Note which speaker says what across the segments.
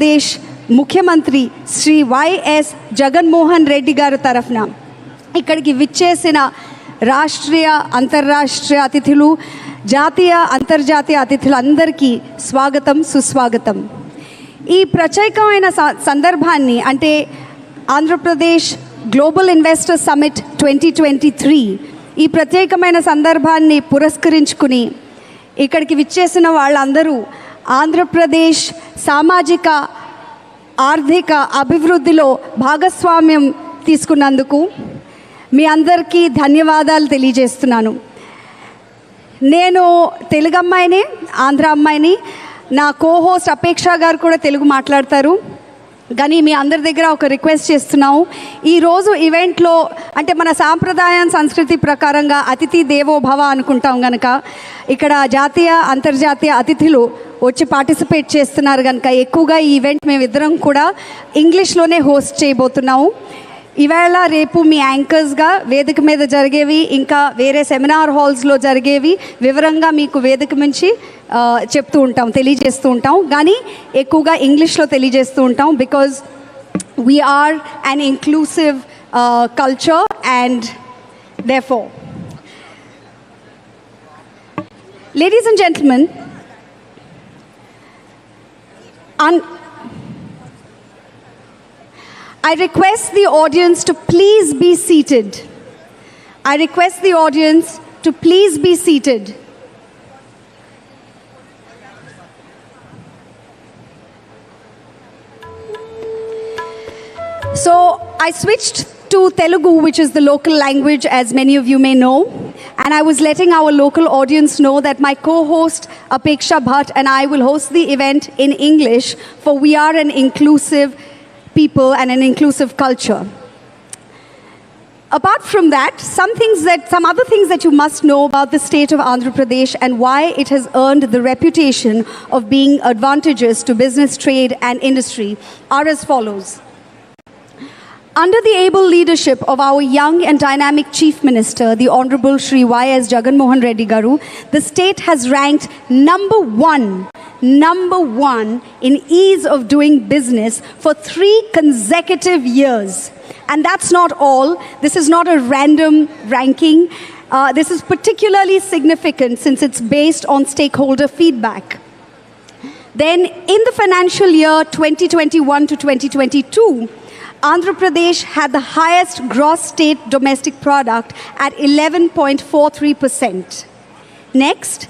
Speaker 1: ఆంధ్రప్రదేశ్ ముఖ్యమంత్రి శ్రీ వైఎస్ జగన్మోహన్ రెడ్డి గారి తరఫున ఇక్కడికి విచ్చేసిన రాష్ట్రీయ అంతర్రాష్ట్రీయ అతిథులు, జాతీయ అంతర్జాతీయ అతిథులందరికీ స్వాగతం, సుస్వాగతం. ఈ ప్రత్యేకమైన సందర్భాన్ని అంటే ఆంధ్రప్రదేశ్ గ్లోబల్ ఇన్వెస్టర్ సమిట్ 2023 ఈ ప్రత్యేకమైన సందర్భాన్ని పురస్కరించుకుని ఇక్కడికి విచ్చేసిన వాళ్ళందరూ ఆంధ్రప్రదేశ్ సామాజిక ఆర్థిక అభివృద్ధిలో భాగస్వామ్యం తీసుకున్నందుకు మీ అందరికీ ధన్యవాదాలు తెలియజేస్తున్నాను. నేను తెలుగు అమ్మాయిని, ఆంధ్ర అమ్మాయిని. నా కోహోస్ట్ అపేక్ష గారు కూడా తెలుగు మాట్లాడతారు. కానీ మీ అందరి దగ్గర ఒక రిక్వెస్ట్ చేస్తున్నాము. ఈరోజు ఈవెంట్లో అంటే మన సాంప్రదాయం సంస్కృతి ప్రకారంగా అతిథి దేవో భవ అనుకుంటాం కనుక ఇక్కడ జాతీయ అంతర్జాతీయ అతిథులు వచ్చి పార్టిసిపేట్ చేస్తున్నారు కనుక ఎక్కువగా ఈ ఈవెంట్ మేమిద్దరం కూడా ఇంగ్లీష్లోనే హోస్ట్ చేయబోతున్నాము. ఈవేళ రేపు మీ యాంకర్స్గా వేదిక మీద జరిగేవి ఇంకా వేరే సెమినార్ హాల్స్లో జరిగేవి వివరంగా మీకు వేదిక నుంచి చెప్తూ ఉంటాం, తెలియజేస్తూ ఉంటాం. కానీ ఎక్కువగా ఇంగ్లీష్లో తెలియజేస్తూ ఉంటాం because we are an inclusive culture and therefore, ladies and gentlemen, I request the audience to please be seated. I request the audience to please be seated. So I switched to Telugu, which is the local language, as many of you may know. And I was letting our local audience know that my co-host Apeksha Bhatt and I will host the event in English, for we are an inclusive people and an inclusive culture. Apart from that, some other things that you must know about the state of Andhra Pradesh and why it has earned the reputation of being advantageous to business, trade and industry are as follows. Under the able leadership of our young and dynamic Chief Minister, the Honorable Shri Y.S. Jaganmohan Reddy Garu, the state has ranked number one in ease of doing business for 3 consecutive years. And that's not all. This is not a random ranking. This is particularly significant since it's based on stakeholder feedback. Then in the financial year 2021 to 2022, Andhra Pradesh had the highest gross state domestic product at 11.43%. Next,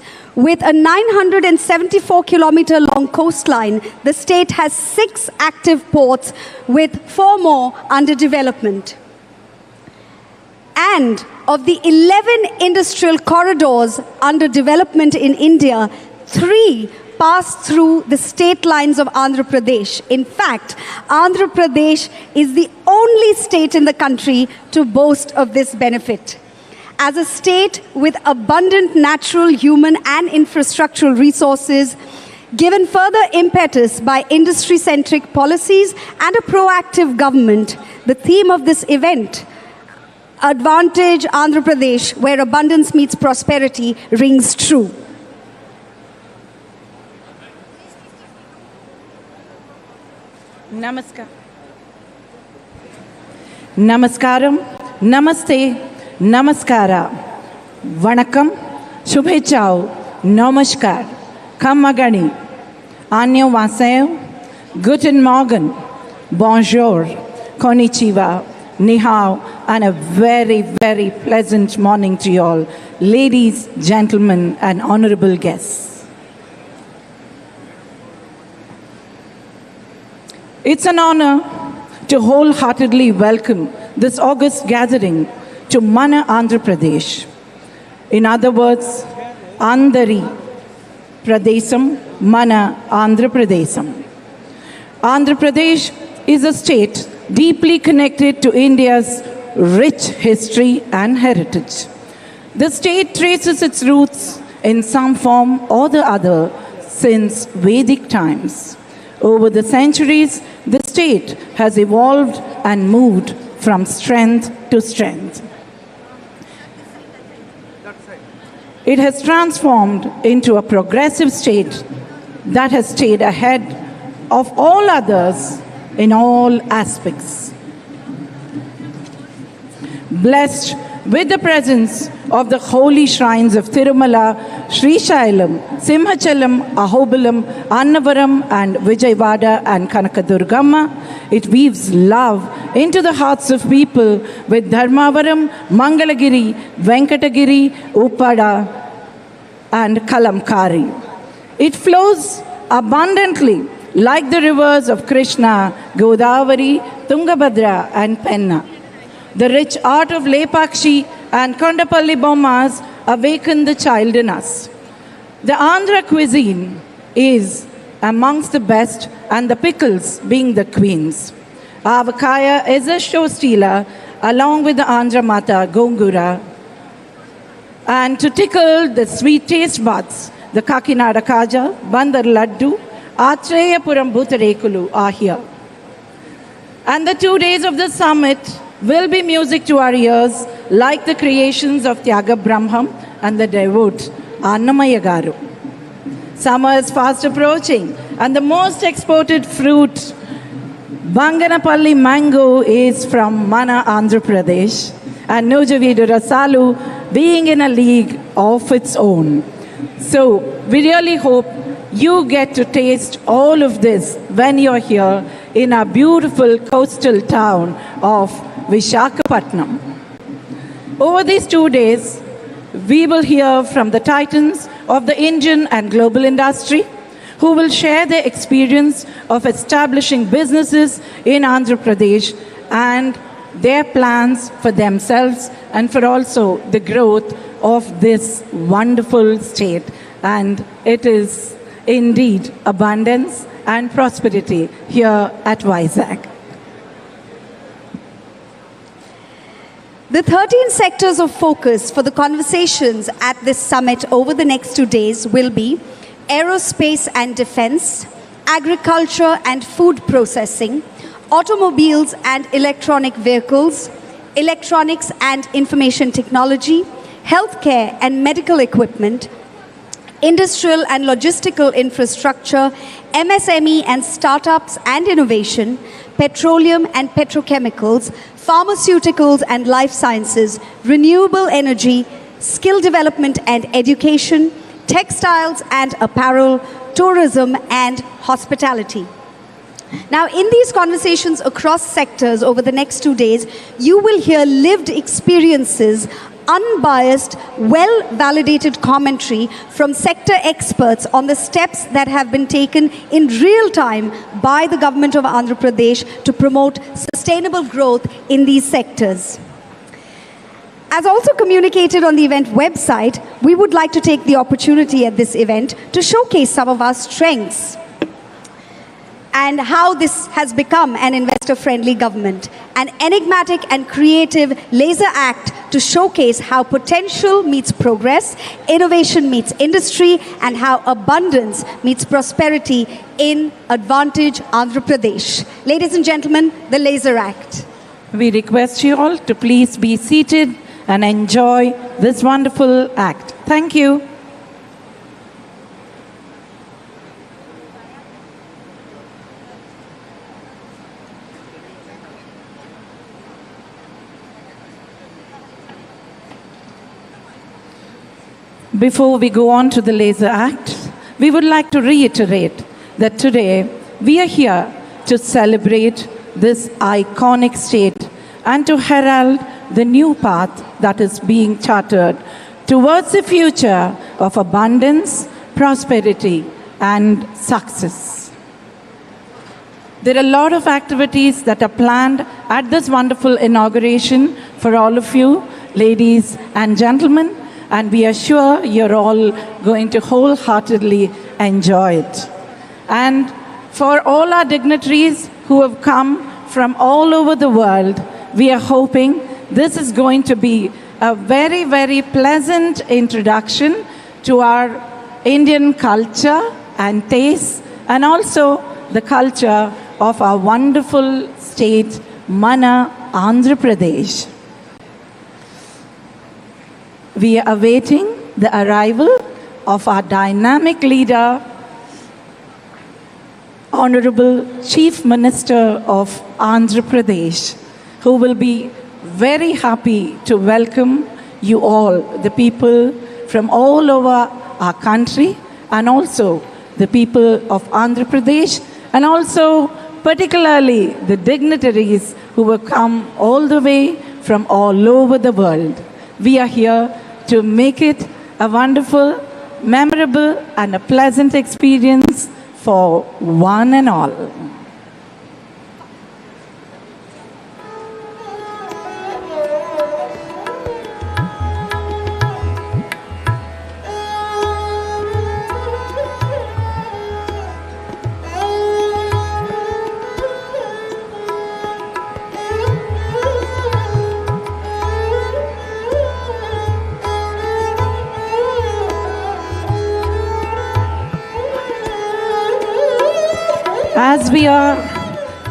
Speaker 1: with a 974-kilometer long coastline, the state has 6 active ports with 4 more under development. And of the 11 industrial corridors under development in India, 3 pass through the state lines of Andhra Pradesh. In fact, Andhra Pradesh is the only state in the country to boast of this benefit. As a state with abundant natural, human and infrastructural resources, given further impetus by industry-centric policies and a proactive government, the theme of this event, Advantage Andhra Pradesh, where abundance meets prosperity, rings true.
Speaker 2: Namaskaram, Namaste, Namaskara, Vanakkam, Shubhechao, Namaskar, Kamagani, Annyeonghaseyo, Guten Morgen, Bonjour, Konnichiwa, Ni hao, and a very, very pleasant morning to you all, ladies, gentlemen, and honorable guests. It's an honor to wholeheartedly welcome this august gathering to Mana Andhra Pradesh. In other words, Andhari Pradesam, Mana Andhra Pradesam. Andhra Pradesh is a state deeply connected to India's rich history and heritage. The state traces its roots in some form or the other since Vedic times. Over the centuries, the state has evolved and moved from strength to strength. It has transformed into a progressive state that has stayed ahead of all others in all aspects. Blessed with the presence of the holy shrines of Tirumala, Srishailam, Simhachalam, Ahobilam, Annavaram, and Vijayawada and Kanakadurgamma, it weaves love into the hearts of people with Dharmavaram, Mangalagiri, Venkatagiri, Uppada, and Kalamkari. It flows abundantly like the rivers of Krishna, Godavari, Tungabhadra, and Penna. The rich art of Lepakshi and Kondapalli Bommas awaken the child in us. The Andhra cuisine is amongst the best, and the pickles being the queens. Avakaya is a show stealer along with the Andhra Mata Gongura. And to tickle the sweet taste buds, the Kakinada Kaja, Bandar Laddu, Achayapuram Bhutarekulu are here. And the 2 days of the summit will be music to our ears, like the creations of Tyaga Brahmam and the devote Annamaya Garu. Summer is fast approaching, and the most exported fruit, Banganapalli mango, is from Mana, Andhra Pradesh, and Nujavidu Rasalu being in a league of its own. So we really hope you get to taste all of this when you're here in our beautiful coastal town of Visakhapatnam. Over these 2 days, we will hear from the titans of the Indian and global industry who will share their experience of establishing businesses in Andhra Pradesh and their plans for themselves and for also the growth of this wonderful state. And it is indeed abundance and prosperity here at Vizag.
Speaker 1: The 13 sectors of focus for the conversations at this summit over the next 2 days will be aerospace and defense, agriculture and food processing, automobiles and electronic vehicles, electronics and information technology, healthcare and medical equipment, industrial and logistical infrastructure, MSME and startups and innovation, petroleum and petrochemicals, pharmaceuticals and life sciences, renewable energy, skill development and education, textiles and apparel, tourism and hospitality. Now, in these conversations across sectors over the next 2 days, you will hear lived experiences, unbiased, well-validated commentary from sector experts on the steps that have been taken in real time by the government of Andhra Pradesh to promote sustainable growth in these sectors. As also communicated on the event website, we would like to take the opportunity at this event to showcase some of our strengths and how this has become an investor-friendly government. An enigmatic and creative laser act to showcase how potential meets progress, innovation meets industry, and how abundance meets prosperity in Advantage Andhra Pradesh. Ladies and gentlemen, the laser act.
Speaker 2: We request you all to please be seated and enjoy this wonderful act. Thank you. Before we go on to the laser act, we would like to reiterate that today we are here to celebrate this iconic state and to herald the new path that is being chartered towards the future of abundance, prosperity, and success. There are a lot of activities that are planned at this wonderful inauguration for all of you, ladies and gentlemen, and we are sure you're all going to wholeheartedly enjoy it. And for all our dignitaries who have come from all over the world, we are hoping this is going to be a very, very pleasant introduction to our Indian culture and taste, and also the culture of our wonderful state, Mana, Andhra Pradesh. We are awaiting the arrival of our dynamic leader, Honorable Chief Minister of Andhra Pradesh, who will be very happy to welcome you all, the people from all over our country, and also the people of Andhra Pradesh, and also particularly the dignitaries who have come all the way from all over the world. We are here to make it a wonderful, memorable, and a pleasant experience for one and all. As we are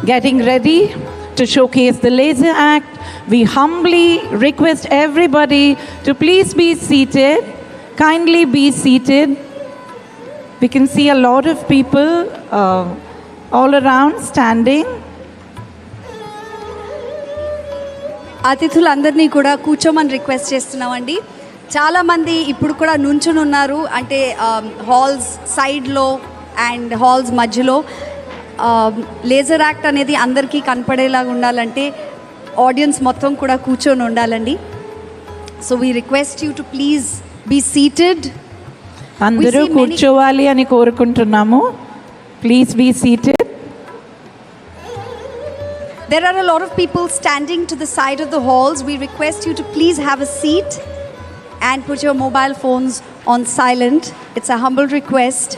Speaker 2: getting ready to showcase the Laser Act, we humbly request everybody to please be seated. Kindly be seated. We can see a lot of people all around standing.
Speaker 1: అతిథులందరినీ కూడా కూర్చోమని request చేస్తున్నామండి. చాలామంది ఇప్పుడు కూడా నుంచుని ఉన్నారు, అంటే halls సైడ్లో అండ్ హాల్స్ మధ్యలో. లేజర్ యాక్ట్ అనేది అందరికీ కనపడేలాగా ఉండాలంటే ఆడియన్స్ మొత్తం కూడా కూర్చొని ఉండాలండి. So we request you to please be seated.
Speaker 2: అందరూ కూర్చోవాలి అని కోరుకుంటున్నాము. Please be seated.
Speaker 1: There are a lot of people standing to the side of the halls. We request you to please have a seat and put your mobile phones on silent. It's a humble request.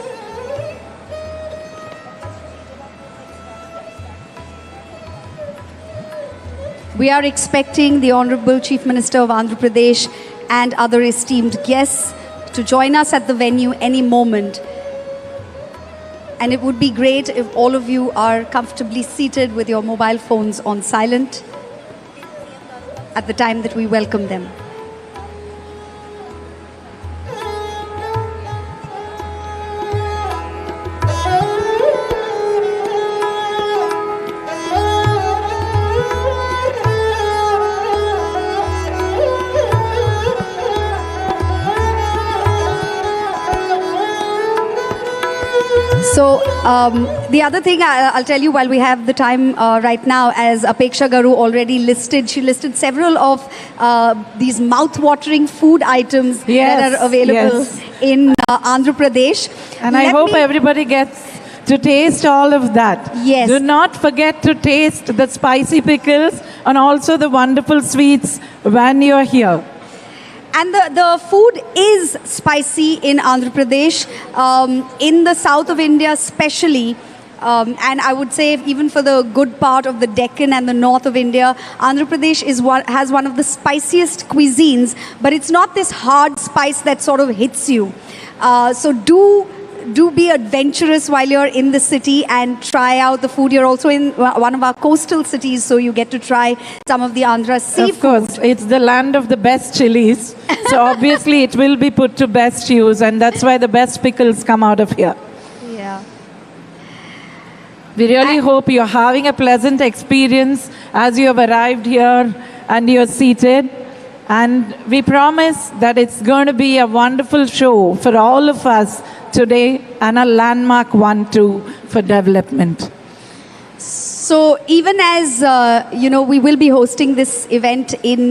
Speaker 1: We are expecting the Honorable Chief Minister of Andhra Pradesh and other esteemed guests to join us at the venue any moment. And it would be great if all of you are comfortably seated with your mobile phones on silent at the time that we welcome them. So the other thing I'll tell you while we have the time right now, as Apeksha Garu already listed, she listed several of these mouth-watering food items that are available in Andhra Pradesh.
Speaker 2: And I hope everybody gets to taste all of that.
Speaker 1: Yes.
Speaker 2: Do not forget to taste the spicy pickles and also the wonderful sweets when you're here.
Speaker 1: And the food is spicy in Andhra Pradesh, in the south of India especially, and I would say even for the good part of the Deccan and the north of India, Andhra Pradesh has one of the spiciest cuisines, but it's not this hard spice that sort of hits you. So do be adventurous while you're in the city and try out the food. You're also in one of our coastal cities, so you get to try some of the Andhra seafood.
Speaker 2: Of course, it's the land of the best chilies. So obviously it will be put to best use, and that's why the best pickles come out of here.
Speaker 1: Yeah.
Speaker 2: We really hope you're having a pleasant experience as you have arrived here and you're seated. And we promise that it's going to be a wonderful show for all of us today and a landmark one too for development.
Speaker 1: So even as, we will be hosting this event in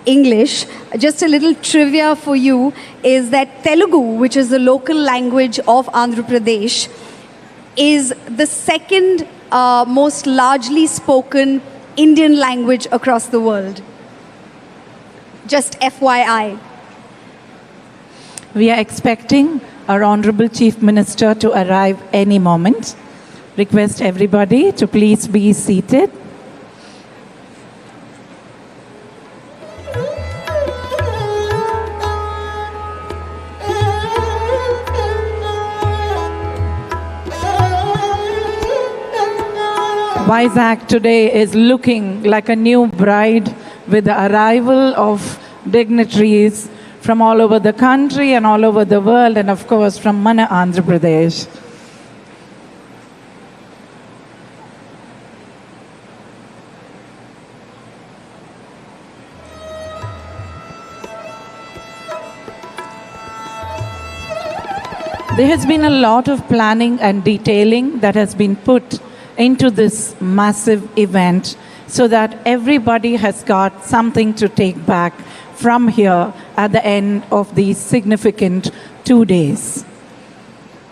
Speaker 1: English, just a little trivia for you is that Telugu, which is the local language of Andhra Pradesh, is the second most largely spoken Indian language across the world. Just FYI.
Speaker 2: We are expecting our Honorable Chief Minister to arrive any moment. Request everybody to please be seated. Vizag today is looking like a new bride with the arrival of dignitaries from all over the country and all over the world, and of course from Mana, Andhra Pradesh. There has been a lot of planning and detailing that has been put into this massive event so that everybody has got something to take back from here at the end of these significant 2 days.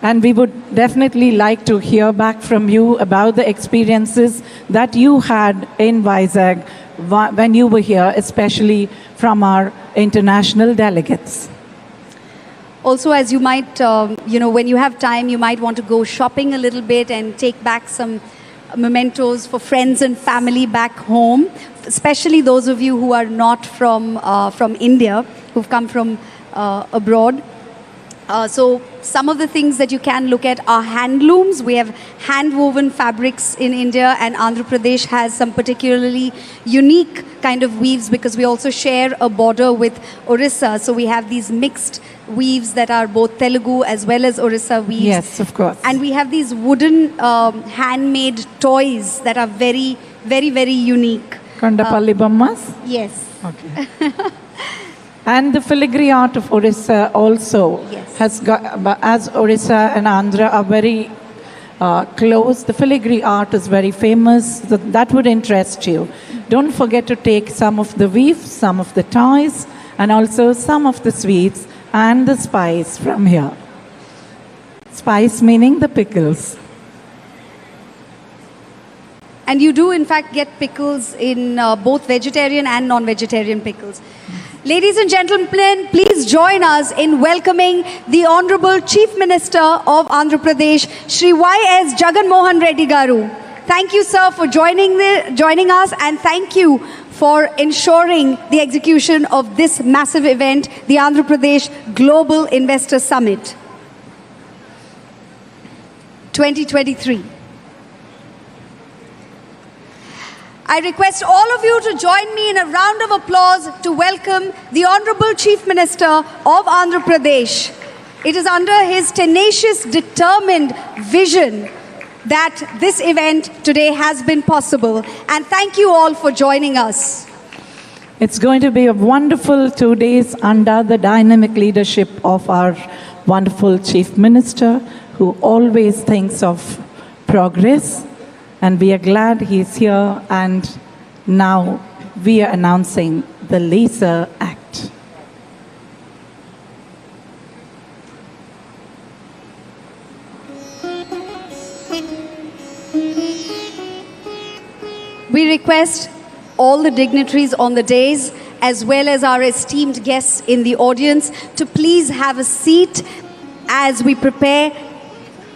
Speaker 2: And we would definitely like to hear back from you about the experiences that you had in Vizag when you were here, especially from our international delegates.
Speaker 1: Also, as you might, when you have time, you might want to go shopping a little bit and take back some mementos for friends and family back home, especially those of you who are not from India, who've come from abroad. So some of the things that you can look at are handlooms. We have hand-woven fabrics in India, and Andhra Pradesh has some particularly unique kind of weaves because we also share a border with Orissa. So we have these mixed weaves that are both Telugu as well as Orissa weaves.
Speaker 2: Yes, of course.
Speaker 1: And we have these wooden handmade toys that are very, very, very unique.
Speaker 2: Kandapalli Bommas?
Speaker 1: Yes.
Speaker 2: Okay. And the filigree art of Orissa also has got, as Orissa and Andhra are very close, the filigree art is very famous. That would interest you. Don't forget to take some of the weaves, some of the toys, and also some of the sweets and the spice from here. Spice meaning the pickles.
Speaker 1: And you do, in fact, get pickles in both vegetarian and non-vegetarian pickles. Ladies and gentlemen, please join us in welcoming the Honorable Chief Minister of Andhra Pradesh, Shri Y.S. Jagan Mohan Reddy Garu. Thank you, sir, for joining us, and thank you for ensuring the execution of this massive event, the Andhra Pradesh Global Investor Summit 2023. I request all of you to join me in a round of applause to welcome the Honorable Chief Minister of Andhra Pradesh. It is under his tenacious, determined vision that this event today has been possible. And thank you all for joining us.
Speaker 2: It's going to be a wonderful 2 days under the dynamic leadership of our wonderful Chief Minister, who always thinks of progress. And we are glad he's here, and now we are announcing the Laser Act.
Speaker 1: We request all the dignitaries on the dais, as well as our esteemed guests in the audience, to please have a seat as we prepare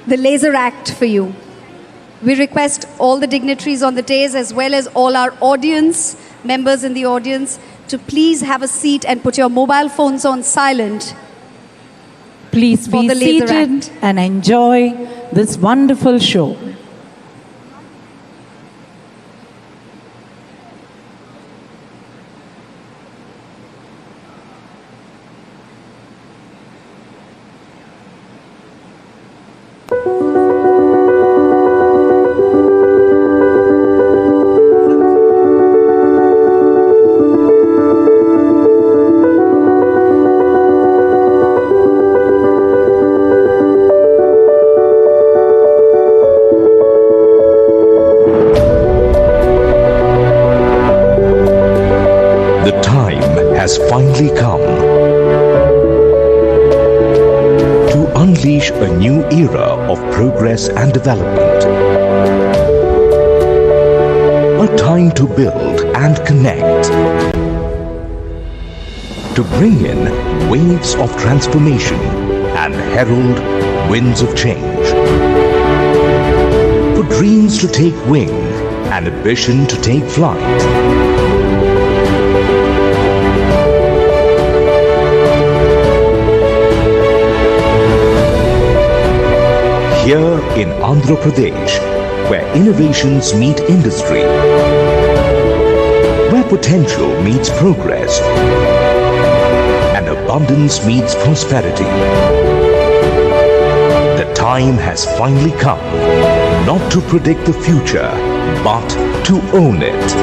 Speaker 1: the Laser Act for you. We request all the dignitaries on the dais, as well as all our audience, members in the audience, to please have a seat and put your mobile phones on silent.
Speaker 2: Please be seated and enjoy this wonderful show.
Speaker 3: Finally come to unleash a new era of progress and development. A time to build and connect. To bring in waves of transformation and herald winds of change. For dreams to take wing and ambition to take flight. Here in Andhra Pradesh, where innovations meet industry, where potential meets progress, and abundance meets prosperity. The time has finally come, not to predict the future, but to own it.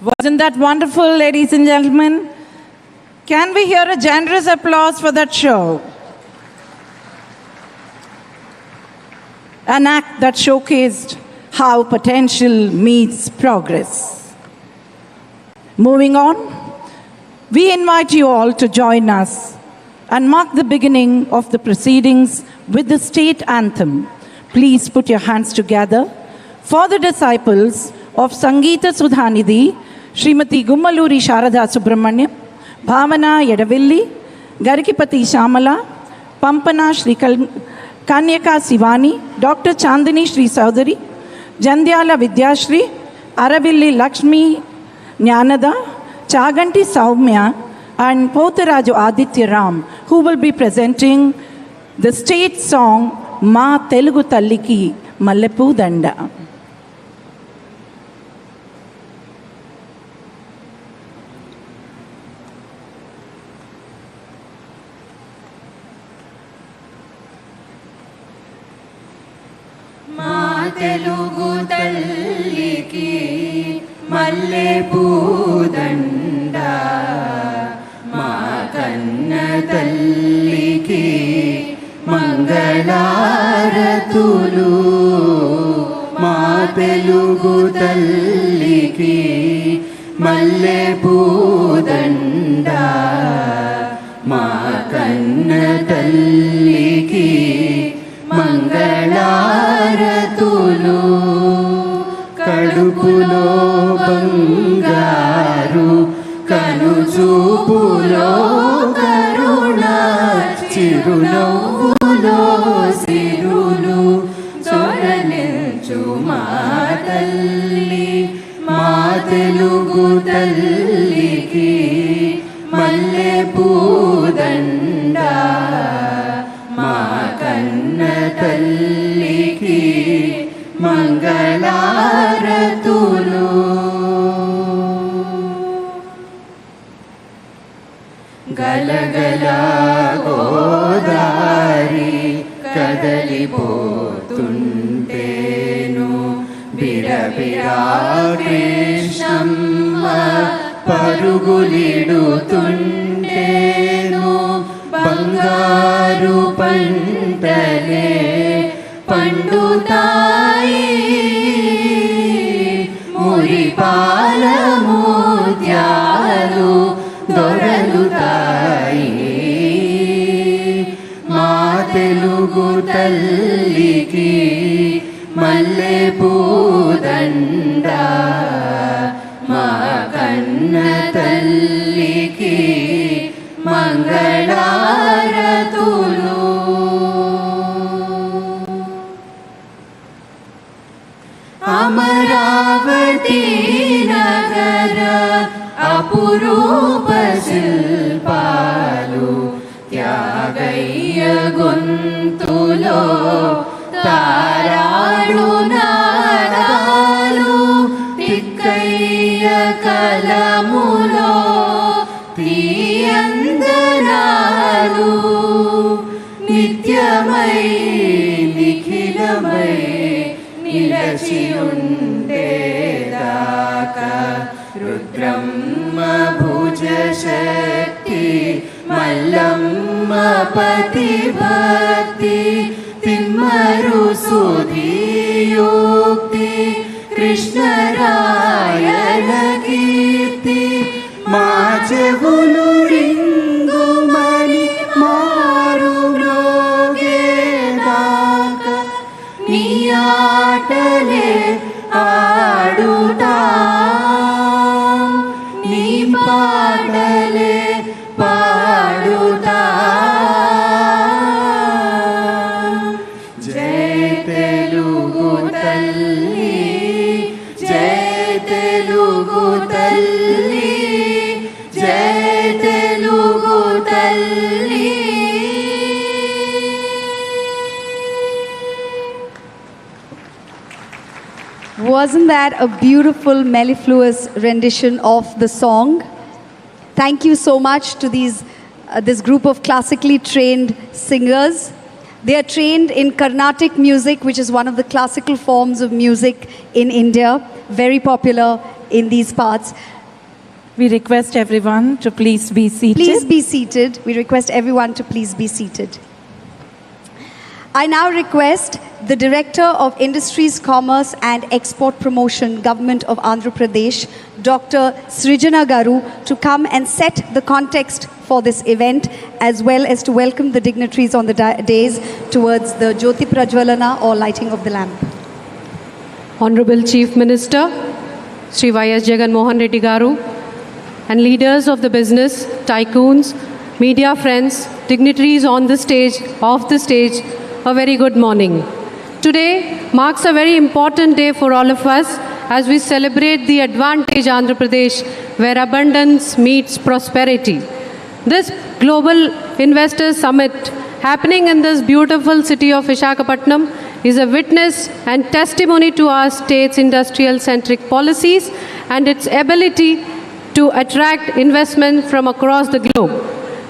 Speaker 2: Wasn't that wonderful, ladies and gentlemen? Can we hear a generous applause for that show? An act that showcased how potential meets progress. Moving on, we invite you all to join us and mark the beginning of the proceedings with the state anthem. Please put your hands together for the disciples of Sangeeta Sudhanidhi, Srimati Gummaluri Sharada Subramanyam, Bhavana Yadavilli, Garikipati Shamala, Pampana Shri Kanyaka Sivani, Dr. Chandini Shri Saudari, Jandyala Vidyashri, Aravilli Lakshmi Jnanada, Chaganti Saumya, and Potharaju Aditya Ram, who will be presenting the state song Ma Telugu Talliki Mallepu Danda.
Speaker 4: Telugu తల్లికి మల్లె పూదండ మా కన్న తల్లికి మంగళారతులు మా తెలుగు తల్లికి మల్లె పూదండ మా కన్న తల్లికి మంగళారతులు కడుపులో బంగారు కనుచూపులో కరుణ చిరునవ్వులో సిరులు చొరలించు మా తల్లి మా తెలుగు తల్లికి మల్లె పూదండ మా కన్న తల్లికి మంగళారతులు గలగల గోదారి కదలిపోతుంటేను బిరబిరా కృష్ణమ్మ పరుగులిడుతుంటేను బంగారు పంటలే పండుతాయి మురిపాల ముత్యాలు దొరలుతాయి మా తెలుగు తల్లికి మల్లె పూదండ మా కన్న తల్లికి మంగళారతులు అమరావతి నగర అపురూప శిల్పాలు త్యాగయ్య గొంతులో తారాడు నాదాలు తిక్కయ్య కలములో తీయందనాలు నిత్యమై నిఖిలమై నిలచి ఉండేదాకా రుద్రమ్మ భుజ శక్తి మల్లమ్మ పతి భక్తి తిమ్మరు సుధీయోక్తి కృష్ణరాయణ కీర్తి మా చెవులు రింగుమని మారు మ్రోగేదాకా నీ ఆటలే ఆడుతా నీ పాటలే పాడుతా జై తెలుగు తల్లి జై తెలుగు తల్లి జై తెలుగు తల్లి.
Speaker 1: Wasn't that a beautiful mellifluous rendition of the song? Thank you so much to this group of classically trained singers. They are trained in Carnatic music, which is one of the classical forms of music in India, very popular in these parts.
Speaker 2: We request everyone to please be seated.
Speaker 1: Please be seated. We request everyone to please be seated. I now request the Director of Industries, Commerce and Export Promotion, Government of Andhra Pradesh, Dr. Srijana Garu, to come and set the context for this event, as well as to welcome the dignitaries on the days towards the Jyoti Prajwalana or lighting of the lamp.
Speaker 5: Honorable Chief Minister, Sri Y.S. Jagan Mohan Reddy Garu, and leaders of the business, tycoons, media friends, dignitaries on the stage, off the stage, a very good morning. Today marks a very important day for all of us as we celebrate the Advantage Andhra Pradesh, where abundance meets prosperity. This Global Investors Summit happening in this beautiful city of Visakhapatnam is a witness and testimony to our state's industrial-centric policies and its ability to attract investment from across the globe.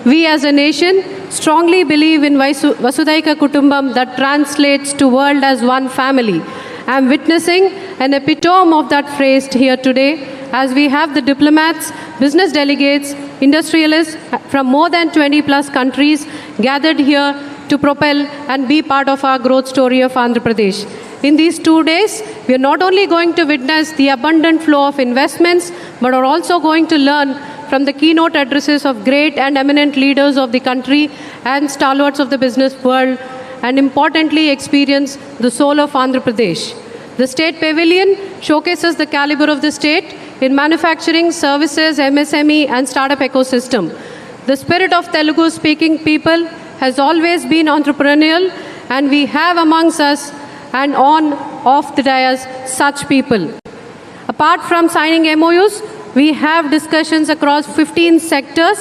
Speaker 5: We as a nation strongly believe in Vasudhaiva Kutumbam, that translates to world as one family. I am witnessing an epitome of that phrase here today as we have the diplomats, business delegates, industrialists from more than 20 plus countries gathered here to propel and be part of our growth story of Andhra Pradesh. In these 2 days, we are not only going to witness the abundant flow of investments, but are also going to learn from the keynote addresses of great and eminent leaders of the country and stalwarts of the business world, and importantly experience the soul of Andhra Pradesh. The State Pavilion showcases the caliber of the state in manufacturing, services, MSME and startup ecosystem. The spirit of Telugu-speaking people has always been entrepreneurial, and we have amongst us and on, off the dais, such people. Apart from signing MOUs, we have discussions across 15 sectors.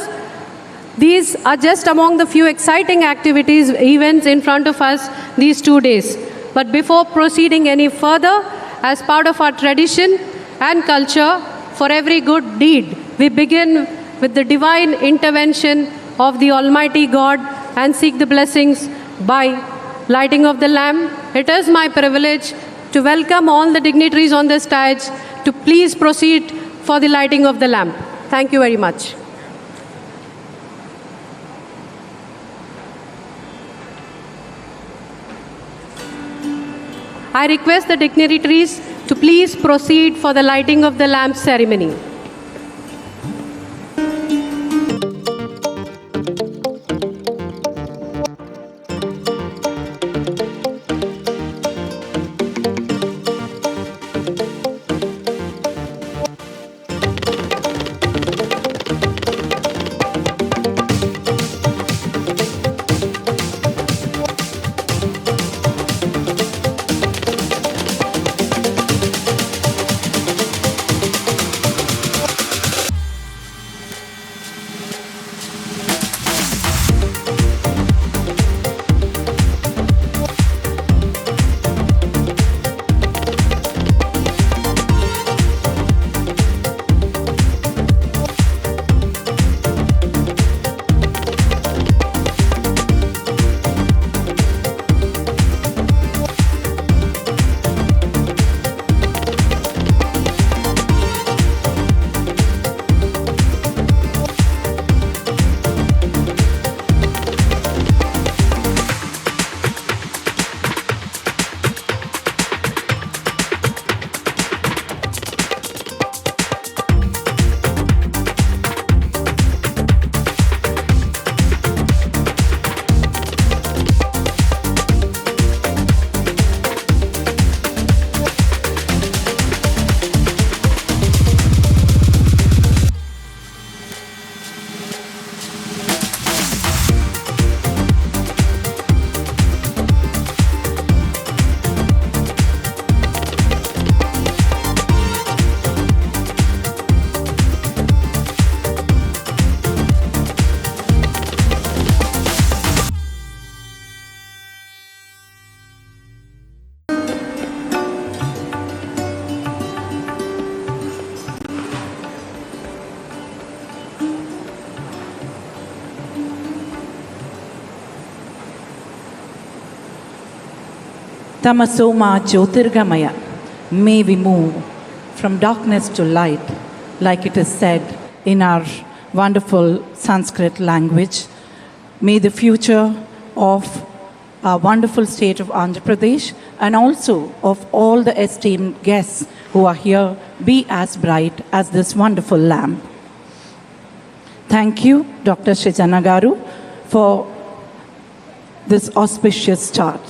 Speaker 5: These are just among the few exciting activities, events in front of us these 2 days. But before proceeding any further, as part of our tradition and culture, for every good deed, we begin with the divine intervention of the Almighty God and seek the blessings by lighting of the lamp. It is my privilege to welcome all the dignitaries on the stage to please proceed for the lighting of the lamp. Thank you very much. I request the dignitaries to please proceed for the lighting of the lamp ceremony.
Speaker 2: Tamasoma Jyotirgamaya. May we move from darkness to light, like it is said in our wonderful Sanskrit language. May the future of our wonderful state of Andhra Pradesh and also of all the esteemed guests who are here be as bright as this wonderful lamp. Thank you, Dr. Srijana Garu, for this auspicious start.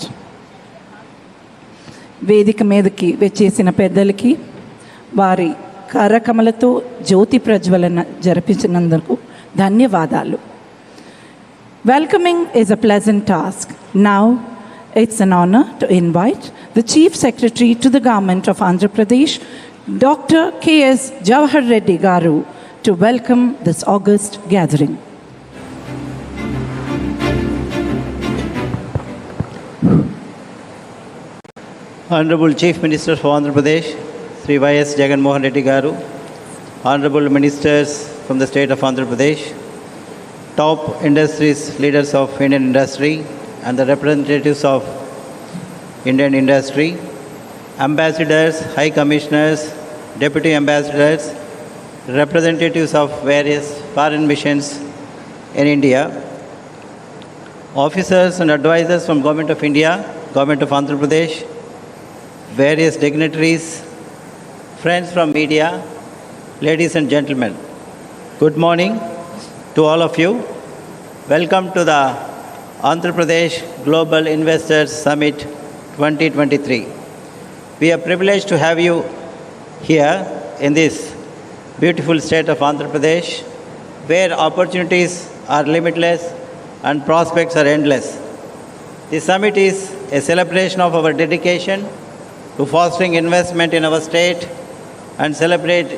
Speaker 2: వేదిక మీదకి వచ్చేసిన పెద్దలకి వారి కరకమలతో జ్యోతి ప్రజ్వలన జరిపించినందుకు ధన్యవాదాలు. Welcoming is a pleasant task. Now, it's an honor to invite the Chief Secretary to the Government of Andhra Pradesh, Dr. K.S. Jawahar Reddy Garu, to welcome this august gathering.
Speaker 6: Honorable Chief Minister for Andhra Pradesh, Sri Y.S. Jagan Mohan Reddy Garu, Honorable Ministers from the state of Andhra Pradesh, top industries, leaders of Indian industry and the representatives of Indian industry, ambassadors, high commissioners, deputy ambassadors, representatives of various foreign missions in India, officers and advisors from Government of India, Government of Andhra Pradesh, various dignitaries, friends from media, ladies and gentlemen. Good morning to all of you. Welcome to the Andhra Pradesh Global Investors Summit 2023. We are privileged to have you here in this beautiful state of Andhra Pradesh, where opportunities are limitless and prospects are endless. This summit is a celebration of our dedication to fostering investment in our state and celebrate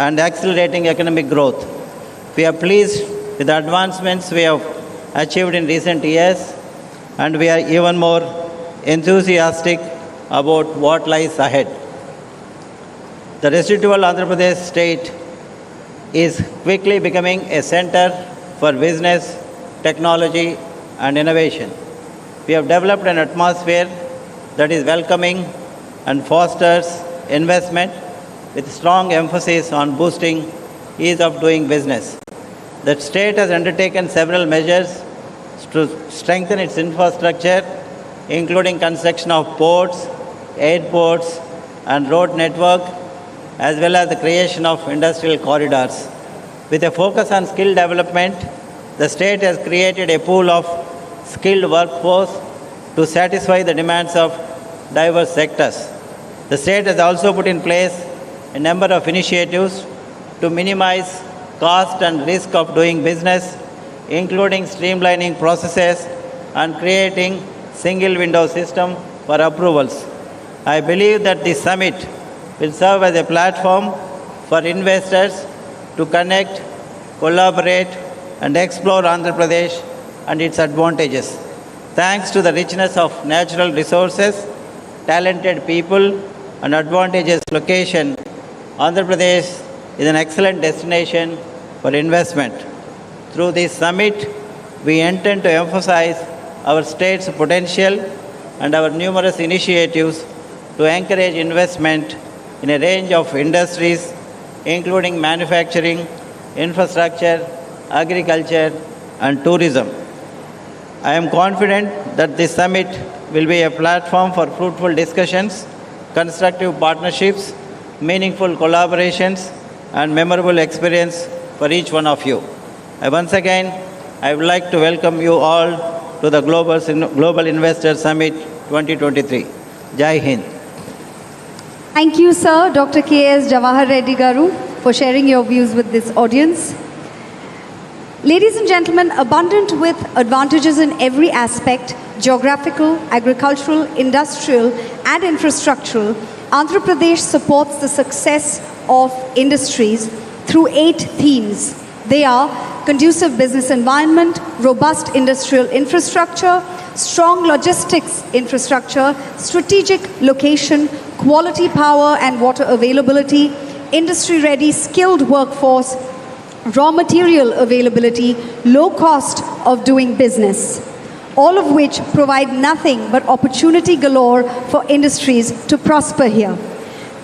Speaker 6: and accelerating economic growth. We are pleased with the advancements we have achieved in recent years, and we are even more enthusiastic about what lies ahead. The residual Andhra Pradesh state is quickly becoming a center for business, technology, and innovation. We have developed an atmosphere that is welcoming and fosters investment with strong emphasis on boosting ease of doing business. The state has undertaken several measures to strengthen its infrastructure, including construction of ports, airports, and road network, as well as the creation of industrial corridors. With a focus on skill development, the state has created a pool of skilled workforce to satisfy the demands of diverse sectors. The state has also put in place a number of initiatives to minimize cost and risk of doing business, including streamlining processes and creating single window system for approvals. I believe that this summit will serve as a platform for investors to connect, collaborate, and explore Andhra Pradesh and its advantages. Thanks to the richness of natural resources, talented people, and advantageous location, Andhra Pradesh is an excellent destination for investment. Through this summit, we intend to emphasize our state's potential and our numerous initiatives to encourage investment in a range of industries, including manufacturing, infrastructure, agriculture, and tourism. I am confident that this summit will be a platform for fruitful discussions, constructive partnerships, meaningful collaborations, and memorable experience for each one of you. Once again, I would like to welcome you all to the Global Investor Summit 2023. Jai Hind.
Speaker 1: Thank you, sir, Dr. K.S. Jawahar Reddy Garu, for sharing your views with this audience. Ladies and gentlemen, abundant with advantages in every aspect, geographical, agricultural, industrial, and infrastructural, Andhra Pradesh supports the success of industries through 8 themes. They are conducive business environment, robust industrial infrastructure, strong logistics infrastructure, strategic location, quality power and water availability, industry-ready skilled workforce, raw material availability, low cost of doing business, all of which provide nothing but opportunity galore for industries to prosper here.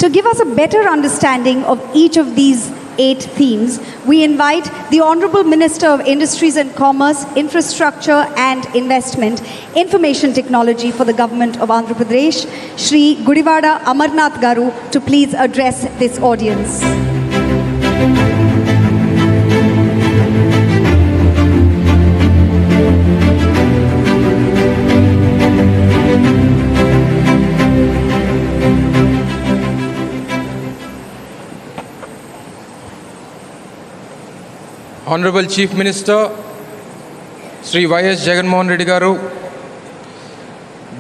Speaker 1: To give us a better understanding of each of these 8 themes, we invite the Honorable Minister of Industries and Commerce, Infrastructure and Investment, Information Technology for the Government of Andhra Pradesh, Shri Gudivada Amarnath Garu, to please address this audience.
Speaker 7: Honorable Chief Minister, Sri Y.S. Jagan Mohan Reddy Garu,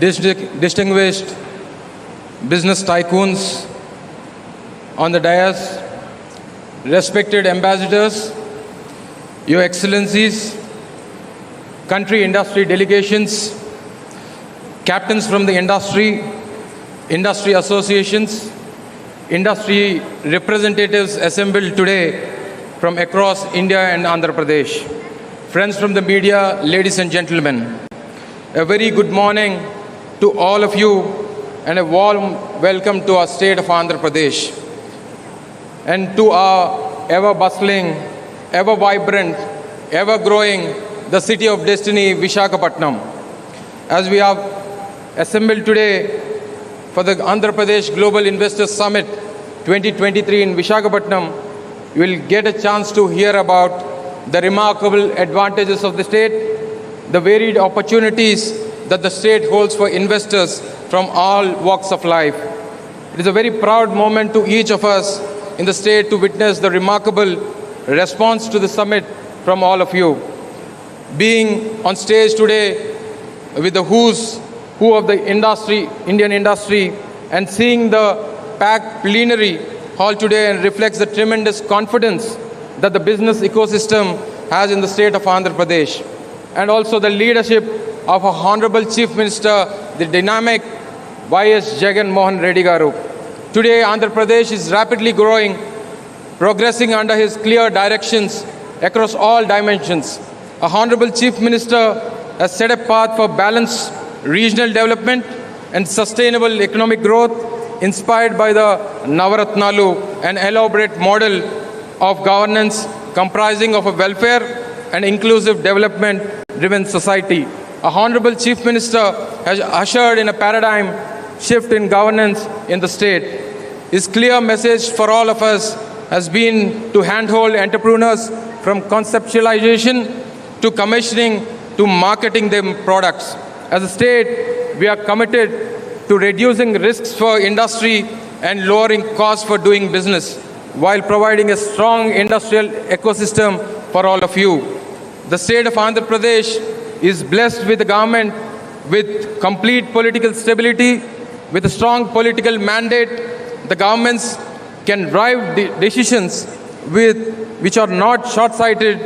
Speaker 7: distinguished business tycoons on the dais, respected ambassadors, Your Excellencies, country industry delegations, captains from the industry associations, industry representatives assembled today from across India and Andhra Pradesh, friends from the media, ladies and gentlemen, a very good morning to all of you and a warm welcome to our state of Andhra Pradesh and to our ever bustling, ever vibrant, ever growing, the city of destiny, Visakhapatnam. As we have assembled today for the Andhra Pradesh Global Investors Summit 2023 in Visakhapatnam, you will get a chance to hear about the remarkable advantages of the state, the varied opportunities that the state holds for investors from all walks of life. It is a very proud moment to each of us in the state to witness the remarkable response to the summit from all of you. Being on stage today with the who's who of the industry, Indian industry, and seeing the packed plenary hall today and reflects the tremendous confidence that the business ecosystem has in the state of Andhra Pradesh, and also the leadership of our Honorable Chief Minister, the dynamic Y.S. Jagan Mohan Reddy Garu. Today, Andhra Pradesh is rapidly growing, progressing under his clear directions across all dimensions. Our Honorable Chief Minister has set a path for balanced regional development and sustainable economic growth, inspired by the Navaratnalu, an elaborate model of governance comprising of a welfare and inclusive development-driven society. Our Honorable Chief Minister has ushered in a paradigm shift in governance in the state. His clear message for all of us has been to handhold entrepreneurs from conceptualization to commissioning to marketing their products. As a state, we are committed to reducing risks for industry and lowering costs for doing business, while providing a strong industrial ecosystem for all of you. The state of Andhra Pradesh is blessed with a government with complete political stability, with a strong political mandate. The governments can drive decisions which are not short-sighted,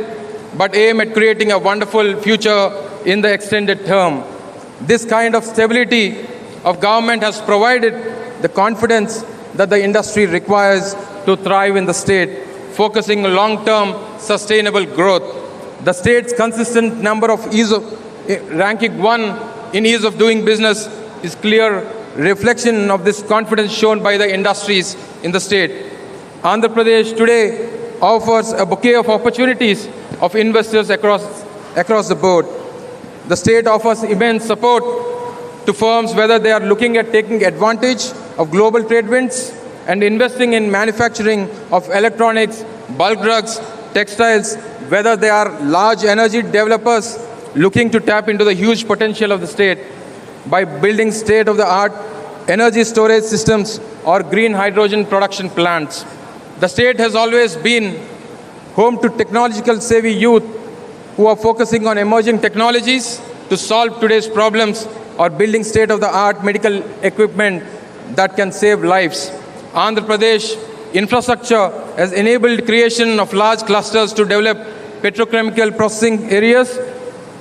Speaker 7: but aim at creating a wonderful future in the extended term. This kind of stability of government has provided the confidence that the industry requires to thrive in the state, focusing on long-term sustainable growth. The state's consistent number of ranking 1 in ease of doing business is clear reflection of this confidence shown by the industries in the state. Andhra Pradesh today offers a bouquet of opportunities of investors across the board. The state offers immense support to firms, whether they are looking at taking advantage of global trade winds and investing in manufacturing of electronics, bulk drugs, textiles, whether they are large energy developers looking to tap into the huge potential of the state by building state-of-the-art energy storage systems or green hydrogen production plants. The state has always been home to technological savvy youth who are focusing on emerging technologies to solve today's problems or building state-of-the-art medical equipment that can save lives. Andhra Pradesh infrastructure has enabled creation of large clusters to develop petrochemical processing areas,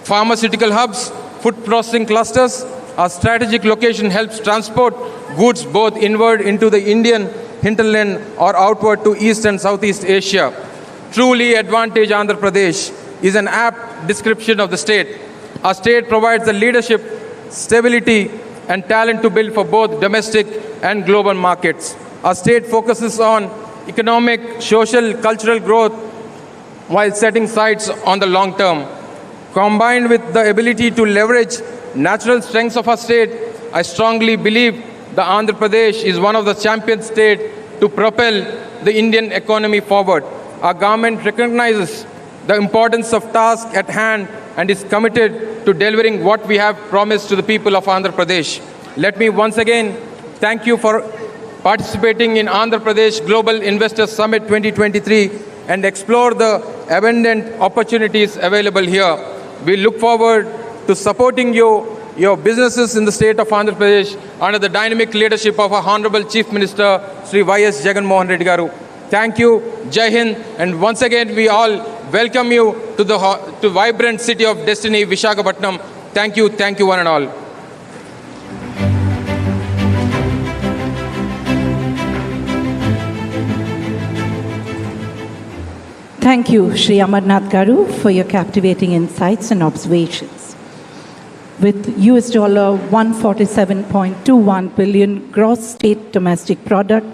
Speaker 7: pharmaceutical hubs, food processing clusters. Our strategic location helps transport goods both inward into the Indian hinterland or outward to East and Southeast Asia. Truly advantage Andhra Pradesh is an apt description of the state. Our state provides the leadership, stability, and talent to build for both domestic and global markets. Our state focuses on economic, social, cultural growth while setting sights on the long term. Combined with the ability to leverage natural strengths of our state, I strongly believe the Andhra Pradesh is one of the champion states to propel the Indian economy forward. Our government recognizes the importance of task at hand and is committed to delivering what we have promised to the people of Andhra Pradesh. Let me once again thank you for participating in Andhra Pradesh Global Investor Summit 2023 and explore the abundant opportunities available here. We look forward to supporting your businesses in the state of Andhra Pradesh under the dynamic leadership of our Honorable Chief Minister, Sri Y.S. Jagan Mohan Reddy Garu. Thank you, Jai Hind, and once again we all welcome you to the vibrant city of destiny, Visakhapatnam. Thank you one and all.
Speaker 2: Thank you, Shri Amarnath Garu, for your captivating insights and observations. With US $147.21 billion gross state domestic product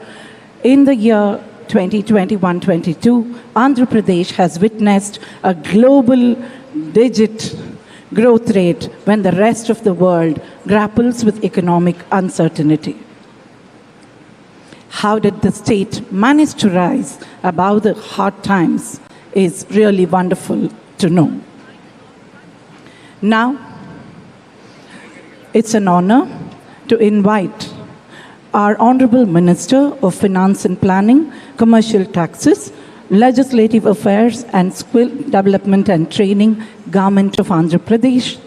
Speaker 2: in the year 2021-22, Andhra Pradesh has witnessed a global digit growth rate when the rest of the world grapples with economic uncertainty. How did the state manage to rise above the hard times is really wonderful to know. Now, it's an honor to invite our Honorable Minister of Finance and Planning, Commercial Taxes, Legislative Affairs and Skill Development and Training, Government of Andhra Pradesh,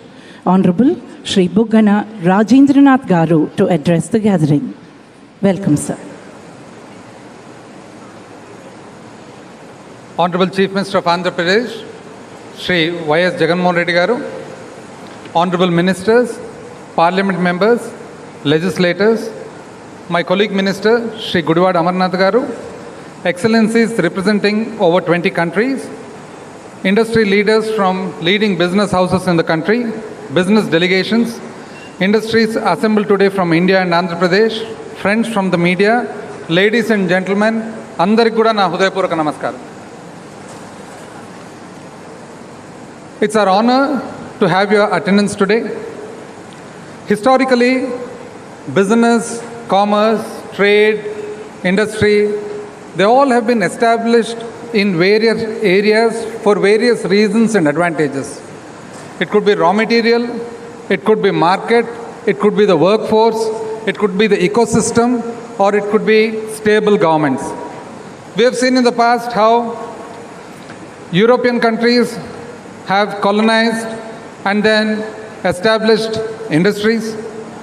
Speaker 2: Honorable Shri Buggana Rajendranath Garu, to address the gathering. Welcome, sir.
Speaker 8: Honorable Chief Minister of Andhra Pradesh, Shri Y.S. Jagan Mohan Reddy Garu, Honorable Ministers, Parliament Members, Legislators, my colleague Minister, Shri Gudiwada Amarnath Garu, Excellencies representing over 20 countries, industry leaders from leading business houses in the country, business delegations, industries assembled today from India and Andhra Pradesh, friends from the media, ladies and gentlemen, andariki kuda na hudayapuraka namaskaram. It's our honor to have your attendance today. Historically, business, commerce, trade, industry, they all have been established in various areas for various reasons and advantages. It could be raw material, it could be market, it could be the workforce, it could be the ecosystem, or it could be stable governments. We have seen in the past how European countries have colonized and then established industries.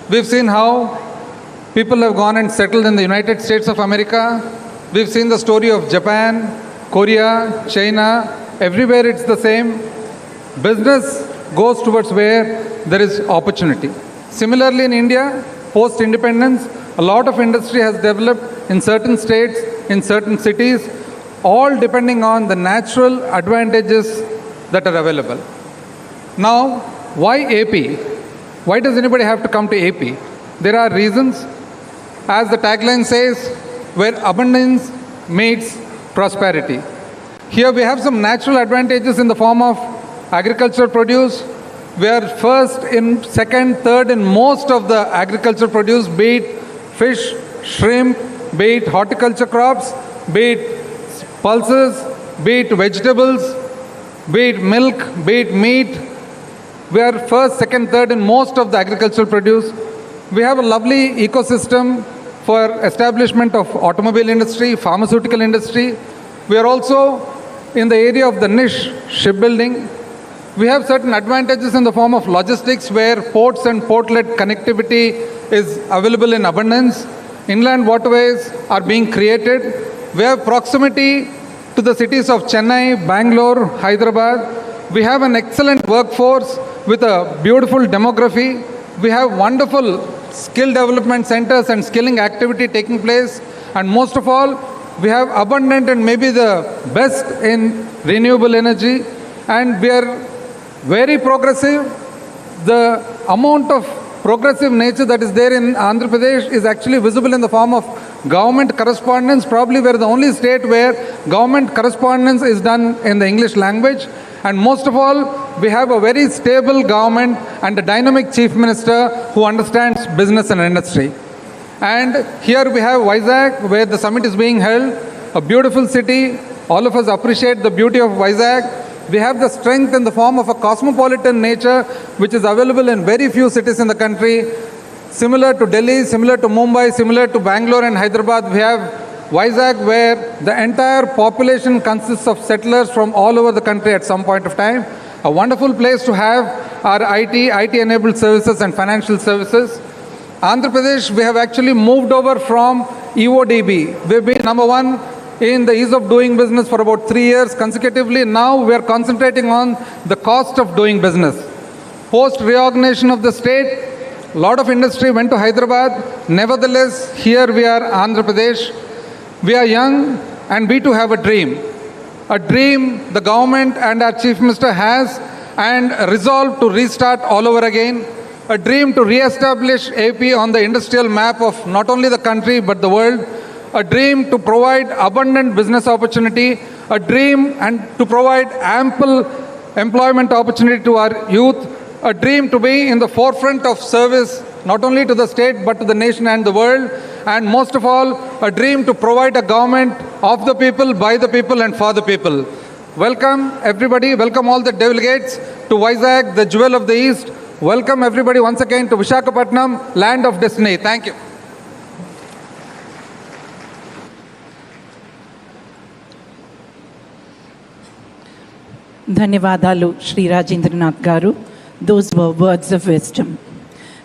Speaker 8: We've seen how people have gone and settled in the United States of America. We've seen the story of Japan, Korea, China. Everywhere it's the same. Business goes towards where there is opportunity. Similarly in India, post-independence, a lot of industry has developed in certain states, in certain cities, all depending on the natural advantages that are available. Now, why AP? Why does anybody have to come to AP? There are reasons. As the tagline says, where abundance meets prosperity. Here we have some natural advantages in the form of agricultural produce. We are first in second, third in most of the agricultural produce, be it fish, shrimp, be it horticulture crops, be it pulses, be it vegetables, be it milk, be it meat. We are first, second, third in most of the agricultural produce. We have a lovely ecosystem for establishment of automobile industry, pharmaceutical industry. We are also in the area of the niche shipbuilding. We have certain advantages in the form of logistics where ports and port-led connectivity is available in abundance. Inland waterways are being created. We have proximity to the cities of Chennai, Bangalore, Hyderabad. We have an excellent workforce with a beautiful demography. We have wonderful skill development centers and skilling activity taking place. And most of all, we have abundant and maybe the best in renewable energy. And we are very progressive. The amount of progressive nature that is there in Andhra Pradesh is actually visible in the form of Government correspondence, probably we're the only state where government correspondence is done in the English language. And most of all, we have a very stable government and a dynamic chief minister who understands business and industry. And here we have Vizag, where the summit is being held, a beautiful city. All of us appreciate the beauty of Vizag. We have the strength in the form of a cosmopolitan nature, which is available in very few cities in the country. Similar to Delhi, similar to Mumbai, similar to Bangalore and Hyderabad, we have Vizag, where the entire population consists of settlers from all over the country at some point of time. A wonderful place to have our IT-enabled services and financial services. Andhra Pradesh, we have actually moved over from EODB. We've been number one in the ease of doing business for about 3 years consecutively. Now we are concentrating on the cost of doing business. Post reorganization of the state, a lot of industry went to Hyderabad. Nevertheless, here we are, Andhra Pradesh. We are young and we too have a dream. A dream the government and our Chief Minister has and resolve to restart all over again. A dream to re-establish AP on the industrial map of not only the country but the world. A dream to provide abundant business opportunity. A dream and to provide ample employment opportunity to our youth. A dream to be in the forefront of service not only to the state but to the nation and the world. And most of all, a dream to provide a government of the people, by the people and for the people. Welcome everybody, welcome all the delegates to Vizag, the jewel of the East. Welcome everybody once again to Visakhapatnam, land of destiny. Thank you.
Speaker 2: Dhanyavadalu, Shri Rajendranath Garu. Those were words of wisdom.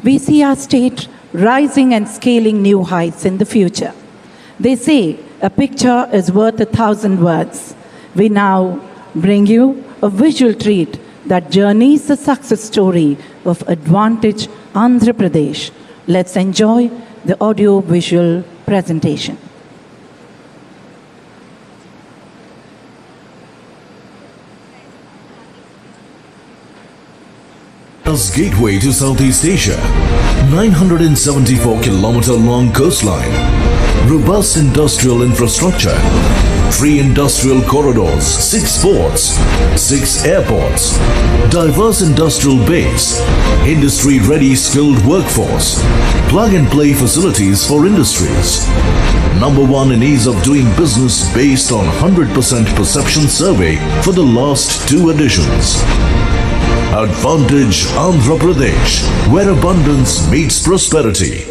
Speaker 2: We see our state rising and scaling new heights in the future. They say a picture is worth 1,000 words. We now bring you a visual treat that journeys the success story of Advantage Andhra Pradesh. Let's enjoy the audio-visual presentation.
Speaker 3: Gateway to Southeast Asia, 974-kilometer long coastline, robust industrial infrastructure, 3 industrial corridors, 6 ports, 6 airports, diverse industrial base, industry-ready skilled workforce, plug-and-play facilities for industries. Number 1 in ease of doing business based on 100% perception survey for the last 2 editions. Advantage Andhra Pradesh, where abundance meets prosperity.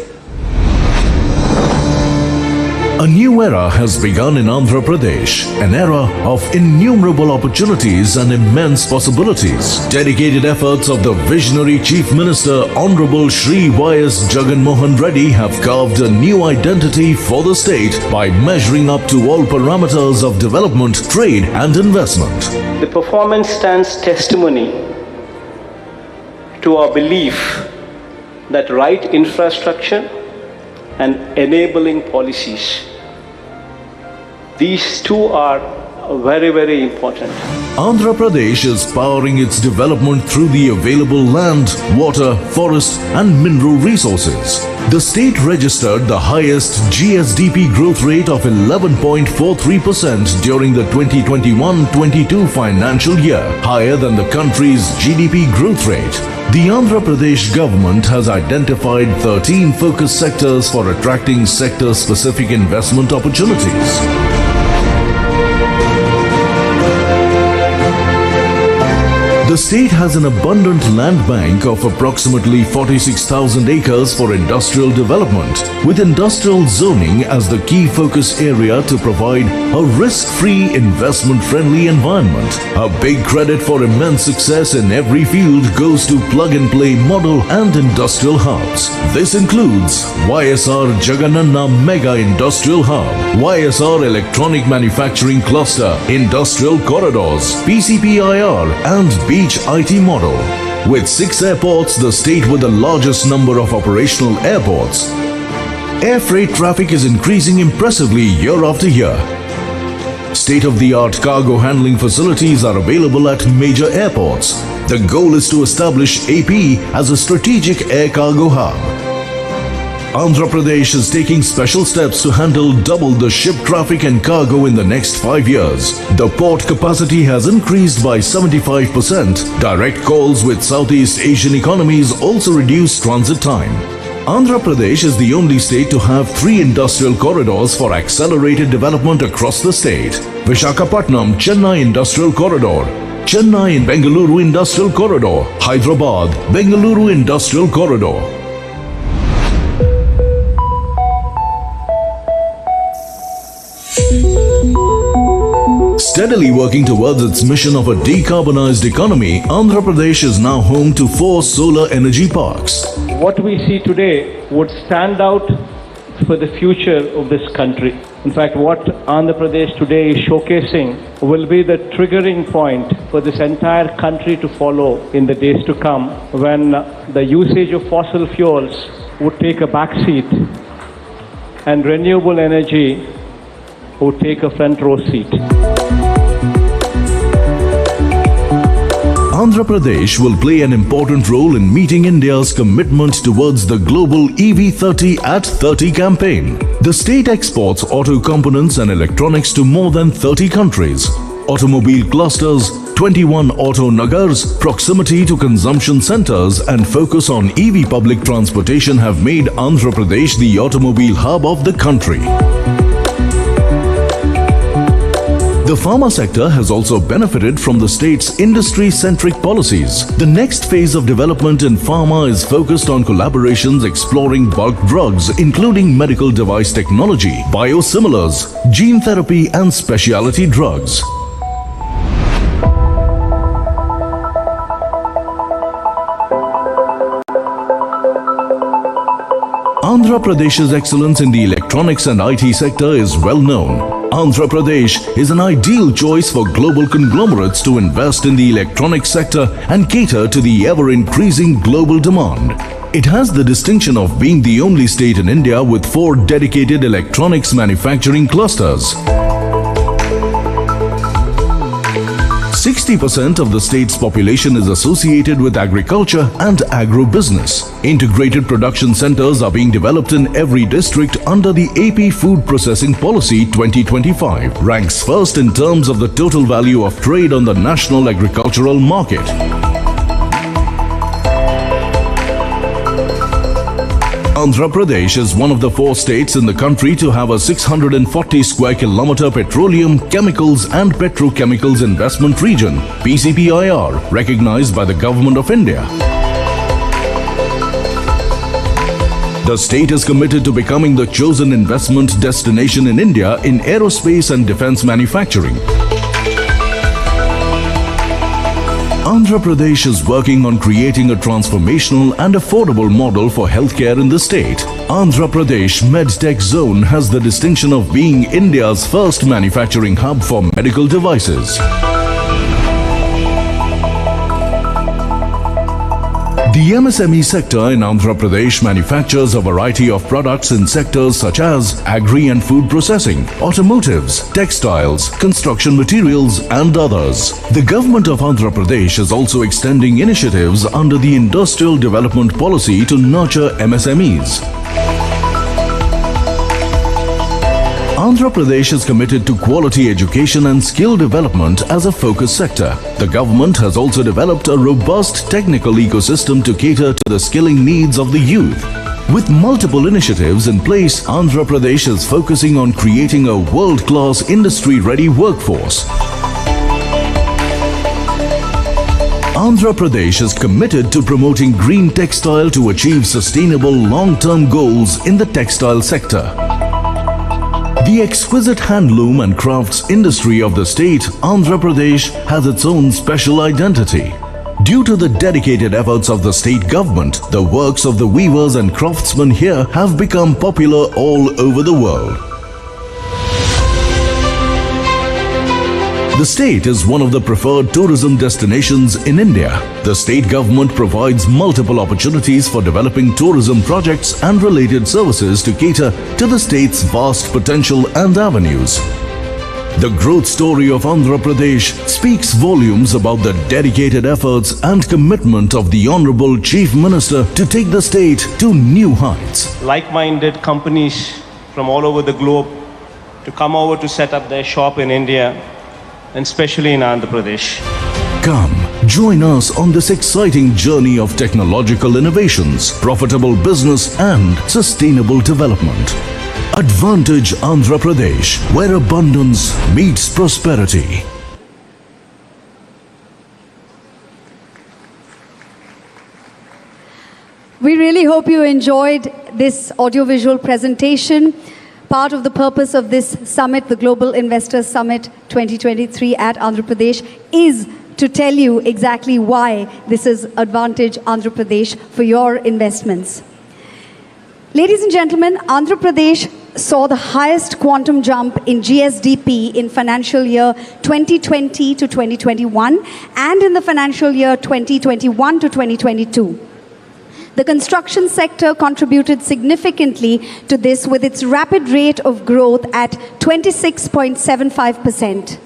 Speaker 3: A new era has begun in Andhra Pradesh, an era of innumerable opportunities and immense possibilities. Dedicated efforts of the visionary Chief Minister Honorable Shri Y.S. Jagan Mohan Reddy have carved a new identity for the state by measuring up to all parameters of development, trade and investment.
Speaker 9: The performance stands testimony to our belief that right infrastructure and enabling policies, these two are very, very important.
Speaker 3: Andhra Pradesh is powering its development through the available land, water, forest and mineral resources. The state registered the highest GSDP growth rate of 11.43% during the 2021-22 financial year, higher than the country's GDP growth rate. The Andhra Pradesh government has identified 13 focus sectors for attracting sector-specific investment opportunities. The state has an abundant land bank of approximately 46,000 acres for industrial development, with industrial zoning as the key focus area to provide a risk-free, investment-friendly environment. A big credit for immense success in every field goes to plug-and-play model and industrial hubs. This includes YSR Jagananna Mega Industrial Hub, YSR Electronic Manufacturing Cluster, Industrial Corridors, PCPIR and Beach IT model. With 6 airports, the state with the largest number of operational airports, air freight traffic is increasing impressively year after year. State-of-the-art cargo handling facilities are available at major airports. The goal is to establish AP as a strategic air cargo hub. Andhra Pradesh is taking special steps to handle double the ship traffic and cargo in the next 5 years. The port capacity has increased by 75%. Direct calls with Southeast Asian economies also reduce transit time. Andhra Pradesh is the only state to have 3 industrial corridors for accelerated development across the state. Visakhapatnam Chennai Industrial Corridor, Chennai and Bengaluru Industrial Corridor, Hyderabad Bengaluru Industrial Corridor. Steadily working towards its mission of a decarbonized economy, Andhra Pradesh is now home to 4 solar energy parks.
Speaker 9: What we see today would stand out for the future of this country. In fact, what Andhra Pradesh today is showcasing will be the triggering point for this entire country to follow in the days to come, when the usage of fossil fuels would take a backseat and renewable energy would take a front row seat.
Speaker 3: Andhra Pradesh will play an important role in meeting India's commitment towards the global EV30 at 30 campaign. The state exports auto components and electronics to more than 30 countries. Automobile clusters, 21 auto nagars, proximity to consumption centers and focus on EV public transportation have made Andhra Pradesh the automobile hub of the country. The pharma sector has also benefited from the state's industry-centric policies. The next phase of development in pharma is focused on collaborations exploring bulk drugs, including medical device technology, biosimilars, gene therapy and specialty drugs. Andhra Pradesh's excellence in the electronics and IT sector is well known. Andhra Pradesh is an ideal choice for global conglomerates to invest in the electronics sector and cater to the ever-increasing global demand. It has the distinction of being the only state in India with 4 dedicated electronics manufacturing clusters. 60% of the state's population is associated with agriculture and agro-business. Integrated production centers are being developed in every district under the AP Food Processing Policy 2025, ranks first in terms of the total value of trade on the national agricultural market. Andhra Pradesh is one of the 4 states in the country to have a 640 square kilometer petroleum, chemicals and petrochemicals investment region, PCPIR, recognized by the Government of India. The state is committed to becoming the chosen investment destination in India in aerospace and defense manufacturing. Andhra Pradesh is working on creating a transformational and affordable model for healthcare in the state. Andhra Pradesh MedTech Zone has the distinction of being India's first manufacturing hub for medical devices. The MSME sector in Andhra Pradesh manufactures a variety of products in sectors such as agri and food processing, automotives, textiles, construction materials and others. The government of Andhra Pradesh is also extending initiatives under the Industrial Development Policy to nurture MSMEs. Andhra Pradesh is committed to quality education and skill development as a focus sector. The government has also developed a robust technical ecosystem to cater to the skilling needs of the youth. With multiple initiatives in place, Andhra Pradesh is focusing on creating a world-class industry-ready workforce. Andhra Pradesh is committed to promoting green textile to achieve sustainable long-term goals in the textile sector. The exquisite handloom and crafts industry of the state, Andhra Pradesh, has its own special identity. Due to the dedicated efforts of the state government, the works of the weavers and craftsmen here have become popular all over the world. The state is one of the preferred tourism destinations in India. The state government provides multiple opportunities for developing tourism projects and related services to cater to the state's vast potential and avenues. The growth story of Andhra Pradesh speaks volumes about the dedicated efforts and commitment of the Honorable Chief Minister to take the state to new heights.
Speaker 9: Like-minded companies from all over the globe to come over to set up their shop in India, and especially in Andhra Pradesh.
Speaker 3: Come, join us on this exciting journey of technological innovations, profitable business and sustainable development. Advantage Andhra Pradesh, where abundance meets prosperity.
Speaker 1: We really hope you enjoyed this audiovisual presentation. Part of the purpose of this summit, the Global Investors Summit 2023 at Andhra Pradesh, is to tell you exactly why this is Advantage Andhra Pradesh for your investments. Ladies and gentlemen, Andhra Pradesh saw the highest quantum jump in GSDP in financial year 2020 to 2021 and in the financial year 2021 to 2022. The construction sector contributed significantly to this with its rapid rate of growth at 26.75%.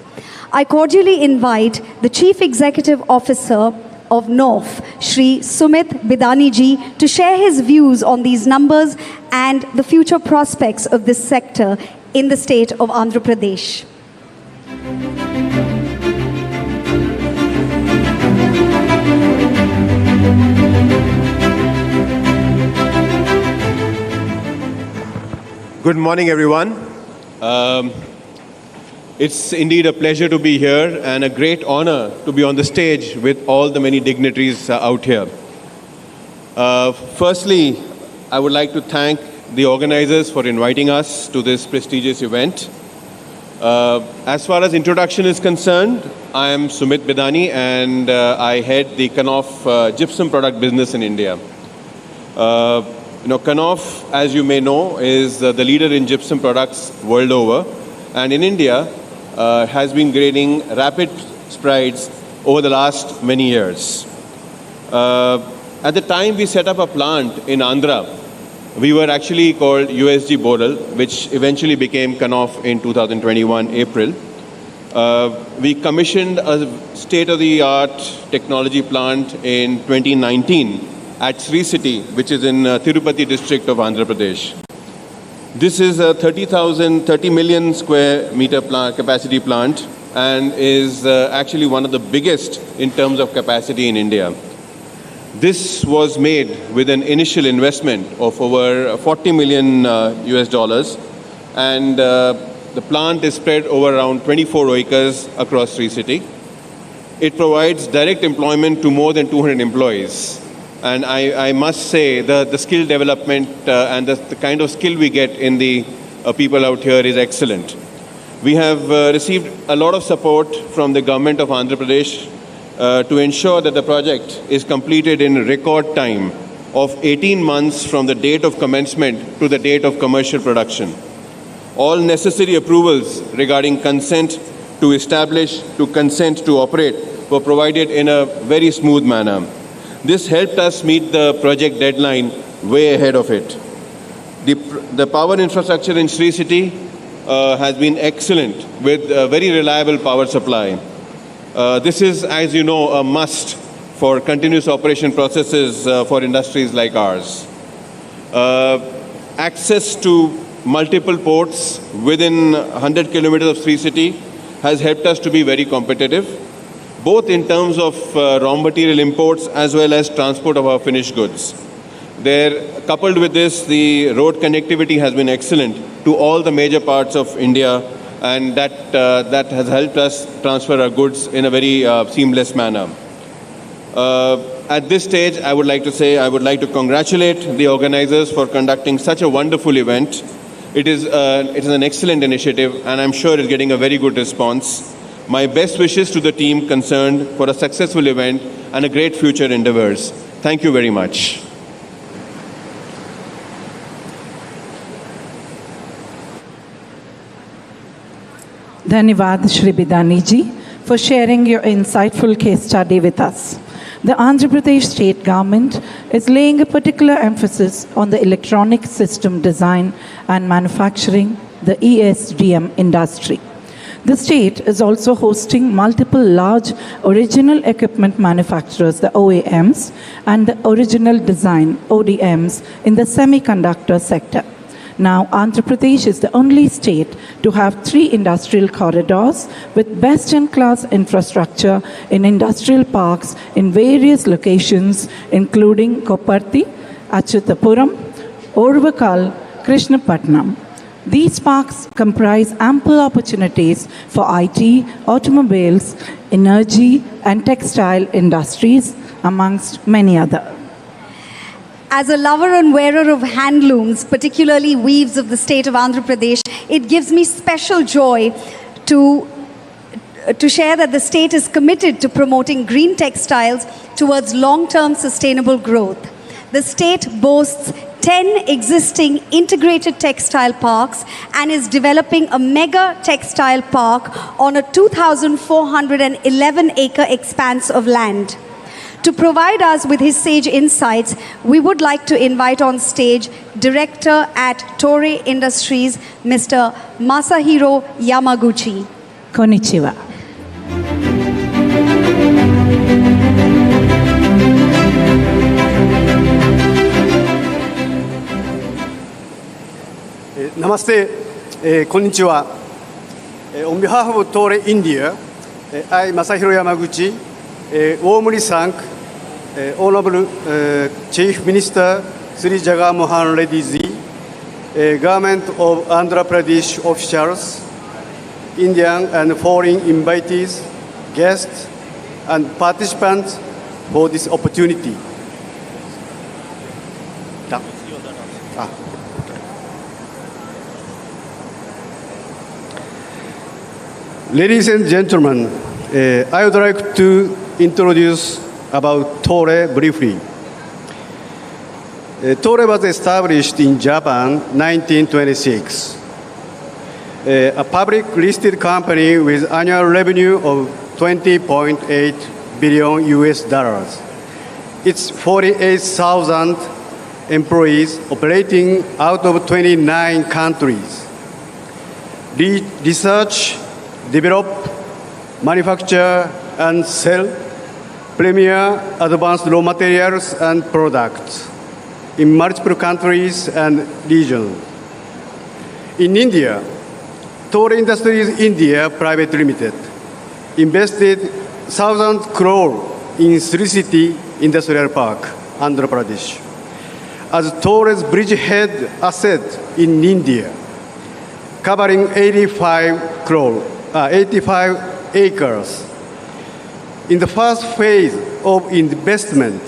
Speaker 1: I cordially invite the Chief Executive Officer of NOF, Shri Sumit Bidani ji, to share his views on these numbers and the future prospects of this sector in the state of Andhra Pradesh.
Speaker 10: Good morning, everyone. It's indeed a pleasure to be here and a great honor to be on the stage with all the many dignitaries out here. Firstly, I would like to thank the organizers for inviting us to this prestigious event. As far as introduction is concerned, I am Sumit Bidani and I head the Kanoff gypsum product business in India. Kanoff, as you may know, is the leader in gypsum products world over, and in India has been gaining rapid strides over the last many years. At the time we set up a plant in Andhra, we were actually called USG Boral, which eventually became Kanoff in 2021 April. We commissioned a state-of-the-art technology plant in 2019 at Sri City, which is in Tirupati district of Andhra Pradesh. This is a 30 million square meter capacity plant and is actually one of the biggest in terms of capacity in India. This was made with an initial investment of over 40 million US dollars, and the plant is spread over around 24 acres across Sri City. It provides direct employment to more than 200 employees. And I must say the skill development and the kind of skill we get in the people out here is excellent. We have received a lot of support from the government of Andhra Pradesh to ensure that the project is completed in record time of 18 months from the date of commencement to the date of commercial production. All necessary approvals regarding consent to establish, to consent to operate were provided in a very smooth manner. This helped us meet the project deadline way ahead of it. The power infrastructure in Sri City has been excellent with a very reliable power supply. This is, as you know, a must for continuous operation processes for industries like ours. Access to multiple ports within 100 kilometers of Sri City has helped us to be very competitive, both in terms of raw material imports as well as transport of our finished goods. Coupled with this, the road connectivity has been excellent to all the major parts of India, and that has helped us transfer our goods in a very seamless manner. At this stage, I would like to congratulate the organizers for conducting such a wonderful event. It is an excellent initiative, and I'm sure it's getting a very good response. My best wishes to the team concerned for a successful event and a great future endeavors. Thank you very much.
Speaker 2: Dhanyavad Shri Bidani ji for sharing your insightful case study with us. The Andhra Pradesh state government is laying a particular emphasis on the electronic system design and manufacturing, the ESDM industry. The state is also hosting multiple large original equipment manufacturers, the OEMs, and the original design, ODMs, in the semiconductor sector. Now, Andhra Pradesh is the only state to have 3 industrial corridors with best-in-class infrastructure in industrial parks in various locations, including Koparthi, Achutapuram, Orvakal, Krishnapatnam. These parks comprise ample opportunities for IT, automobiles, energy, and textile industries, amongst many others.
Speaker 1: As a lover and wearer of handlooms, particularly weaves of the state of Andhra Pradesh, it gives me special joy to share that the state is committed to promoting green textiles towards long-term sustainable growth. The state boasts 10 existing integrated textile parks and is developing a mega textile park on a 2,411-acre expanse of land. To provide us with his sage insights, we would like to invite on stage Director at Toray Industries, Mr. Masahiro Yamaguchi.
Speaker 2: Konnichiwa.
Speaker 11: Namaste, konnichiwa. On behalf of Toray India, I, Masahiro Yamaguchi, warmly thank Honorable Chief Minister Sri Jagan Mohan Reddy Ji, Government of Andhra Pradesh officials, Indian and foreign invitees, guests, and participants for this opportunity. Ladies and gentlemen, I would like to introduce about Toray briefly. Toray was established in Japan 1926. A public listed company with annual revenue of $20.8 billion US. It's 48,000 employees operating out of 29 countries. Research, develop, manufacture, and sell premier advanced raw materials and products in multiple countries and regions. In India, Toray Industries India Private Limited invested 1,000 crore in Sri City Industrial Park, Andhra Pradesh, as Toray's bridgehead asset in India, covering 85 acres. In the first phase of investment,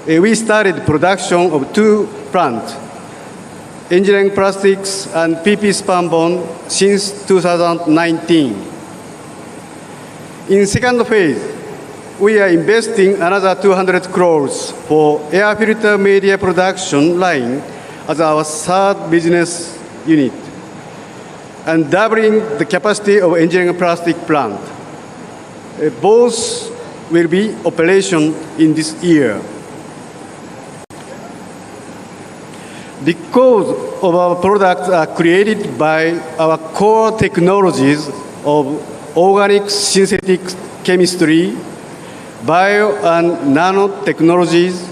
Speaker 11: we started production of 2 plants, engineering plastics and PP spunbond, since 2019. In second phase, we are investing another 200 crores for air filter media production line as our third business unit, and doubling the capacity of engineering plastic plant. Both will be operation in this year. Because of our products are created by our core technologies of organic synthetic chemistry, bio and nanotechnologies,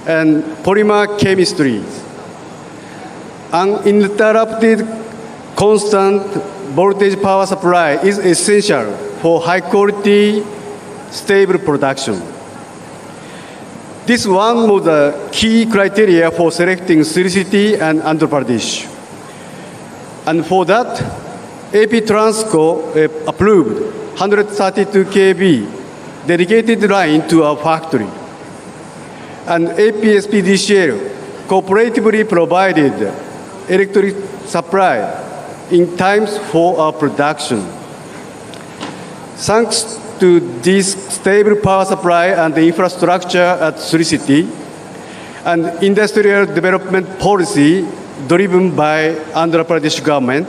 Speaker 11: and polymer chemistries, uninterrupted constant voltage power supply is essential for high quality, stable production. This is one of the key criteria for selecting Sri City and Andhra Pradesh. And for that, AP Transco approved 132 kV dedicated line to our factory. And APSPDCL cooperatively provided electric supply in times for our production. Thanks to this stable power supply and the infrastructure at Sri City and industrial development policy driven by Andhra Pradesh government,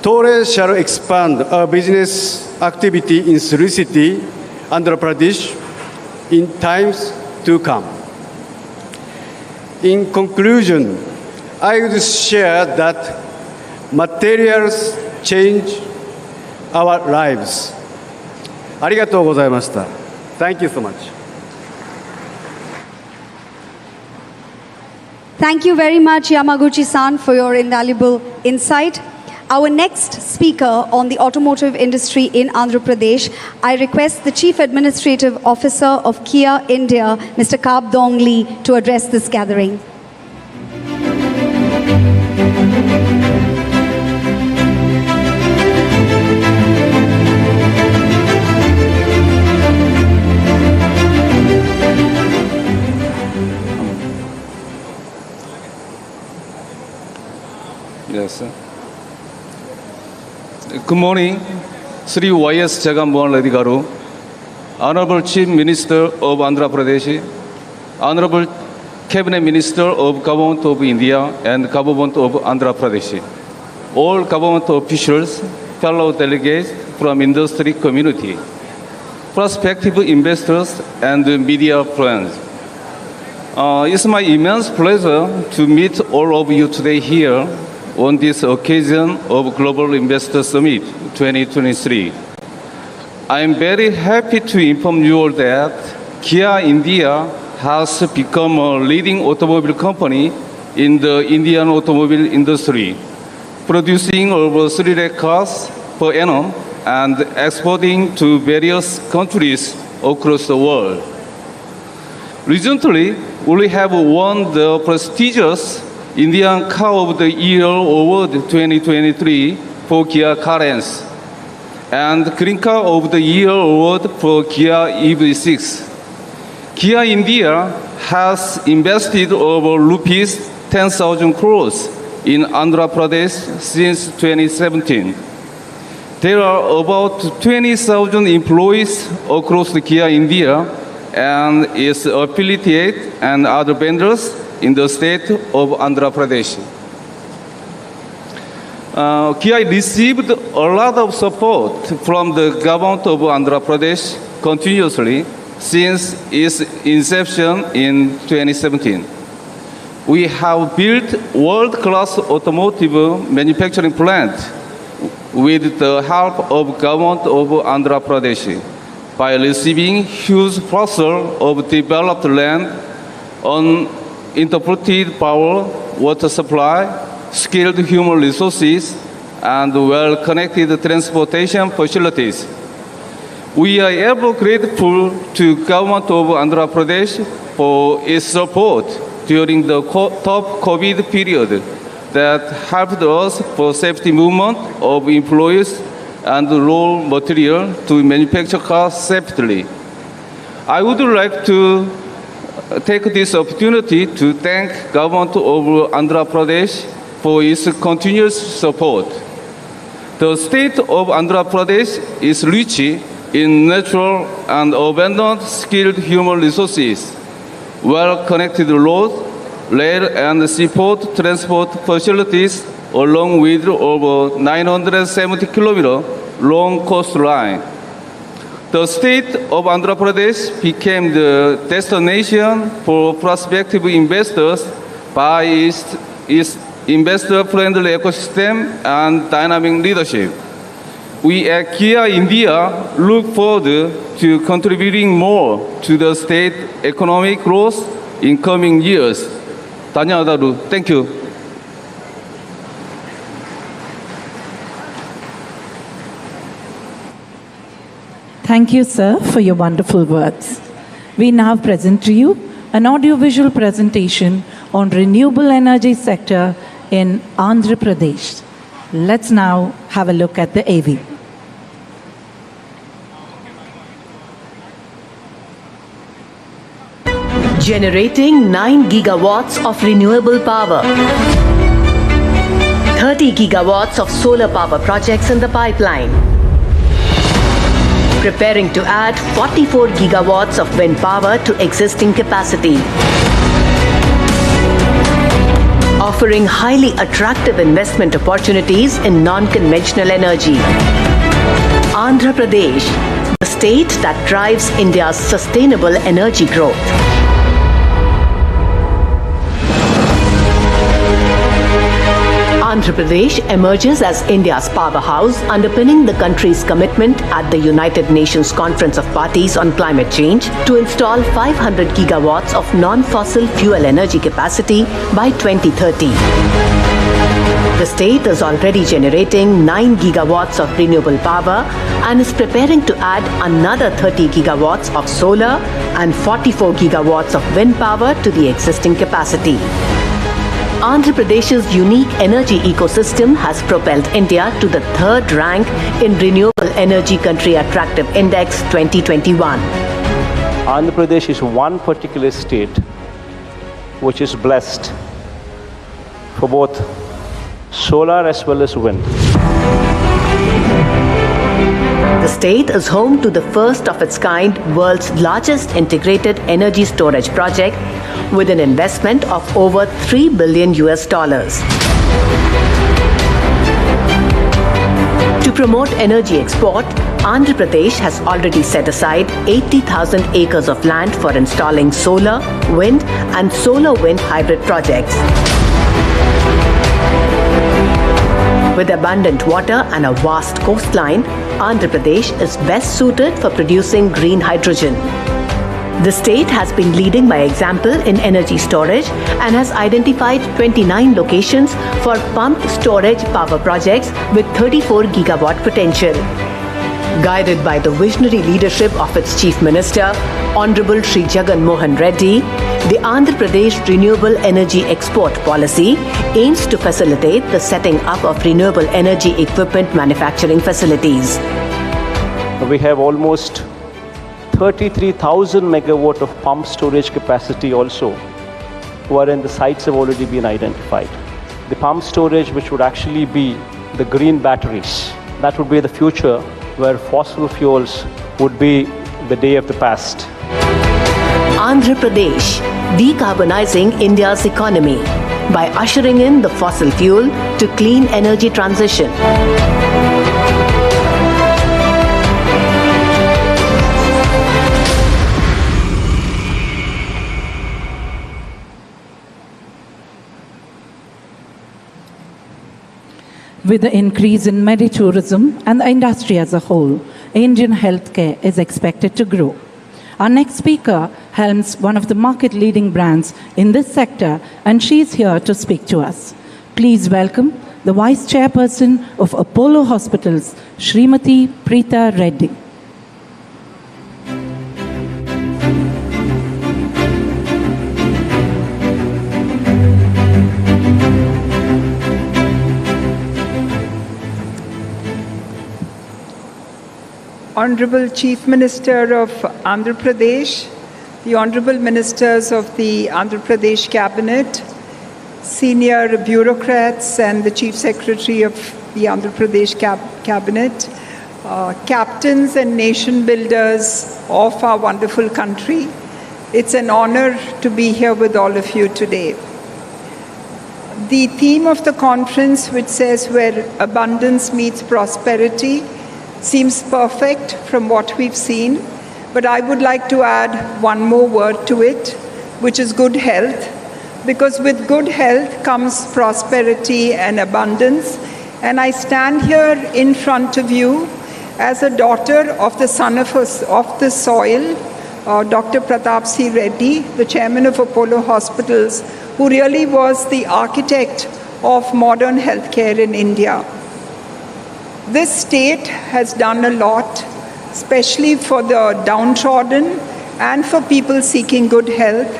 Speaker 11: Toray shall expand our business activity in Sri City, Andhra Pradesh, in times to come. In conclusion, I would share that materials change our lives. ありがとうございました。Thank you so much.
Speaker 1: Thank you very much, Yamaguchi-san, for your invaluable insight. Our next speaker on the automotive industry in Andhra Pradesh, I request the Chief Administrative Officer of Kia India, Mr. Kap Dong Lee, to address this gathering.
Speaker 12: Yes, sir. Good morning, Sri Y.S. Jagan Mohan Reddy Garu, Honorable Chief Minister of Andhra Pradesh, Honorable Cabinet Minister of Government of India and Government of Andhra Pradesh, all government officials, fellow delegates from industry community, prospective investors and media friends. It's my immense pleasure to meet all of you today here on this occasion of Global Investor Summit 2023. I am very happy to inform you all that Kia India has become a leading automobile company in the Indian automobile industry, producing over 3 lakh cars per annum and exporting to various countries across the world. Recently, we have won the prestigious Indian Car of the Year Award 2023 for Kia Carens and Green Car of the Year Award for Kia EV6. Kia India has invested over rupees 10,000 crores in Andhra Pradesh since 2017. There are about 20,000 employees across Kia India and its affiliates and other vendors in the state of Andhra Pradesh. Kia received a lot of support from the government of Andhra Pradesh continuously since its inception in 2017. We have built world-class automotive manufacturing plant with the help of government of Andhra Pradesh by receiving huge parcel of developed land on uninterrupted power, water supply, skilled human resources, and well-connected transportation facilities. We are ever grateful to government of Andhra Pradesh for its support during the tough COVID period that helped us for safety movement of employees and raw material to manufacture cars safely. I would like to take this opportunity to thank government of Andhra Pradesh for its continuous support. The state of Andhra Pradesh is rich in natural and abundant skilled human resources, well-connected roads, rail and seaport transport facilities, along with over 970 kilometer long coastline. The state of Andhra Pradesh became the destination for prospective investors by its investor-friendly ecosystem and dynamic leadership. We at Kia India look forward to contributing more to the state economic growth in coming years. Dhanyawadaru. Thank you.
Speaker 2: Thank you, sir, for your wonderful words. We now present to you an audiovisual presentation on renewable energy sector in Andhra Pradesh. Let's now have a look at the AV.
Speaker 13: Generating 9 gigawatts of renewable power. 30 gigawatts of solar power projects in the pipeline. Preparing to add 44 gigawatts of wind power to existing capacity. Offering highly attractive investment opportunities in non-conventional energy. Andhra Pradesh, the state that drives India's sustainable energy growth. Andhra Pradesh emerges as India's powerhouse, underpinning the country's commitment at the United Nations Conference of Parties on Climate Change to install 500 gigawatts of non-fossil fuel energy capacity by 2030. The state is already generating 9 gigawatts of renewable power and is preparing to add another 30 gigawatts of solar and 44 gigawatts of wind power to the existing capacity. Andhra Pradesh's unique energy ecosystem has propelled India to the 3rd rank in Renewable Energy Country Attractive Index 2021.
Speaker 9: Andhra Pradesh is one particular state which is blessed for both solar as well as wind.
Speaker 13: The state is home to the first of its kind world's largest integrated energy storage project with an investment of over $3 billion. To promote energy export, Andhra Pradesh has already set aside 80,000 acres of land for installing solar, wind and solar wind hybrid projects. With abundant water and a vast coastline, Andhra Pradesh is best suited for producing green hydrogen. The state has been leading by example in energy storage and has identified 29 locations for pumped storage power projects with 34 gigawatt potential. Guided by the visionary leadership of its Chief Minister, Honorable Sri Jagan Mohan Reddy, the Andhra Pradesh Renewable Energy Export Policy aims to facilitate the setting up of renewable energy equipment manufacturing facilities.
Speaker 9: We have almost 33,000 megawatt of pump storage capacity also, wherein the sites have already been identified. The pump storage, which would actually be the green batteries, that would be the future where fossil fuels would be the day of the past.
Speaker 13: Andhra Pradesh, decarbonizing India's economy by ushering in the fossil fuel to clean energy transition.
Speaker 2: With the increase in meditourism and the industry as a whole, Indian healthcare is expected to grow. Our next speaker helms one of the market-leading brands in this sector, and she is here to speak to us. Please welcome the Vice Chairperson of Apollo Hospitals, Srimati Preeta Reddy.
Speaker 14: Honorable Chief Minister of Andhra Pradesh, the Honorable Ministers of the Andhra Pradesh Cabinet, senior bureaucrats and the Chief Secretary of the Andhra Pradesh Cabinet, captains and nation builders of our wonderful country. It's an honor to be here with all of you today. The theme of the conference, which says where abundance meets prosperity, seems perfect from what we've seen, but I would like to add one more word to it, which is good health, because with good health comes prosperity and abundance. And I stand here in front of you as a daughter of the son of the soil, Dr. Pratap C. Reddy, the chairman of Apollo Hospitals, who really was the architect of modern healthcare in India. This state has done a lot, especially for the downtrodden and for people seeking good health,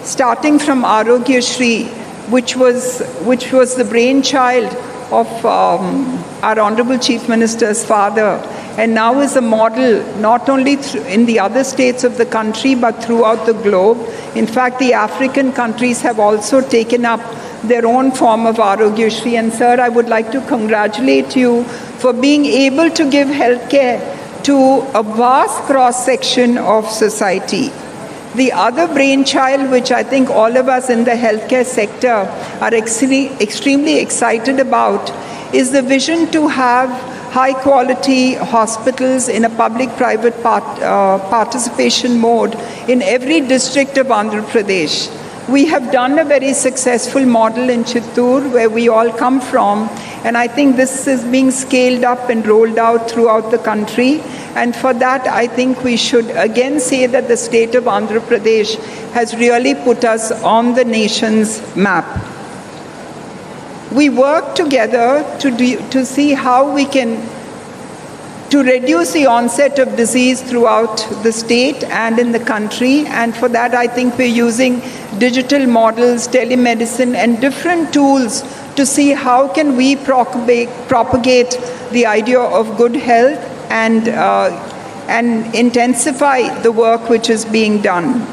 Speaker 14: starting from Arogya Shri, which was the brainchild of our Honorable Chief Minister's father, and now is a model not only in the other states of the country but throughout the globe. In fact, the African countries have also taken up their own form of Arogya Shri. And sir, I would like to congratulate you for being able to give healthcare to a vast cross-section of society. The other brainchild, which I think all of us in the healthcare sector are extremely excited about, is the vision to have high-quality hospitals in a public-private participation mode in every district of Andhra Pradesh. We have done a very successful model in Chittoor, where we all come from, and I think this is being scaled up and rolled out throughout the country. And for that, I think we should again say that the state of Andhra Pradesh has really put us on the nation's map. We work together to see how we can to reduce the onset of disease throughout the state and in the country. And for that, I think we're using digital models, telemedicine, and different tools to see how can we propagate the idea of good health and intensify the work which is being done.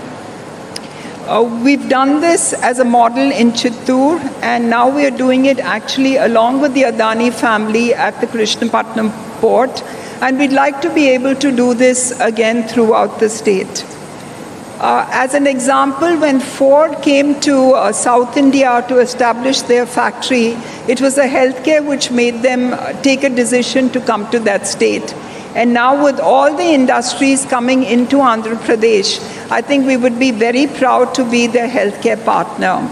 Speaker 14: We've done this as a model in Chittoor, and now we are doing it actually along with the Adani family at the Visakhapatnam port. And we'd like to be able to do this again throughout the state. As an example, when Ford came to South India to establish their factory, it was the healthcare which made them take a decision to come to that state. And now with all the industries coming into Andhra Pradesh, I think we would be very proud to be their healthcare partner.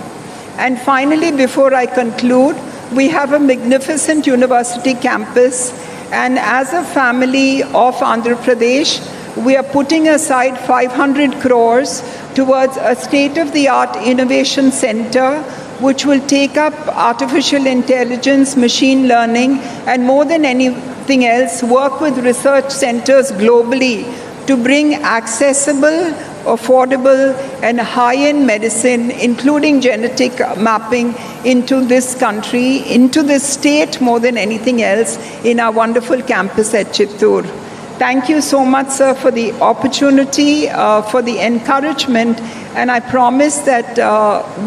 Speaker 14: And finally, before I conclude, we have a magnificent university campus. And as a family of Andhra Pradesh, we are putting aside 500 crores towards a state-of-the-art innovation center, which will take up artificial intelligence, machine learning, and more than anything else, work with research centers globally to bring accessible, affordable, and high-end medicine, including genetic mapping, into this country, into this state more than anything else, in our wonderful campus at Chittoor. Thank you so much, sir, for the opportunity, for the encouragement, and I promise that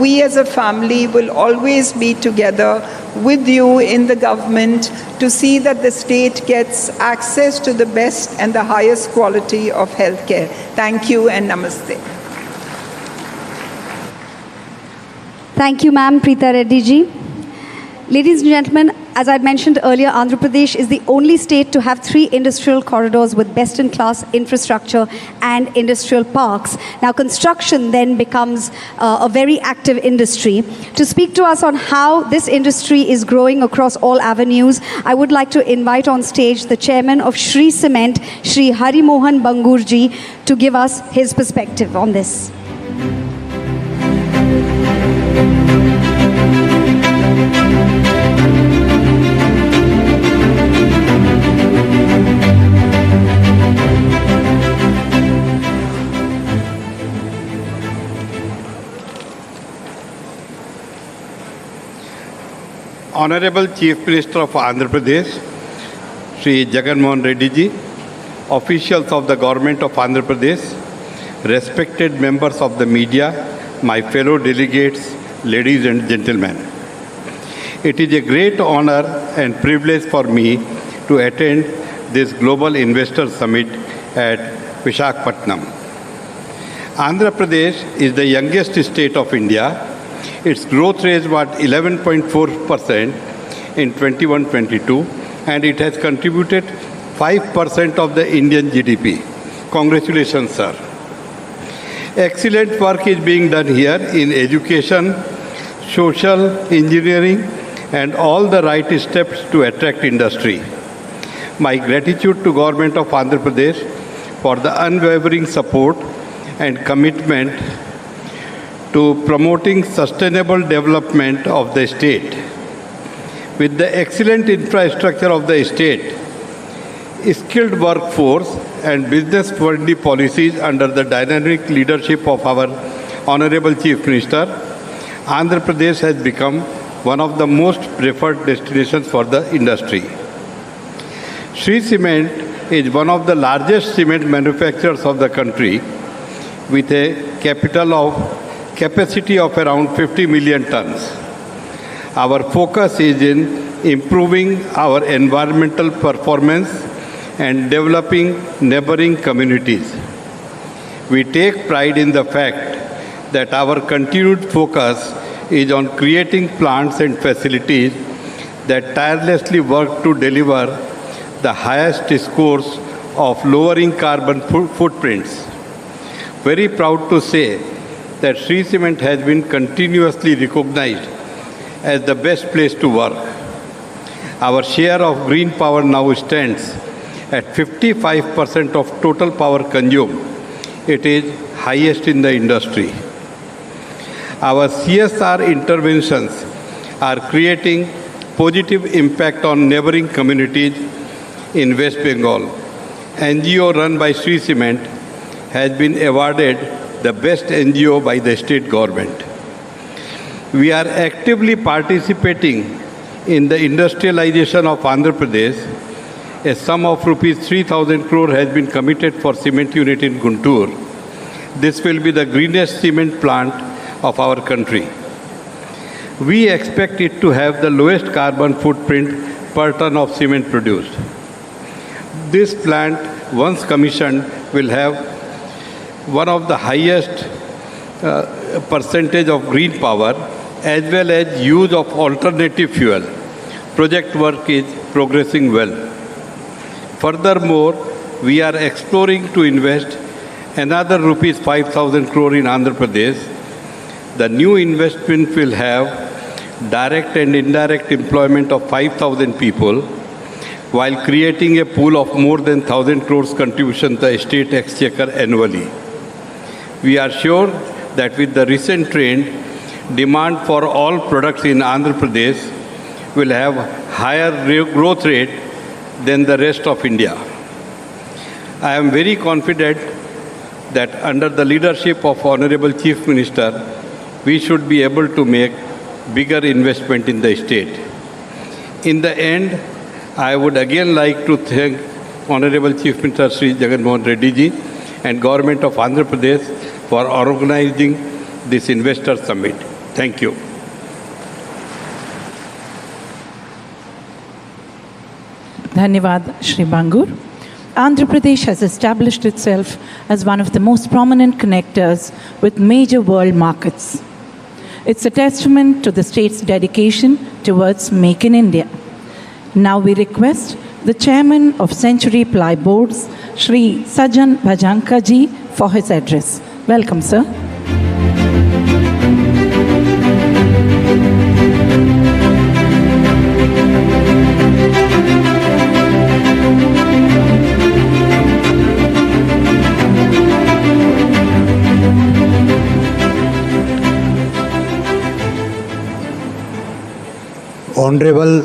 Speaker 14: we as a family will always be together with you in the government to see that the state gets access to the best and the highest quality of healthcare. Thank you and namaste.
Speaker 1: Thank you, ma'am, Preeta Reddy ji. Ladies and gentlemen, as I mentioned earlier, Andhra Pradesh is the only state to have 3 industrial corridors with best-in-class infrastructure and industrial parks. Now, construction then becomes a very active industry. To speak to us on how this industry is growing across all avenues, I would like to invite on stage the chairman of Shri Cement, Shri Hari Mohan Bangurji, to give us his perspective on this.
Speaker 15: Honorable Chief Minister of Andhra Pradesh, Sri Jagan Mohan Reddy ji, officials of the Government of Andhra Pradesh, respected members of the media, my fellow delegates, ladies and gentlemen. It is a great honor and privilege for me to attend this Global Investor Summit at Visakhapatnam. Andhra Pradesh is the youngest state of India. Its growth rate was 11.4% in 21-22, and it has contributed 5% of the Indian GDP. Congratulations, sir. Excellent work is being done here in education, social engineering, and all the right steps to attract industry. My gratitude to Government of Andhra Pradesh for the unwavering support and commitment to promoting sustainable development of the state. With the excellent infrastructure of the state, skilled workforce, and business-friendly policies under the dynamic leadership of our Honorable Chief Minister, Andhra Pradesh has become one of the most preferred destinations for the industry. Shri Cement is one of the largest cement manufacturers of the country, with a capacity of around 50 million tons. Our focus is in improving our environmental performance and developing neighboring communities. We take pride in the fact that our continued focus is on creating plants and facilities that tirelessly work to deliver the highest scores of lowering carbon footprints. Very proud to say that Shree Cement has been continuously recognized as the best place to work. Our share of green power now stands at 55% of total power consumed. It is highest in the industry. Our CSR interventions are creating positive impact on neighboring communities in West Bengal. NGO run by Shree Cement has been awarded the best NGO by the state government. We are actively participating in the industrialization of Andhra Pradesh. A sum of rupees 3,000 crore has been committed for cement unit in Guntur. This will be the greenest cement plant of our country. We expect it to have the lowest carbon footprint per ton of cement produced. This plant, once commissioned, will have one of the highest percentage of green power as well as use of alternative fuel. Project work is progressing well. Furthermore, we are exploring to invest another rupees 5,000 crore in Andhra Pradesh. The new investment will have direct and indirect employment of 5,000 people while creating a pool of more than 1,000 crores contribution to the state exchequer annually. We are sure that with the recent trend, demand for all products in Andhra Pradesh will have higher growth rate than the rest of India. I am very confident that under the leadership of Honorable Chief Minister, we should be able to make bigger investment in the state. In the end, I would again like to thank Honorable Chief Minister Sri Jagan Mohan Reddy ji and Government of Andhra Pradesh for organizing this investor summit. Thank you.
Speaker 2: Dhanyavad, Shri Bangur. Andhra Pradesh has established itself as one of the most prominent connectors with major world markets. It's a testament to the state's dedication towards Make in India. Now we request the Chairman of Century Ply Boards, Shri Sajan Bhajanka ji, for his address. Welcome, sir.
Speaker 16: Honorable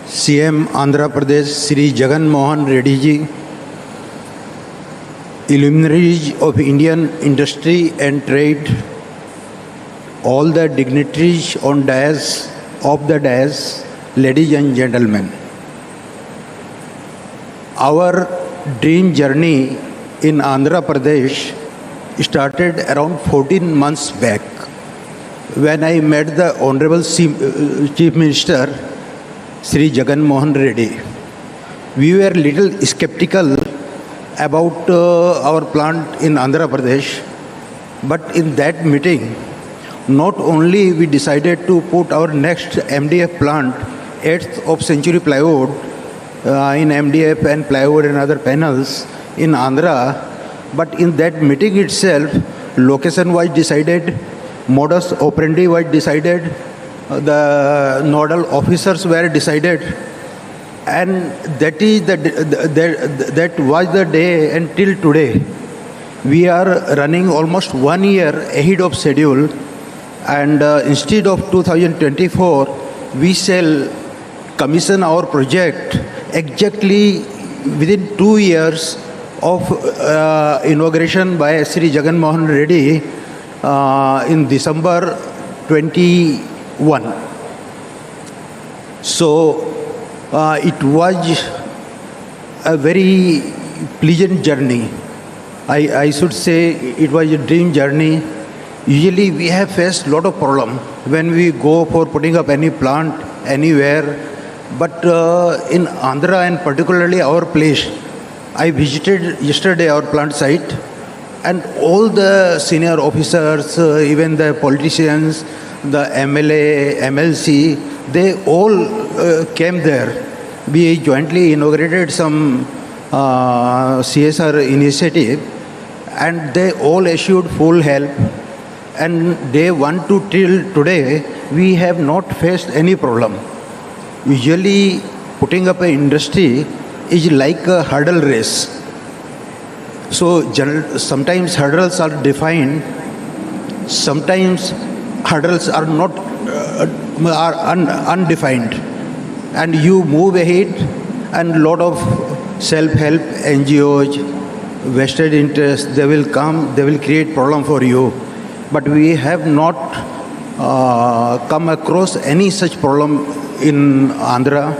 Speaker 16: CM Andhra Pradesh Sri Jagan Mohan Reddy ji, luminaries of Indian industry and trade, all the dignitaries on dais, ladies and gentlemen. Our dream journey in Andhra Pradesh started around 14 months back when I met the Honorable Chief Minister Sri Jagan Mohan Reddy. We were little skeptical about our plant in Andhra Pradesh, but in that meeting, not only we decided to put our next MDF plant, 8th of Century Plywood, in MDF and plywood and other panels in Andhra, but in that meeting itself, location-wise decided, modus operandi was decided, the nodal officers were decided, and that was the day until today. We are running almost 1 year ahead of schedule, and instead of 2024, we shall commission our project exactly within 2 years of inauguration by Sri Jagan Mohan Reddy in December 21. So it was a very pleasant journey. I should say it was a dream journey. Usually we have faced a lot of problems when we go for putting up any plant anywhere. But in Andhra and particularly our place, I visited yesterday our plant site, and all the senior officers, even the politicians, the MLA, MLC, they all came there. We jointly inaugurated some CSR initiative, and they all assured full help. And day 1 to till today, we have not faced any problem. Usually, putting up an industry is like a hurdle race. So sometimes hurdles are defined, sometimes hurdles are not undefined, and you move ahead, and lot of self-help NGOs, vested interests, they will come, they will create problem for you. But we have not come across any such problem in Andhra,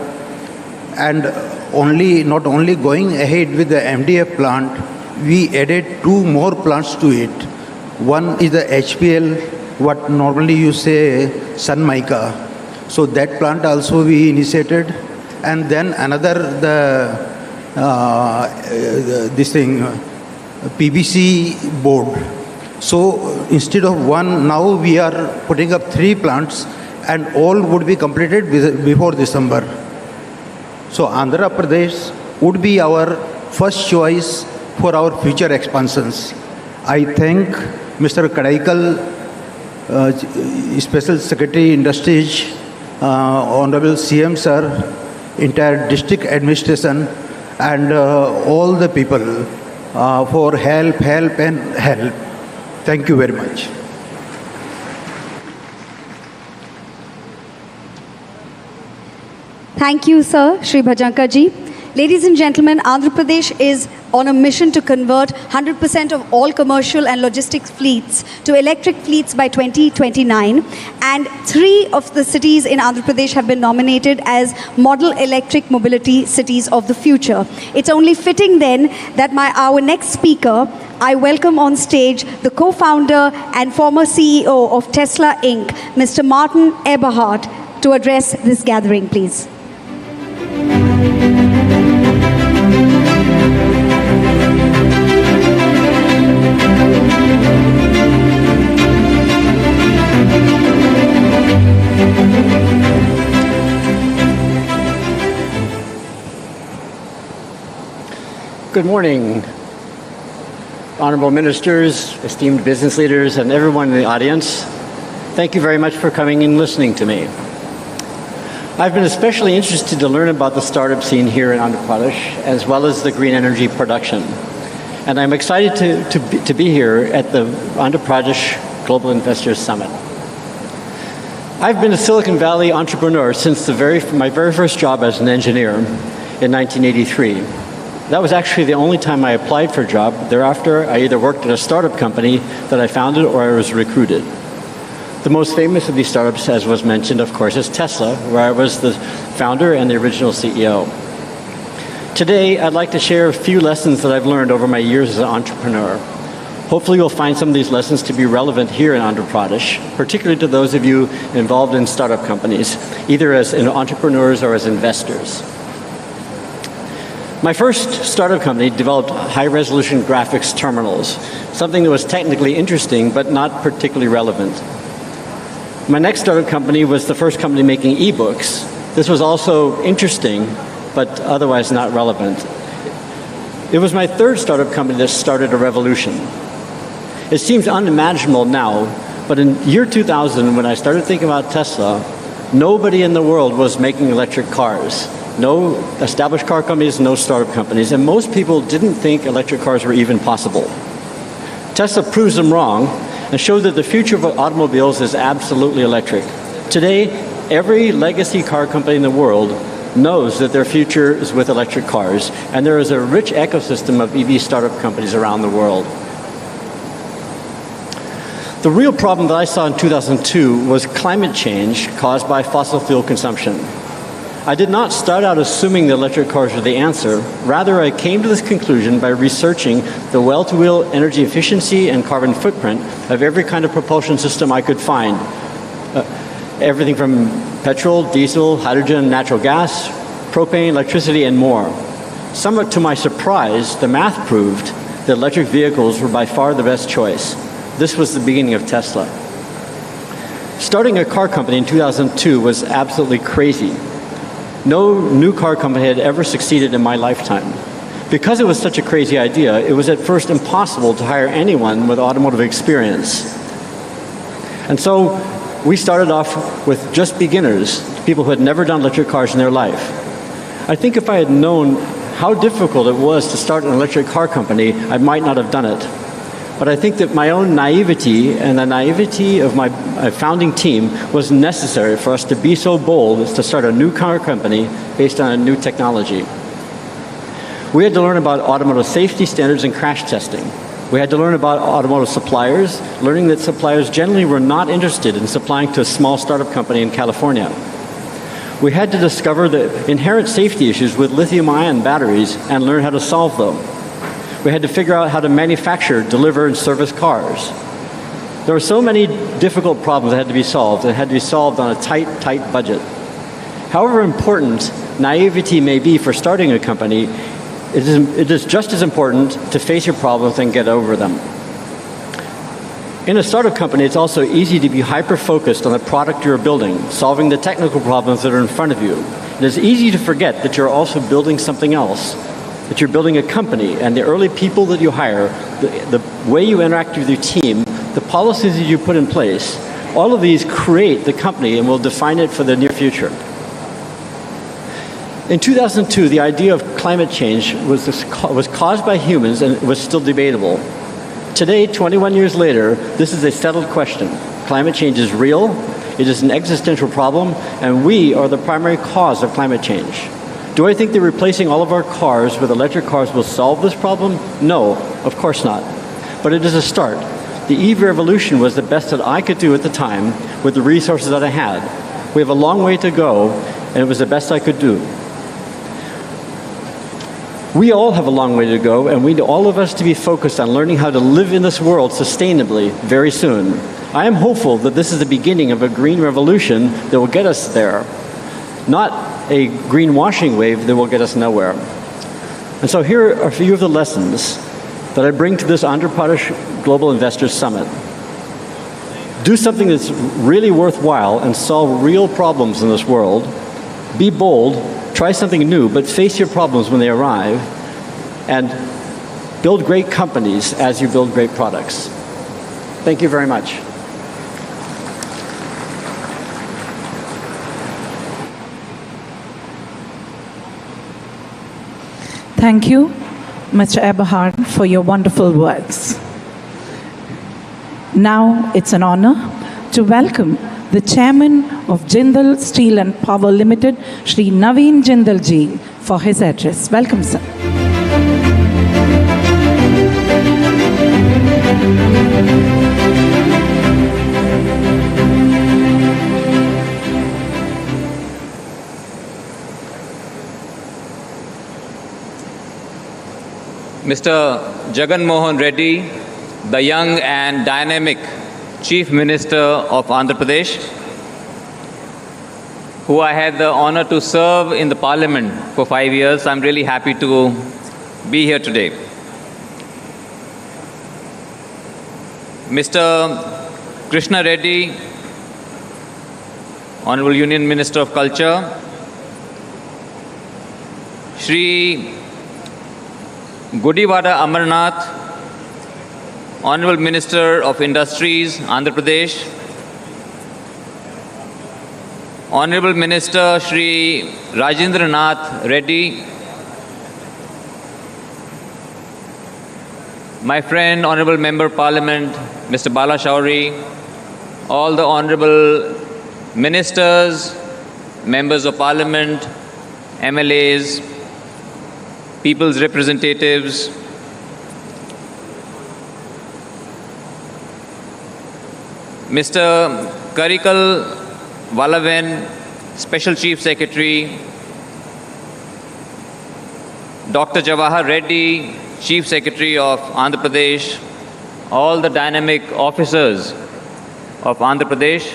Speaker 16: and not only going ahead with the MDF plant, we added 2 more plants to it. One is the HPL, what normally you say sun mica. So that plant also we initiated, and then another PVC board. So instead of 1, now we are putting up 3 plants, and all would be completed before December. So Andhra Pradesh would be our first choice for our future expansions. I thank Mr. Kadaikal, Special Secretary Industries, Honorable CM Sir, entire district administration, and all the people for help. Thank you very much.
Speaker 1: Thank you, sir, Shri Bhajanka ji. Ladies and gentlemen, Andhra Pradesh is on a mission to convert 100% of all commercial and logistics fleets to electric fleets by 2029. And 3 of the cities in Andhra Pradesh have been nominated as Model Electric Mobility Cities of the Future. It's only fitting then that our next speaker, I welcome on stage the co-founder and former CEO of Tesla Inc., Mr. Martin Eberhard, to address this gathering, please.
Speaker 17: Good morning, honorable ministers, esteemed business leaders, and everyone in the audience. Thank you very much for coming and listening to me. I've been especially interested to learn about the startup scene here in Andhra Pradesh, as well as the green energy production. And I'm excited to be here at the Andhra Pradesh Global Investors Summit. I've been a Silicon Valley entrepreneur since my very first job as an engineer in 1983. That was actually the only time I applied for a job. Thereafter, I either worked at a startup company that I founded or I was recruited. The most famous of these startups, as was mentioned, of course, is Tesla, where I was the founder and the original CEO. Today, I'd like to share a few lessons that I've learned over my years as an entrepreneur. Hopefully, you'll find some of these lessons to be relevant here in Andhra Pradesh, particularly to those of you involved in startup companies, either as entrepreneurs or as investors. My first startup company developed high-resolution graphics terminals, something that was technically interesting but not particularly relevant. My next startup company was the first company making ebooks. This was also interesting, but otherwise not relevant. It was my third startup company that started a revolution. It seems unimaginable now, but in year 2000, when I started thinking about Tesla, nobody in the world was making electric cars. No established car companies, no startup companies, and most people didn't think electric cars were even possible. Tesla proves them wrong and showed that the future of automobiles is absolutely electric. Today, every legacy car company in the world knows that their future is with electric cars, and there is a rich ecosystem of EV startup companies around the world. The real problem that I saw in 2002 was climate change caused by fossil fuel consumption. I did not start out assuming that electric cars were the answer. Rather, I came to this conclusion by researching the well-to-wheel energy efficiency and carbon footprint of every kind of propulsion system I could find. Everything from petrol, diesel, hydrogen, natural gas, propane, electricity, and more. Somewhat to my surprise, the math proved that electric vehicles were by far the best choice. This was the beginning of Tesla. Starting a car company in 2002 was absolutely crazy. No new car company had ever succeeded in my lifetime. Because it was such a crazy idea, it was at first impossible to hire anyone with automotive experience. And so we started off with just beginners, people who had never done electric cars in their life. I think if I had known how difficult it was to start an electric car company, I might not have done it. But I think that my own naivety and the naivety of my founding team was necessary for us to be so bold as to start a new car company based on a new technology. We had to learn about automotive safety standards and crash testing. We had to learn about automotive suppliers, learning that suppliers generally were not interested in supplying to a small startup company in California. We had to discover the inherent safety issues with lithium-ion batteries and learn how to solve them. We had to figure out how to manufacture, deliver, and service cars. There were so many difficult problems that had to be solved, and had to be solved on a tight budget. However important naivety may be for starting a company, it is just as important to face your problems and get over them. In a startup company, it's also easy to be hyper-focused on the product you're building, solving the technical problems that are in front of you. It is easy to forget that you're also building something else, that you're building a company, and the early people that you hire, the way you interact with your team, the policies that you put in place, all of these create the company and will define it for the near future. In 2002, the idea of climate change was caused by humans and was still debatable. Today, 21 years later, this is a settled question. Climate change is real, it is an existential problem, and we are the primary cause of climate change. Do I think that replacing all of our cars with electric cars will solve this problem? No, of course not. But it is a start. The EV revolution was the best that I could do at the time with the resources that I had. We have a long way to go, and it was the best I could do. We all have a long way to go, and we need all of us to be focused on learning how to live in this world sustainably very soon. I am hopeful that this is the beginning of a green revolution that will get us there, not a greenwashing wave that will get us nowhere. And so here are a few of the lessons that I bring to this Andhra Pradesh Global Investors Summit. Do something that's really worthwhile and solve real problems in this world. Be bold. Try something new, but face your problems when they arrive, and build great companies as you build great products. Thank you very much.
Speaker 2: Thank you, Mr. Eberhard, for your wonderful words. Now it's an honor to welcome the Chairman of Jindal Steel and Power Limited, Shri Naveen Jindal ji, for his address. Welcome, sir.
Speaker 18: Mr. Jagan Mohan Reddy, the young and dynamic Chief Minister of Andhra Pradesh, who I had the honor to serve in the Parliament for 5 years. I'm really happy to be here today. Mr. Krishna Reddy, Honorable Union Minister of Culture, Shri Gudivada Amarnath, Honorable Minister of Industries, Andhra Pradesh, Honorable Minister Shri Rajendra Nath Reddy, my friend, Honorable Member of Parliament, Mr. Bala Shauri, all the Honorable Ministers, Members of Parliament, MLAs, People's Representatives, Mr. Karikal Valaven, Special Chief Secretary, Dr. Jawahar Reddy, Chief Secretary of Andhra Pradesh, all the dynamic officers of Andhra Pradesh.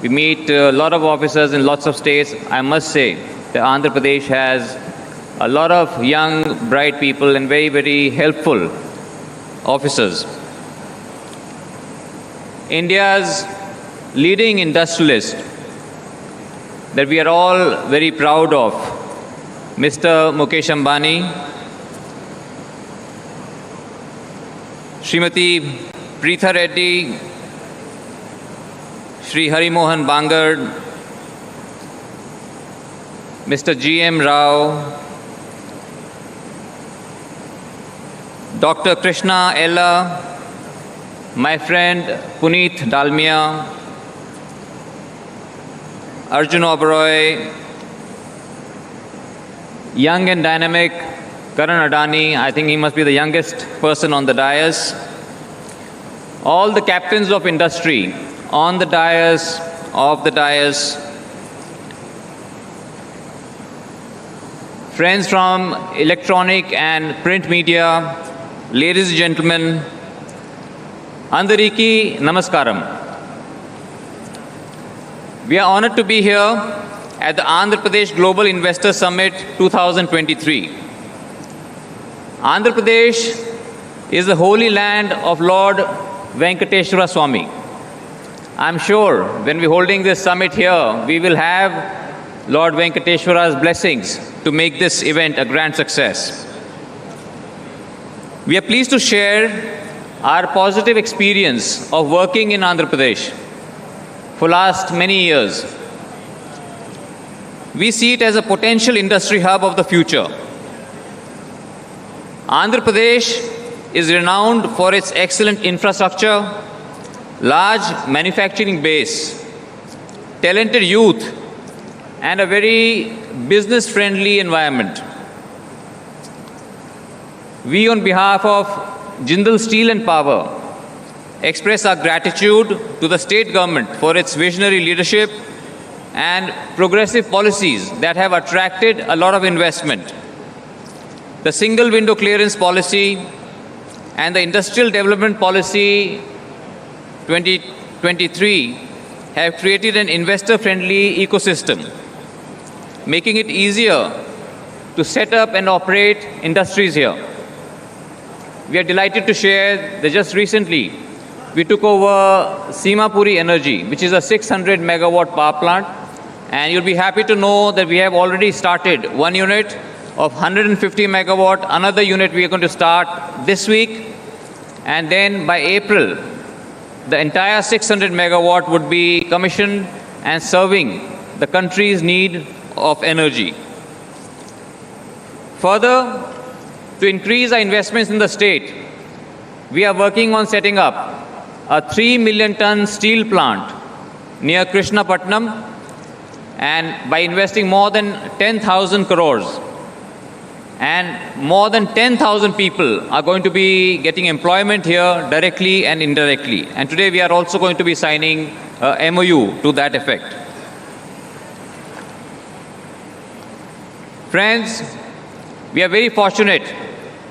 Speaker 18: We meet a lot of officers in lots of states. I must say that Andhra Pradesh has a lot of young, bright people and very, very helpful officers. India's leading industrialist that we are all very proud of, Mr. Mukesh Ambani, Srimati Preetha Reddy, Shri Hari Mohan Bangad, Mr. G.M. Rao, Dr. Krishna Ella, my friend Puneet Dalmia, Arjun Oberoi, young and dynamic Karan Adani, I think he must be the youngest person on the dais, all the captains of industry on the dais, off the dais, friends from electronic and print media, ladies and gentlemen, Andariki Namaskaram. We are honored to be here at the Andhra Pradesh Global Investor Summit 2023. Andhra Pradesh is the holy land of Lord Venkateshwara Swami. I'm sure when we're holding this summit here, we will have Lord Venkateshwara's blessings to make this event a grand success. We are pleased to share our positive experience of working in Andhra Pradesh for last many years. We see it as a potential industry hub of the future. Andhra Pradesh is renowned for its excellent infrastructure, large manufacturing base, talented youth, and a very business-friendly environment. We, on behalf of Jindal Steel and Power, express our gratitude to the state government for its visionary leadership and progressive policies that have attracted a lot of investment. The single window clearance policy and the industrial development policy 2023 have created an investor-friendly ecosystem, making it easier to set up and operate industries here. We are delighted to share that just recently we took over Simapuri Energy, which is a 600 megawatt power plant, and you'll be happy to know that we have already started one unit of 150 megawatt, another unit we are going to start this week, and then by April, the entire 600 megawatt would be commissioned and serving the country's need of energy. Further, to increase our investments in the state, we are working on setting up a 3 million ton steel plant near Visakhapatnam, and by investing more than 10,000 crores, and more than 10,000 people are going to be getting employment here directly and indirectly. And today we are also going to be signing a MOU to that effect. Friends, we are very fortunate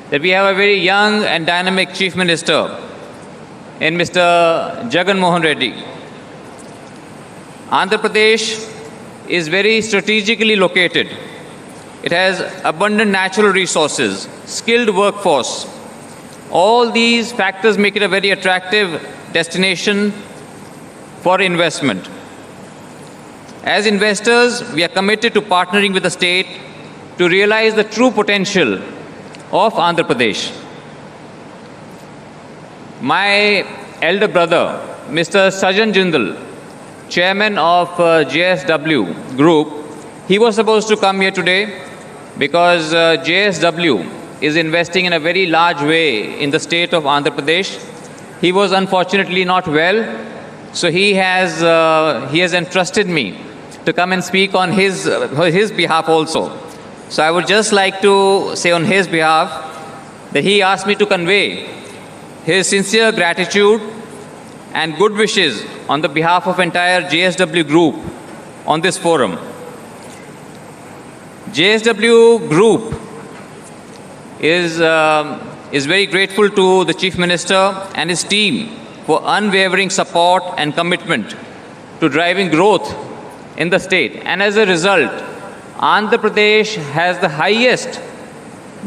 Speaker 18: that we have a very young and dynamic Chief Minister in Mr. Jagan Mohan Reddy. Andhra Pradesh is very strategically located. It has abundant natural resources, skilled workforce. All these factors make it a very attractive destination for investment. As investors, we are committed to partnering with the state to realize the true potential of Andhra Pradesh. My elder brother, Mr. Sajan Jindal, chairman of JSW Group, he was supposed to come here today because JSW is investing in a very large way in the state of Andhra Pradesh. He was unfortunately not well, so he has entrusted me to come and speak on his behalf also. So I would just like to say on his behalf that he asked me to convey his sincere gratitude and good wishes on the behalf of entire JSW Group on this forum. JSW Group is very grateful to the Chief Minister and his team for unwavering support and commitment to driving growth in the state. And as a result, Andhra Pradesh has the highest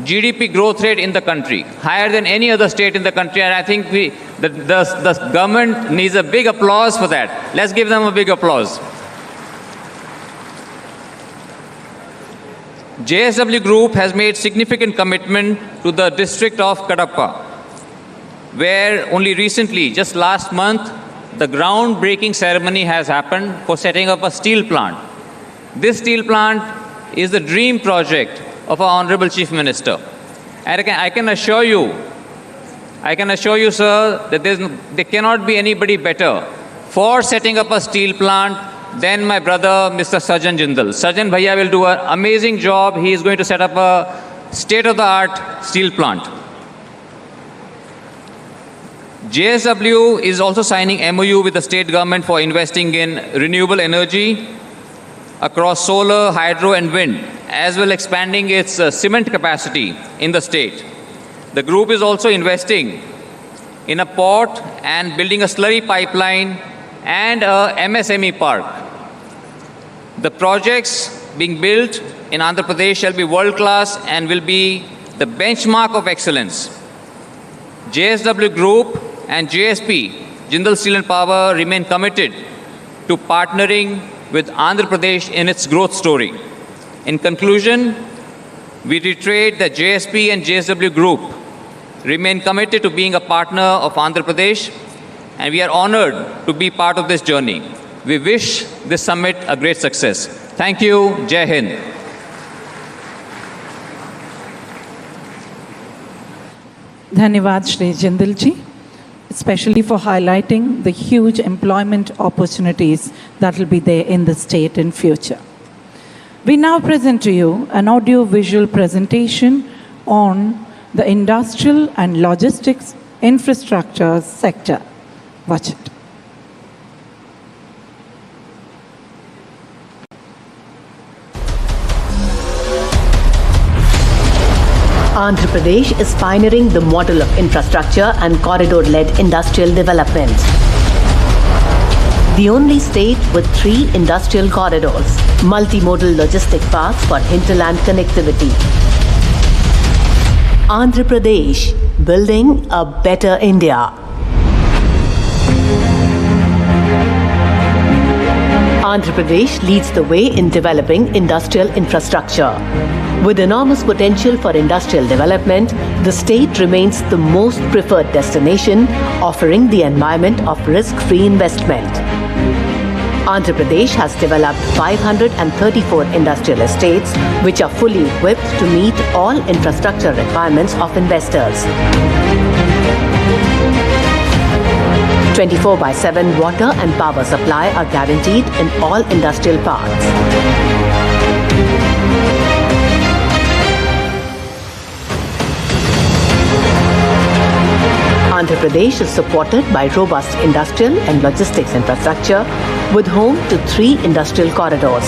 Speaker 18: GDP growth rate in the country, higher than any other state in the country, and I think the government needs a big applause for that. Let's give them a big applause. JSW Group has made significant commitment to the district of Kadapa, where only recently, just last month, the groundbreaking ceremony has happened for setting up a steel plant. This steel plant is the dream project of our Honorable Chief Minister. And I can assure you, sir, that there cannot be anybody better for setting up a steel plant than my brother, Mr. Sajan Jindal. Sajan Bhaiya will do an amazing job. He is going to set up a state-of-the-art steel plant. JSW is also signing MOU with the state government for investing in renewable energy across solar, hydro and wind, as well expanding its cement capacity in the state. The group is also investing in a port and building a slurry pipeline and a MSME park. The projects being built in Andhra Pradesh shall be world-class and will be the benchmark of excellence. JSW Group and JSP, Jindal Steel and Power, remain committed to partnering with Andhra Pradesh in its growth story. In conclusion, we reiterate that JSP and JSW Group remain committed to being a partner of Andhra Pradesh, and we are honored to be part of this journey. We wish this summit a great success. Thank you. Jai Hind.
Speaker 2: Dhanyavad Shri Jindal ji, especially for highlighting the huge employment opportunities that will be there in the state in future. We now present to you an audio-visual presentation on the industrial and logistics infrastructure sector. Watch it.
Speaker 13: Andhra Pradesh is pioneering the model of infrastructure and corridor-led industrial development. The only state with 3 industrial corridors, multimodal logistic paths for hinterland connectivity. Andhra Pradesh, building a better India. Andhra Pradesh leads the way in developing industrial infrastructure. With enormous potential for industrial development, the state remains the most preferred destination, offering the environment of risk-free investment. Andhra Pradesh has developed 534 industrial estates, which are fully equipped to meet all infrastructure requirements of investors. 24/7 water and power supply are guaranteed in all industrial parks. Andhra Pradesh is supported by robust industrial and logistics infrastructure with home to 3 industrial corridors: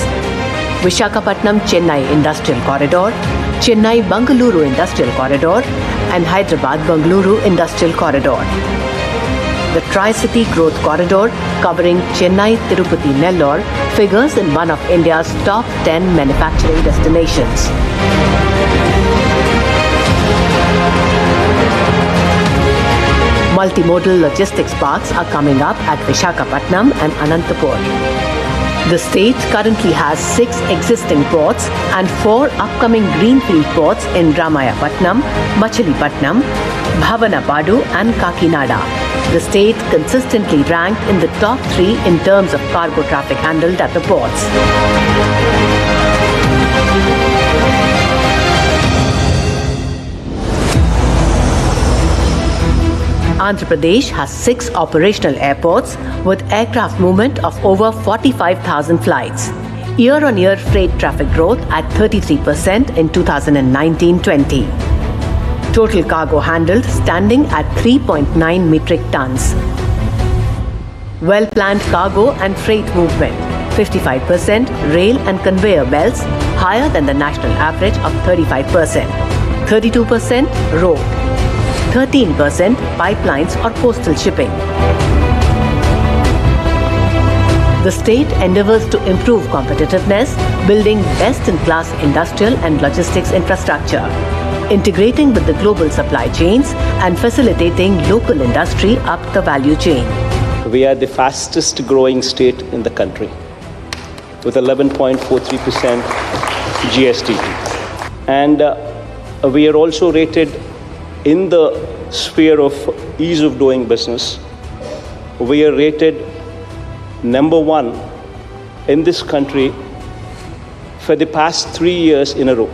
Speaker 13: Visakhapatnam Chennai Industrial Corridor, Chennai Bangalore Industrial Corridor, and Hyderabad Bangalore Industrial Corridor. The Tri-City Growth Corridor, covering Chennai, Tirupati, Nellore, figures in one of India's top 10 manufacturing destinations. Multimodal logistics parks are coming up at Visakhapatnam and Anantapur. The state currently has 6 existing ports and 4 upcoming greenfield ports in Ramayapatnam, Machilipatnam, Bhavanapadu and Kakinada. The state consistently ranked in the top 3 in terms of cargo traffic handled at the ports. Andhra Pradesh has 6 operational airports with aircraft movement of over 45,000 flights. Year-on-year freight traffic growth at 33% in 2019-20. Total cargo handled standing at 3.9 metric tons. Well-planned cargo and freight movement, 55% rail and conveyor belts, higher than the national average of 35%. 32% road. 13% pipelines or coastal shipping. The state endeavors to improve competitiveness, building best-in-class industrial and logistics infrastructure, integrating with the global supply chains and facilitating local industry up the value chain.
Speaker 19: We are the fastest growing state in the country with 11.43% GST. And we are also rated in the sphere of ease of doing business we are rated #1 in this country for the past 3 years in a row.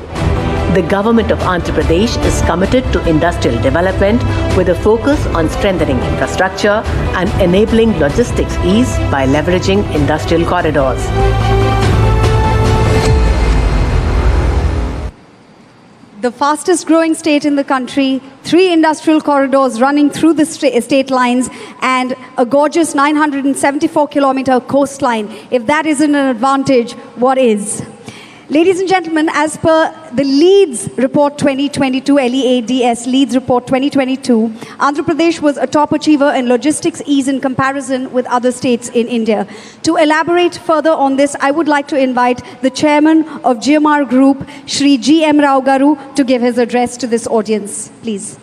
Speaker 13: The government of Andhra Pradesh is committed to industrial development with a focus on strengthening infrastructure and enabling logistics ease by leveraging industrial corridors.
Speaker 1: The fastest growing state in the country, 3 industrial corridors running through the state lines, and a gorgeous 974-kilometer coastline. If that isn't an advantage, what is? Ladies and gentlemen, as per the Leeds Report 2022, LEADS Leeds Report 2022, Andhra Pradesh was a top achiever in logistics ease in comparison with other states in India. To elaborate further on this, I would like to invite the chairman of GMR Group, Shri G.M. Rao Garu, to give his address to this audience. Please.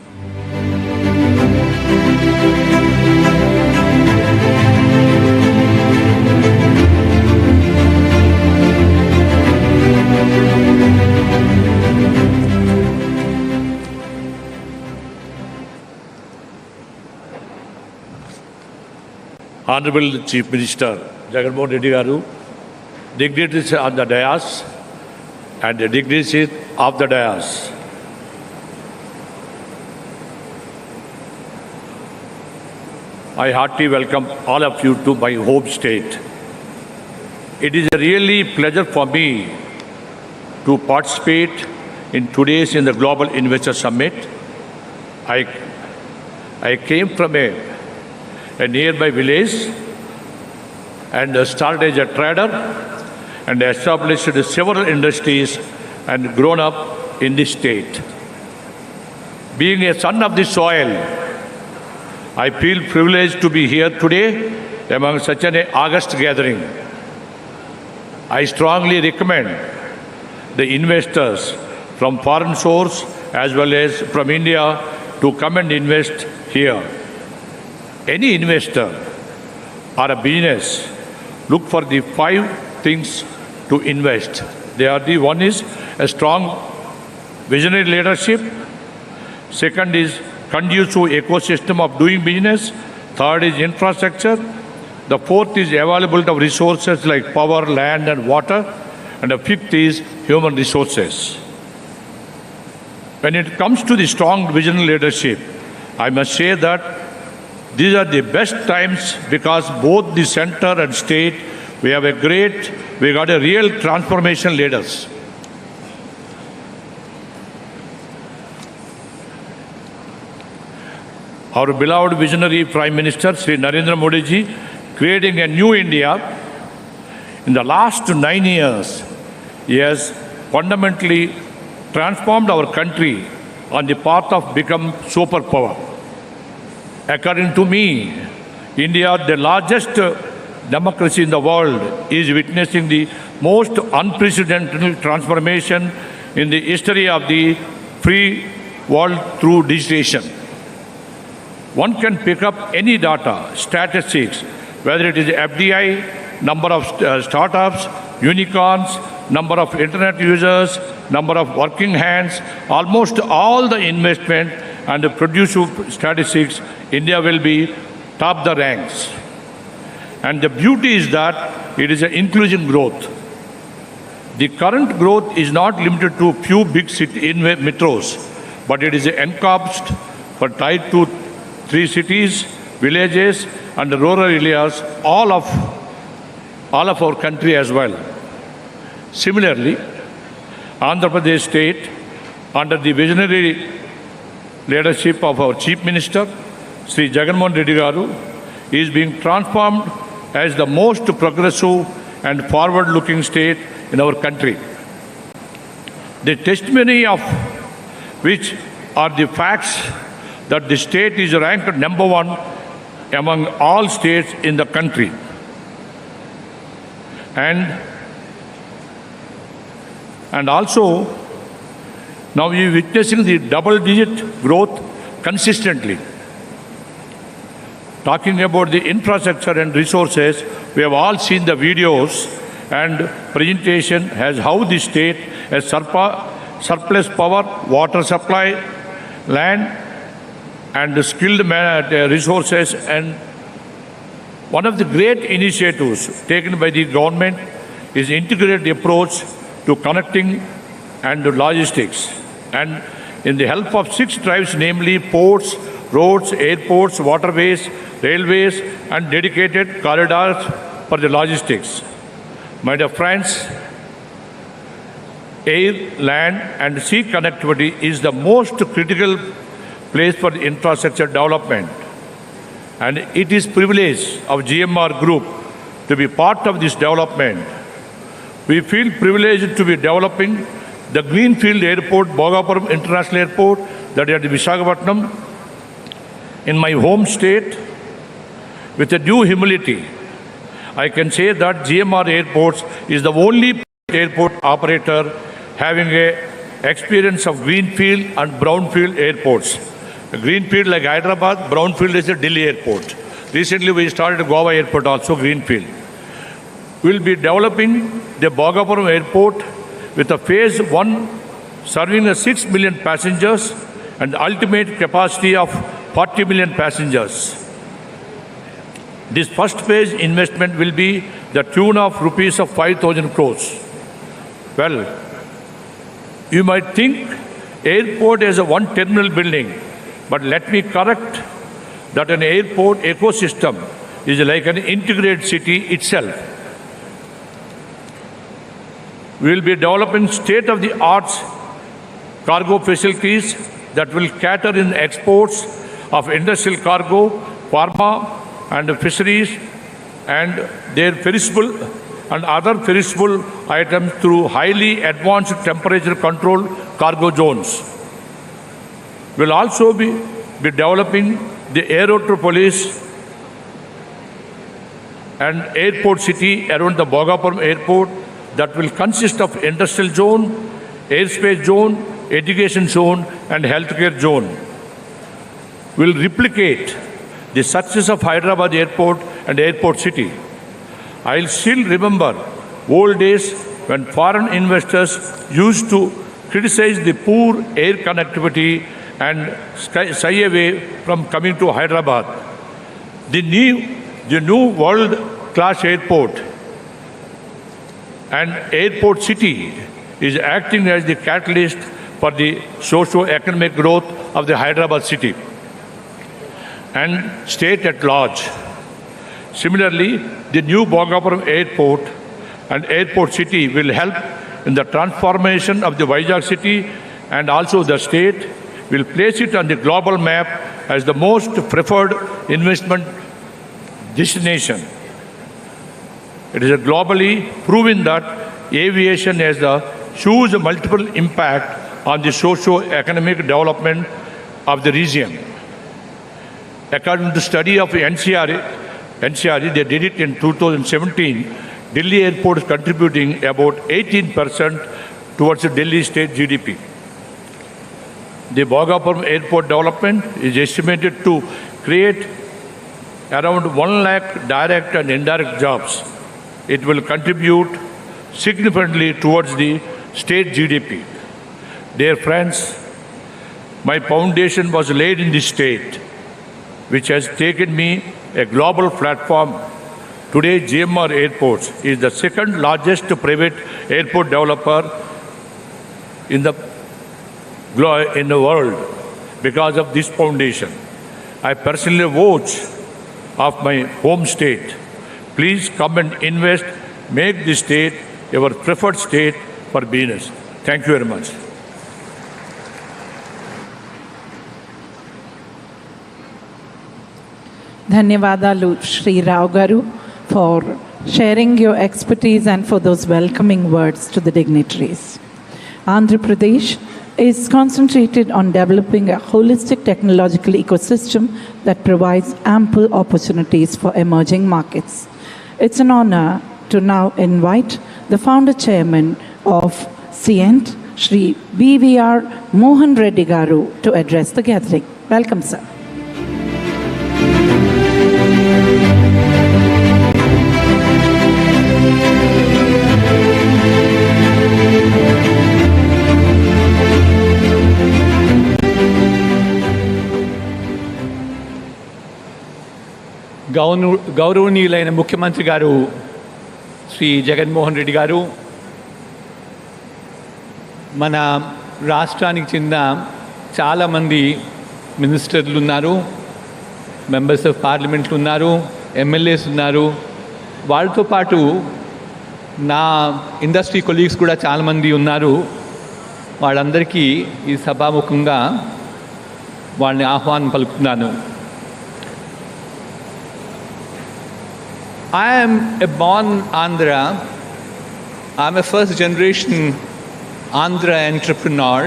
Speaker 20: Honorable Chief Minister Jagan Mohan Reddy Garu, dignitaries on the dais and the dignitaries of the dais. I heartily welcome all of you to my home state. It is a really pleasure for me to participate in today's in the Global Investor Summit. I came from a nearby village and started as a trader and established several industries and grown up in this state. Being a son of the soil, I feel privileged to be here today among such an august gathering. I strongly recommend the investors from foreign source as well as from India to come and invest here. Any investor or a business look for the 5 things to invest. One is a strong visionary leadership. Second is conducive ecosystem of doing business. Third is infrastructure. The fourth is availability of resources like power, land and water. And the fifth is human resources. When it comes to the strong visionary leadership, I must say that these are the best times because both the center and state, we got a real transformation leaders. Our beloved visionary Prime Minister, Sri Narendra Modi ji, creating a new India. In the last 9 years, he has fundamentally transformed our country on the path of become superpower. According to me, India, the largest democracy in the world, is witnessing the most unprecedented transformation in the history of the free world through digitization. One can pick up any data, statistics, whether it is FDI, number of startups, unicorns, number of internet users, number of working hands, almost all the investment and the produce statistics, India will be top the ranks. And the beauty is that it is an inclusive growth. The current growth is not limited to few big city metros, but it is encompassed for tied to 3 cities, villages and rural areas, all of our country as well. Similarly, Andhra Pradesh state, under the visionary leadership of our Chief Minister, Sri Jagan Mohan Reddy Garu, is being transformed as the most progressive and forward-looking state in our country. The testimony of which are the facts that the state is ranked #1 among all states in the country. And also, now we are witnessing the double-digit growth consistently. Talking about the infrastructure and resources, we have all seen the videos and presentation as how the state has surplus power, water supply, land, and skilled resources, and One of the great initiatives taken by the government is integrated approach to connecting and logistics. And in the help of 6 drives, namely ports, roads, airports, waterways, railways, and dedicated corridors for the logistics. My dear friends, air, land, and sea connectivity is the most critical place for the infrastructure development. And it is privilege of GMR Group to be part of this development. We feel privileged to be developing the Greenfield Airport, Bhogapuram International Airport, that is at Visakhapatnam, in my home state. With a due humility, I can say that GMR Airports is the only airport operator having a experience of Greenfield and Brownfield airports. Greenfield like Hyderabad, Brownfield is a Delhi airport. Recently we started Goa airport also, Greenfield. We will be developing the Bhogapuram airport with a phase 1 serving 6 million passengers and ultimate capacity of 40 million passengers. This first phase investment will be the tune of rupees of 5,000 crores. Well, you might think airport is a one terminal building, but let me correct that an airport ecosystem is like an integrated city itself. We will be developing state-of-the-art cargo facilities that will cater in exports of industrial cargo, pharma, and fisheries, and their perishable and other perishable items through highly advanced temperature control cargo zones. We will also be developing the Aerotropolis and airport city around the Bhogapuram airport that will consist of industrial zone, airspace zone, education zone, and healthcare zone. We will replicate the success of Hyderabad airport and airport city. I still remember old days when foreign investors used to criticize the poor air connectivity and shy away from coming to Hyderabad. The new world-class airport and airport city is acting as the catalyst for the socio-economic growth of the Hyderabad city and state at large. Similarly, the new Bhogapuram airport and airport city will help in the transformation of the Vizag city, and also the state will place it on the global map as the most preferred investment destination. It is globally proven that aviation has a huge multiple impact on the socio-economic development of the region. According to the study of NCR, they did it in 2017, Delhi airport is contributing about 18% towards the Delhi state GDP. The Bhogapuram airport development is estimated to create around 1 lakh direct and indirect jobs. It will contribute significantly towards the state GDP. Dear friends, my foundation was laid in this state, which has taken me a global platform. Today, GMR Airports is the second largest private airport developer in the world because of this foundation. I personally vouch of my home state. Please come and invest, make this state your preferred state for business. Thank you very much.
Speaker 2: Dhanyavadalu Shri Rao Garu for sharing your expertise and for those welcoming words to the dignitaries. Andhra Pradesh is concentrated on developing a holistic technological ecosystem that provides ample opportunities for emerging markets. It's an honor to now invite the founder chairman of CIENT, Shri BVR Mohan Reddy Garu, to address the gathering. Welcome, sir.
Speaker 21: గౌరవనీయులైన ముఖ్యమంత్రి గారు శ్రీ జగన్మోహన్ రెడ్డి గారు, మన రాష్ట్రానికి చెందిన చాలామంది మినిస్టర్లు ఉన్నారు, మెంబర్స్ ఆఫ్ పార్లమెంట్లు ఉన్నారు, ఎమ్మెల్యేస్ ఉన్నారు. వాళ్ళతో పాటు నా ఇండస్ట్రీ కొలీగ్స్ కూడా చాలామంది ఉన్నారు. వాళ్ళందరికీ ఈ సభాముఖంగా వాళ్ళని ఆహ్వానం పలుకుతున్నాను. I am a born Andhra. I am a first generation Andhra entrepreneur,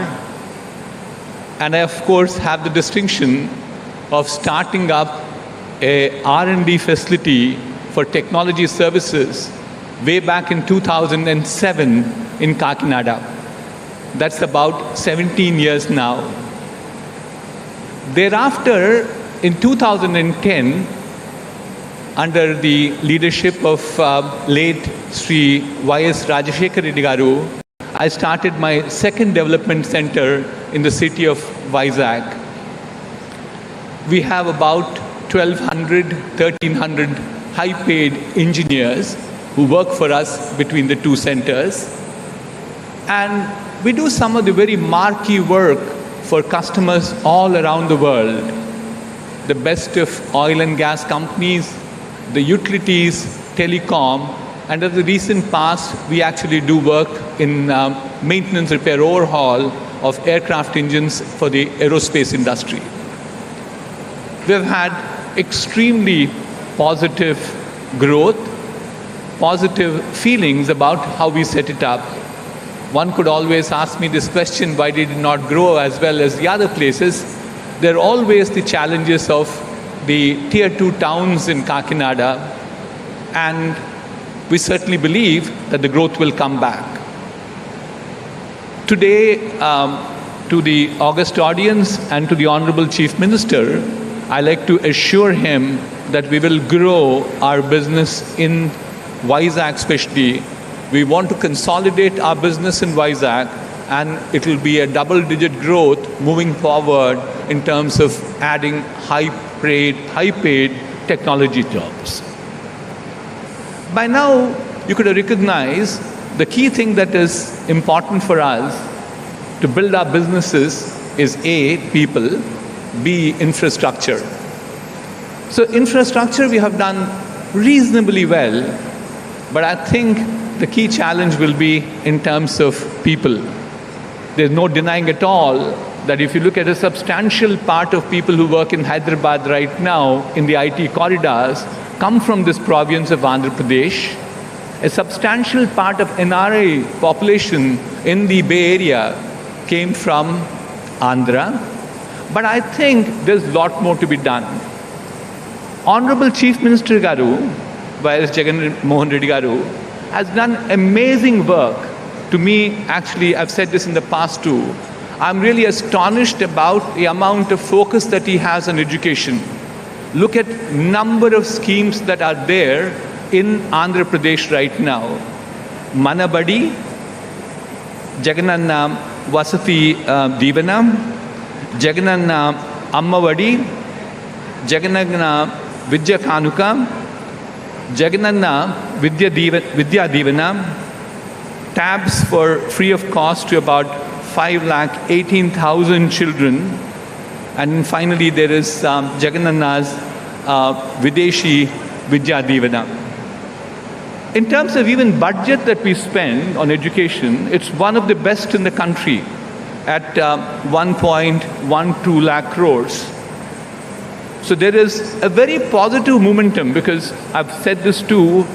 Speaker 21: and I of course have the distinction of starting up a R&D facility for technology services way back in 2007 in Kakinada. That's about 17 years now. Thereafter, in 2010, under the leadership of late Sri Y.S. Rajashekar Reddy Garu, I started my second development center in the city of Vizag. We have about 1,200, 1,300 high-paid engineers who work for us between the two centers. And we do some of the very marquee work for customers all around the world. The best of oil and gas companies, the utilities, telecom, and in the recent past, we actually do work in maintenance, repair, overhaul of aircraft engines for the aerospace industry. We've had extremely positive growth, positive feelings about how we set it up. One could always ask me this question, why did it not grow as well as the other places? There are always the challenges of the tier 2 towns in Kakinada, and we certainly believe that the growth will come back. Today, to the august audience and to the Honorable Chief Minister, I like to assure him that we will grow our business in Vizag especially. We want to consolidate our business in Vizag, and it will be a double-digit growth moving forward in terms of adding high-paid technology jobs. By now, you could recognize the key thing that is important for us to build our businesses is A, people, B, infrastructure. So infrastructure we have done reasonably well, but I think the key challenge will be in terms of people. There's no denying at all that if you look at a substantial part of people who work in Hyderabad right now in the IT corridors come from this province of Andhra Pradesh. A substantial part of NRI population in the Bay Area came from Andhra. But I think there's a lot more to be done. Honorable Chief Minister Garu, Y.S. Jaganmohan Reddy Garu, has done amazing work. To me, actually, I've said this in the past too, I'm really astonished about the amount of focus that he has on education. Look at number of schemes that are there in Andhra Pradesh right now. Manabadi, Jagananna Vasati Divanam, Jagananna Ammavadi, Jagananna Vidya Kanuka, Jagananna Vidya Divanam, tabs for free of cost to about 518,000 children. And finally, there is Jagananna's Videshi Vidya Divana. In terms of even budget that we spend on education, it's one of the best in the country at 1.12 lakh crores. So there is a very positive momentum because I've said this too,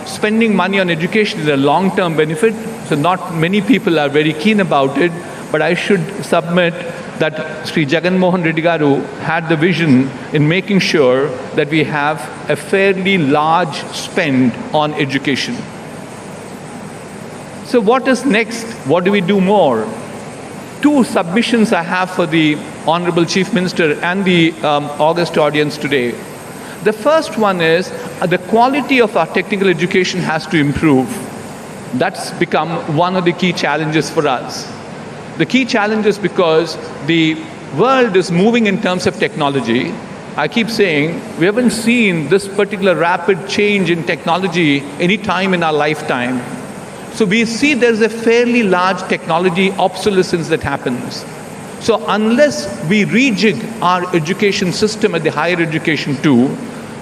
Speaker 21: spending money on education is a long-term benefit. So not many people are very keen about it, but I should submit that Sri Jaganmohan Reddy Garu had the vision in making sure that we have a fairly large spend on education. So what is next? What do we do more? Two submissions I have for the Honorable Chief Minister and the august audience today. The first one is the quality of our technical education has to improve. That's become one of the key challenges for us. The key challenge is because the world is moving in terms of technology, I keep saying, we haven't seen this particular rapid change in technology any time in our lifetime. So we see there's a fairly large technology obsolescence that happens. So unless we rejig our education system at the higher education too,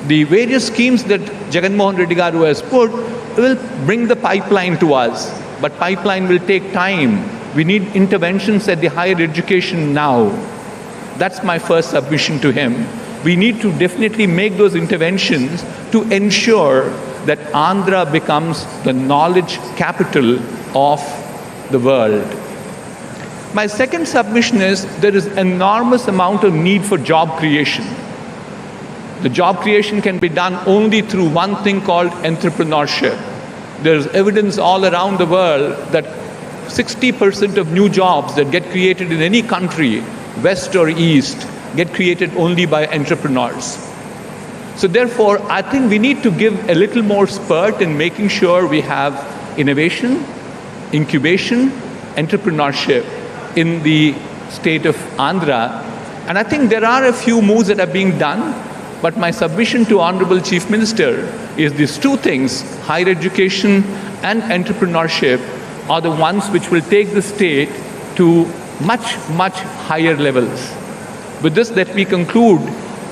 Speaker 21: the various schemes that Jagan Mohan Reddy Garu has put will bring the pipeline to us. But pipeline will take time. We need interventions at the higher education now. That's my first submission to him. We need to definitely make those interventions to ensure that Andhra becomes the knowledge capital of the world. My second submission is there is enormous amount of need for job creation. The job creation can be done only through one thing called entrepreneurship. There's evidence all around the world that 60% of new jobs that get created in any country, west or east, get created only by entrepreneurs. So therefore, I think we need to give a little more spurt in making sure we have innovation, incubation, entrepreneurship in the state of Andhra. And I think there are a few moves that are being done, but my submission to Honorable Chief Minister is these two things, higher education and entrepreneurship, are the ones which will take the state to much, much higher levels. With this, let me conclude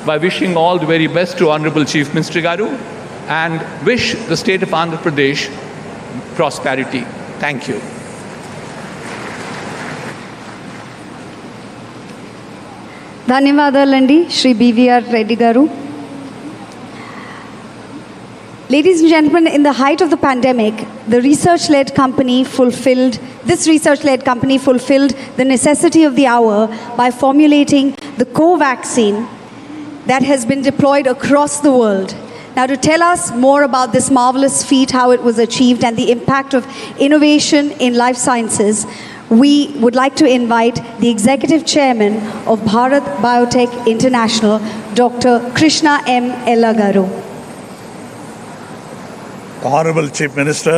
Speaker 21: by wishing all the very best to Honorable Chief Minister Garu and wish the state of Andhra Pradesh prosperity. Thank you.
Speaker 1: ధన్యవాదాలండి Shri BVR Reddy గారు. Ladies and gentlemen, in the height of the pandemic, this research-led company fulfilled the necessity of the hour by formulating the co-vaccine that has been deployed across the world. Now, to tell us more about this marvelous feat, how it was achieved, and the impact of innovation in life sciences, we would like to invite the Executive Chairman of Bharat Biotech International, Dr. Krishna M. Ella Garu.
Speaker 20: Honorable Chief Minister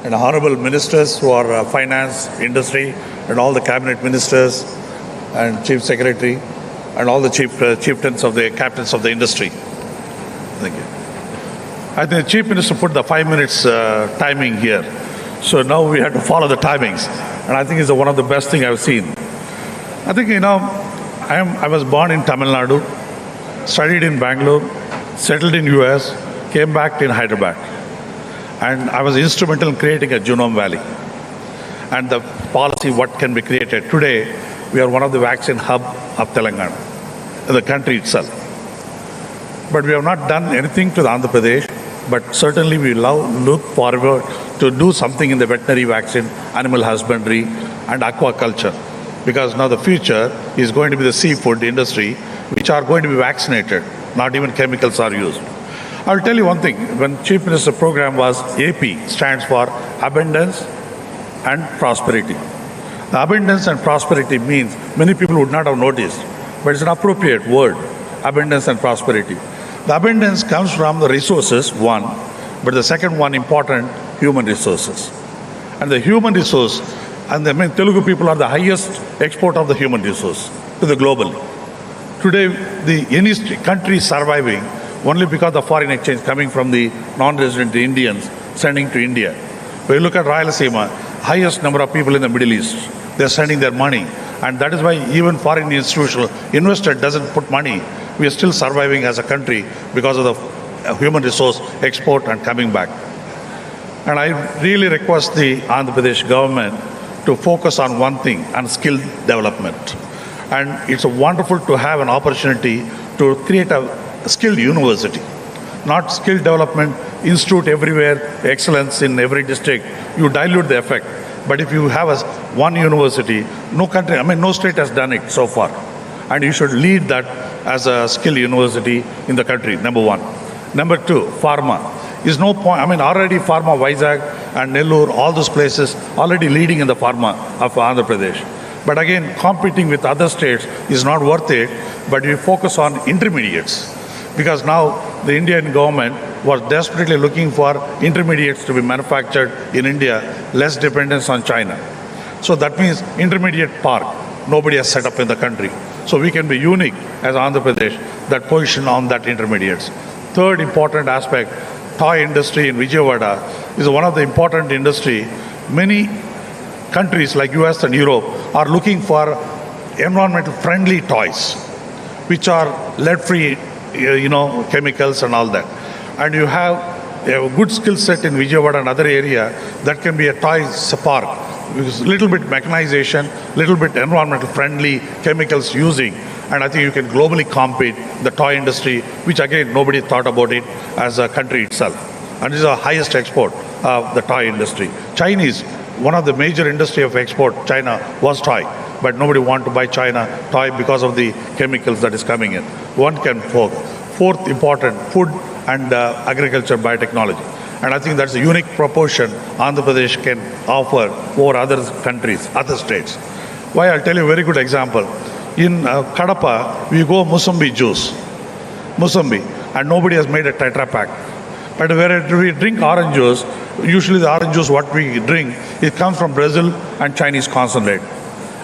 Speaker 20: and Honorable Ministers who are Finance, Industry, and all the Cabinet Ministers and Chief Secretary and all the chieftains of the captains of the industry. Thank you. I think the Chief Minister put the 5 minutes timing here. So now we have to follow the timings. And I think it's one of the best things I've seen. I think, I was born in Tamil Nadu, studied in Bangalore, settled in US, came back in Hyderabad. And I was instrumental in creating a Genome Valley. And the policy, what can be created. Today, we are one of the vaccine hub of Telangana, the country itself. But we have not done anything to the Andhra Pradesh, but certainly we look forward to do something in the veterinary vaccine, animal husbandry, and aquaculture. Because now the future is going to be the seafood industry, which are going to be vaccinated, not even chemicals are used. I'll tell you one thing, when Chief Minister program was AP, stands for Abundance and Prosperity. The abundance and prosperity means many people would not have noticed, but it's an appropriate word, abundance and prosperity. The abundance comes from the resources, one, but the second one important, human resources. And the human resource, and the Telugu people are the highest export of the human resource to the global. Today, any country is surviving only because of foreign exchange coming from the non-resident Indians sending to India. When you look at Rayalaseema, highest number of people in the Middle East, they're sending their money. And that is why even foreign institutional investor doesn't put money. We are still surviving as a country because of the human resource export and coming back. And I really request the Andhra Pradesh government to focus on one thing, on skill development. And it's wonderful to have an opportunity to create a skilled university, not skill development institute everywhere, excellence in every district. You dilute the effect. But if you have one university, no country, no state has done it so far. And you should lead that as a skill university in the country, number one. Number two, pharma. Is no point, already pharma, Vizag and Nellore, all those places already leading in the pharma of Andhra Pradesh. But again, competing with other states is not worth it, but we focus on intermediates. Because now the Indian government was desperately looking for intermediates to be manufactured in India, less dependence on China. So that means intermediate park, nobody has set up in the country. So we can be unique as Andhra Pradesh that position on that intermediates. Third important aspect, toy industry in Vijayawada is one of the important industry. Many countries like US and Europe are looking for environmental friendly toys, which are lead-free, chemicals and all that. And you have a good skill set in Vijayawada and other area that can be a toy park. With little bit mechanization, little bit environmental friendly chemicals using, and I think you can globally compete the toy industry, which again nobody thought about it as a country itself. And this is the highest export of the toy industry. Chinese, one of the major industry of export, China was toy, but nobody want to buy China toy because of the chemicals that is coming in. One can focus. Fourth important, food and agriculture biotechnology. And I think that's a unique proportion Andhra Pradesh can offer over other countries, other states. Why? I'll tell you a very good example. In Kadapa, we go Musambi juice, and nobody has made a Tetra Pak. But where we drink orange juice, usually the orange juice what we drink, it comes from Brazil and Chinese concentrate.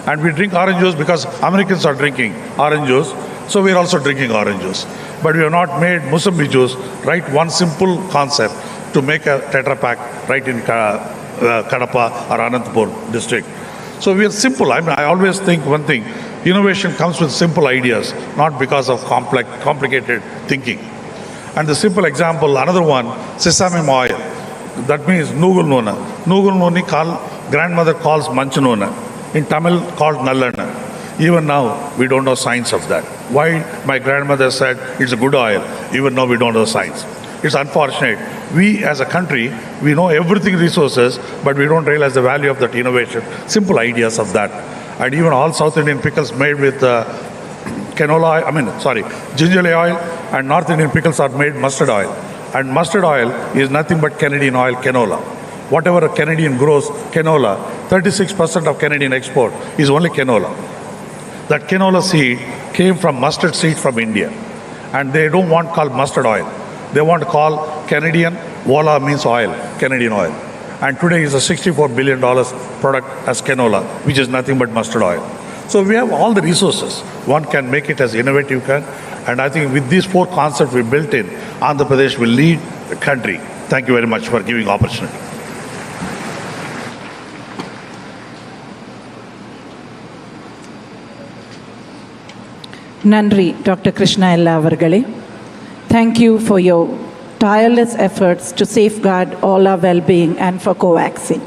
Speaker 20: And we drink orange juice because Americans are drinking orange juice, so we are also drinking orange juice. But we have not made Musambi juice, right? One simple concept to make a Tetra Pak right in Kadapa or Anantapur district. So we are simple. I always think one thing, innovation comes with simple ideas, not because of complicated thinking. And the simple example, another one, sesame oil. That means Nugul Nuna. Nugul Nuni grandmother calls Manchu Nuna. In Tamil called Nallana. Even now, we don't know science of that. Why my grandmother said it's a good oil, even now we don't know science. It's unfortunate. We as a country, we know everything resources, but we don't realize the value of that innovation, simple ideas of that. And even all South Indian pickles made with ginger oil, and North Indian pickles are made mustard oil. And mustard oil is nothing but Canadian oil, canola. Whatever a Canadian grows, canola, 36% of Canadian export is only canola. That canola seed came from mustard seed from India. And they don't want to call mustard oil. They want to call Canadian, voila means oil, Canadian oil. And today is a $64 billion product as canola, which is nothing but mustard oil. So we have all the resources. One can make it as innovative can. And I think with these four concepts we built in, Andhra Pradesh will lead the country. Thank you very much for giving opportunity.
Speaker 2: Nandri, Dr. Krishna Ella Avargale. Thank you for your tireless efforts to safeguard all our well-being and for coaxing.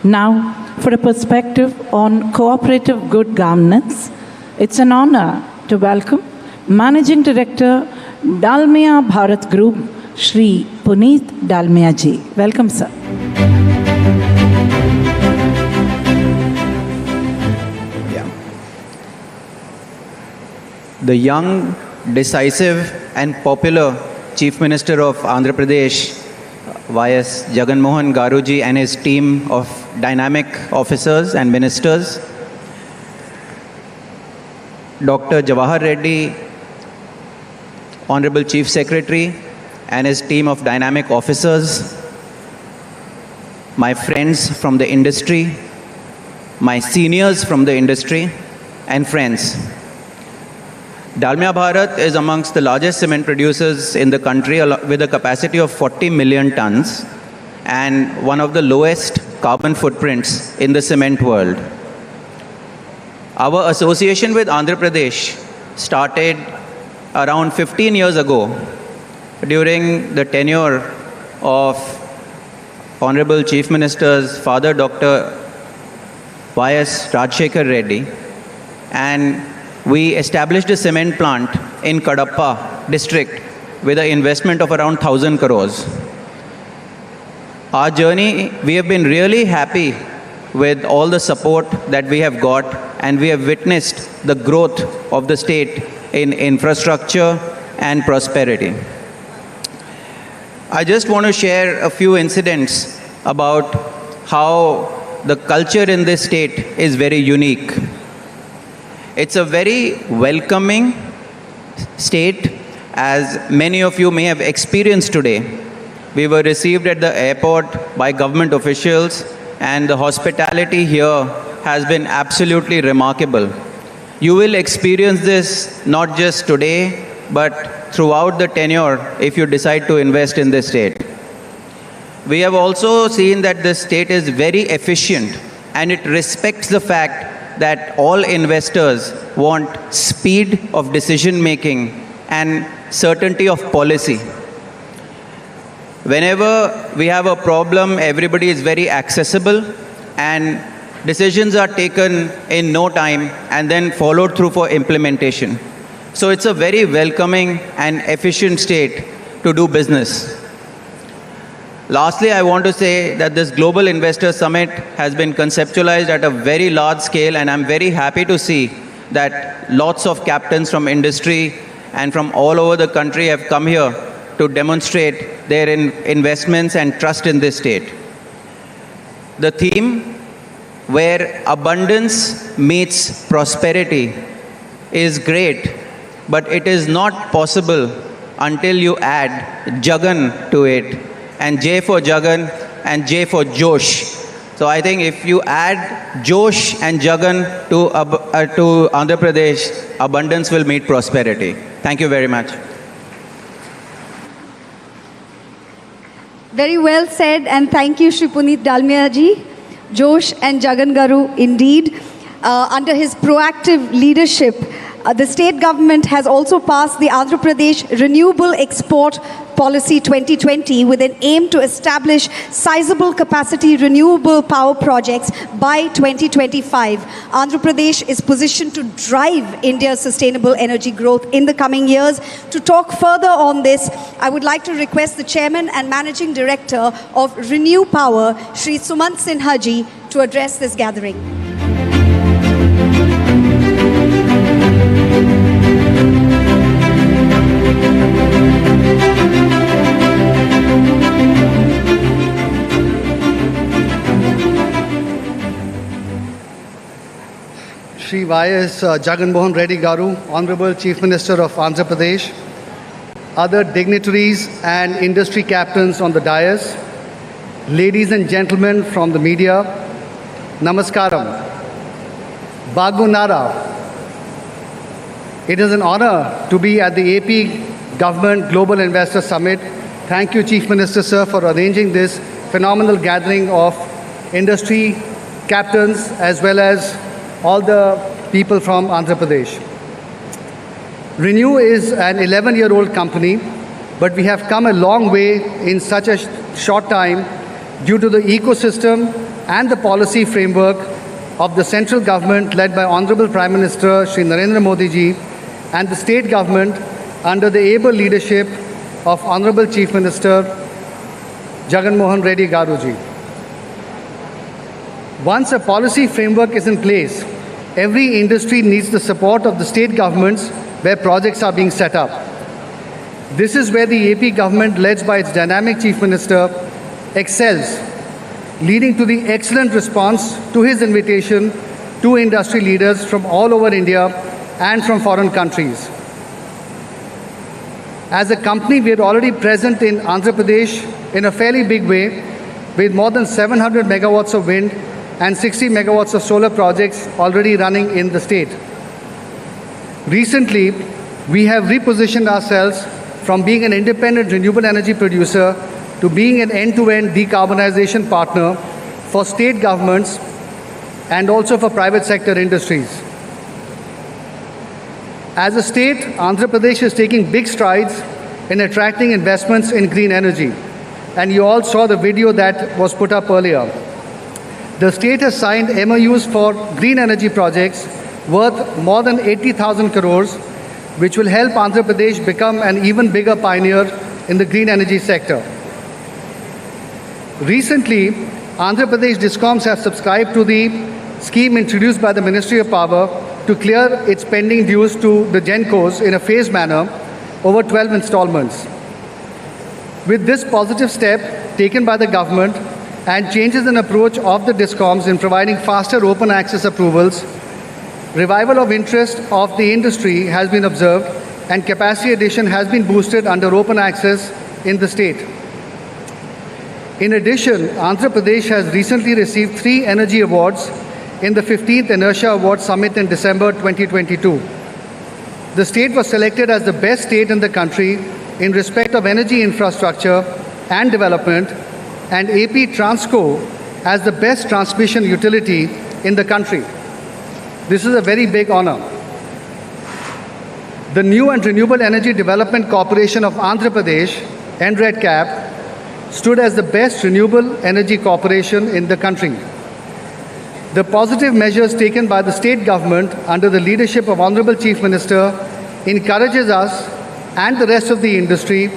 Speaker 2: Now, for a perspective on cooperative good governance, it's an honor to welcome Managing Director, Dalmia Bharat Group, Shri Puneet Dalmia ji. Welcome, sir.
Speaker 4: The young, decisive and popular Chief Minister of Andhra Pradesh, Y.S. Jagan Mohan Garuji, and his team of dynamic officers and ministers, Dr. Jawahar Reddy, Honorable Chief Secretary, and his team of dynamic officers, my friends from the industry, my seniors from the industry, and friends. Dalmia Bharat is amongst the largest cement producers in the country with a capacity of 40 million tons and one of the lowest carbon footprints in the cement world. Our association with Andhra Pradesh started around 15 years ago during the tenure of Honorable Chief Minister's father, Dr. Y.S. Rajshekhar Reddy, and we established a cement plant in Kadapa district with an investment of around 1,000 crores. Our journey, we have been really happy with all the support that we have got, and we have witnessed the growth of the state in infrastructure and prosperity. I just want to share a few incidents about how the culture in this state is very unique. It's a very welcoming state, as many of you may have experienced today. We were received at the airport by government officials, and the hospitality here has been absolutely remarkable. You will experience this not just today, but throughout the tenure if you decide to invest in this state. We have also seen that this state is very efficient and it respects the fact that all investors want speed of decision making and certainty of policy. Whenever we have a problem, everybody is very accessible and decisions are taken in no time and then followed through for implementation. So it's a very welcoming and efficient state to do business. Lastly, I want to say that this Global Investor Summit has been conceptualized at a very large scale, and I'm very happy to see that lots of captains from industry and from all over the country have come here to demonstrate their investments and trust in this state. The theme, where abundance meets prosperity, is great, but it is not possible until you add Jagan to it, and J for Jagan and J for Josh. So I think if you add Josh and Jagan to Andhra Pradesh, abundance will meet prosperity. Thank you very much.
Speaker 1: Very well said, and thank you, Shri Puneet Dalmia ji. Josh and Jagan Garu, indeed. Under his proactive leadership, the state government has also passed the Andhra Pradesh Renewable Export Policy 2020 with an aim to establish sizable capacity renewable power projects by 2025. Andhra Pradesh is positioned to drive India's sustainable energy growth in the coming years. To talk further on this, I would like to request the Chairman and Managing Director of Renew Power, Shri Sumant Sinha ji, to address this gathering.
Speaker 5: Shri Y.S. Jagan Mohan Reddy Garu, Honorable Chief Minister of Andhra Pradesh, other dignitaries and industry captains on the dais, ladies and gentlemen from the media, Namaskaram. Bagunara. It is an honor to be at the AP Government Global Investor Summit. Thank you, Chief Minister, sir, for arranging this phenomenal gathering of industry captains as well as all the people from Andhra Pradesh. Renew is an 11-year-old company, but we have come a long way in such a short time due to the ecosystem and the policy framework of the central government led by Honorable Prime Minister Shri Narendra Modi ji and the state government under the able leadership of Honorable Chief Minister Jagan Mohan Reddy Garu ji. Once a policy framework is in place, every industry needs the support of the state governments where projects are being set up. This is where the AP government, led by its dynamic Chief Minister, excels, leading to the excellent response to his invitation to industry leaders from all over India and from foreign countries. As a company, we are already present in Andhra Pradesh in a fairly big way, with more than 700 megawatts of wind and 60 megawatts of solar projects already running in the state. Recently, we have repositioned ourselves from being an independent renewable energy producer to being an end-to-end decarbonization partner for state governments and also for private sector industries. As a state, Andhra Pradesh is taking big strides in attracting investments in green energy. And you all saw the video that was put up earlier. The state has signed MOUs for green energy projects worth more than 80,000 crores, which will help Andhra Pradesh become an even bigger pioneer in the green energy sector. Recently, Andhra Pradesh DISCOMs have subscribed to the scheme introduced by the Ministry of Power to clear its pending dues to the GENCOs in a phased manner over 12 installments. With this positive step taken by the government and changes in approach of the DISCOMs in providing faster open access approvals, revival of interest of the industry has been observed and capacity addition has been boosted under open access in the state. In addition, Andhra Pradesh has recently received 3 energy awards in the 15th Inertia Award Summit in December 2022. The state was selected as the best state in the country in respect of energy infrastructure and development, and AP Transco as the best transmission utility in the country. This is a very big honor. The New and Renewable Energy Development Corporation of Andhra Pradesh, NREDCAP, stood as the best renewable energy corporation in the country. The positive measures taken by the state government under the leadership of Honorable Chief Minister encourages us and the rest of the industry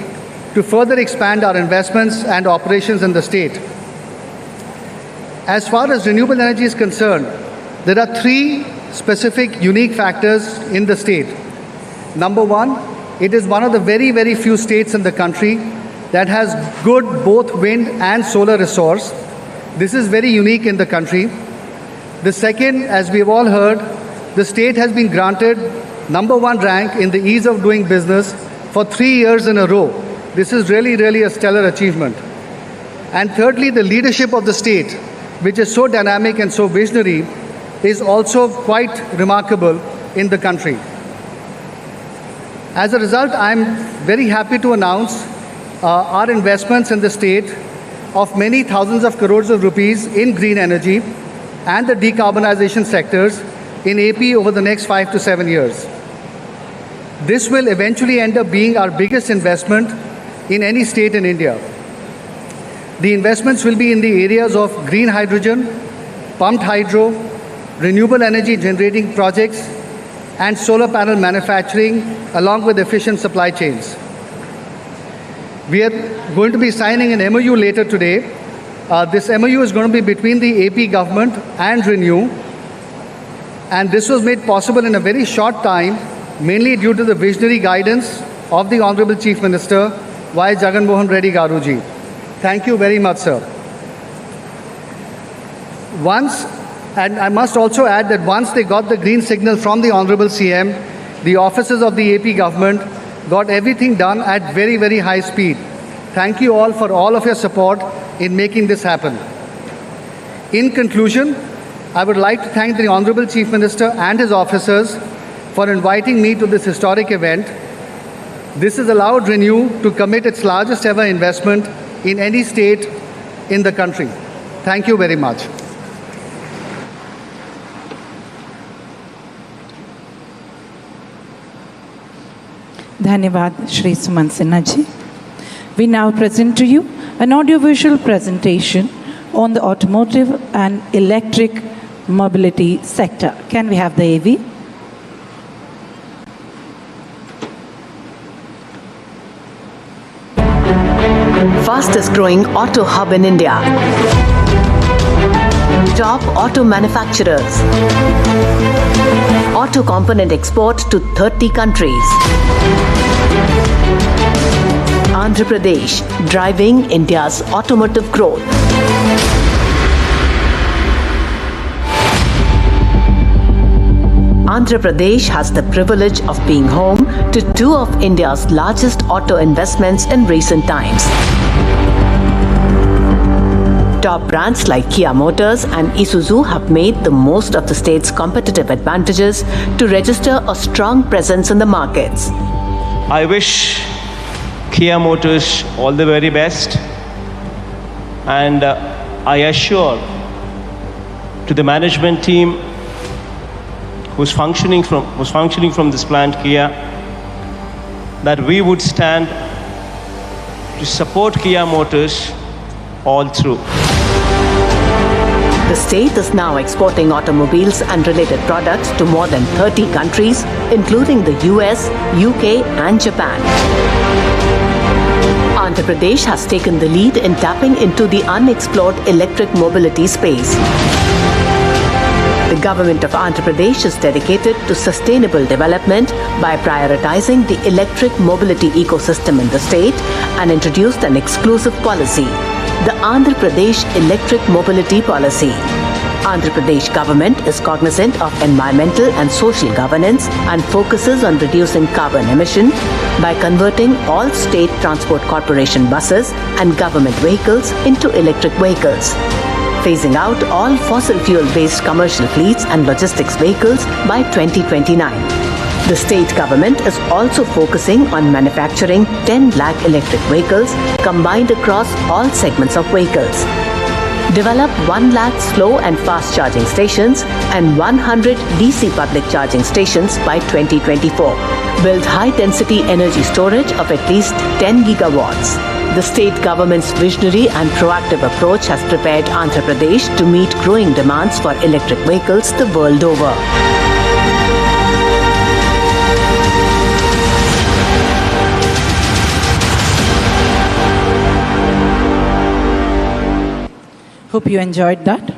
Speaker 5: to further expand our investments and operations in the state. As far as renewable energy is concerned, there are three specific unique factors in the state. Number one, it is one of the very, very few states in the country that has good both wind and solar resource. This is very unique in the country. The second, as we've all heard, the state has been granted #1 rank in the ease of doing business for 3 years in a row. This is really, really a stellar achievement. And thirdly, the leadership of the state, which is so dynamic and so visionary, is also quite remarkable in the country. As a result, I'm very happy to announce our investments in the state of many thousands of crores of rupees in green energy and the decarbonization sectors in AP over the next 5 to 7 years. This will eventually end up being our biggest investment in any state in India. The investments will be in the areas of green hydrogen, pumped hydro, renewable energy generating projects, and solar panel manufacturing, along with efficient supply chains. We are going to be signing an MOU later today. This MOU is going to be between the AP government and ReNew, and this was made possible in a very short time, mainly due to the visionary guidance of the Honorable Chief Minister, Y. Jagan Mohan Reddy Garuji. Thank you very much, sir. And I must also add that once they got the green signal from the Honorable CM, the officers of the AP government got everything done at very, very high speed. Thank you all for all of your support in making this happen. In conclusion, I would like to thank the Honorable Chief Minister and his officers for inviting me to this historic event. This has allowed ReNew to commit its largest ever investment in any state in the country. Thank you very much.
Speaker 2: Dhanyavad Shri Suman Sinha ji. We now present to you an audiovisual presentation on the automotive and electric mobility sector. Can we have the AV?
Speaker 13: Fastest growing auto hub in India. Top auto manufacturers. Auto component export to 30 countries. Andhra Pradesh, driving India's automotive growth. Andhra Pradesh has the privilege of being home to two of India's largest auto investments in recent times. Top brands like Kia Motors and Isuzu have made the most of the state's competitive advantages to register a strong presence in the markets.
Speaker 6: I wish Kia Motors all the very best, and I assure to the management team who's functioning from this plant Kia that we would stand to support Kia Motors all through.
Speaker 13: The state is now exporting automobiles and related products to more than 30 countries, including the US, UK, and Japan. Andhra Pradesh has taken the lead in tapping into the unexplored electric mobility space. The government of Andhra Pradesh is dedicated to sustainable development by prioritizing the electric mobility ecosystem in the state and introduced an exclusive policy, the Andhra Pradesh Electric Mobility Policy. Andhra Pradesh government is cognizant of environmental and social governance and focuses on reducing carbon emission by converting all state transport corporation buses and government vehicles into electric vehicles. phasing out all fossil fuel-based commercial fleets and logistics vehicles by 2029. The state government is also focusing on manufacturing 10 lakh electric vehicles combined across all segments of vehicles. Develop 1 lakh slow and fast charging stations and 100 DC public charging stations by 2024. Build high-density energy storage of at least 10 gigawatts. The state government's visionary and proactive approach has prepared Andhra Pradesh to meet growing demands for electric vehicles the world over.
Speaker 2: Hope you enjoyed that.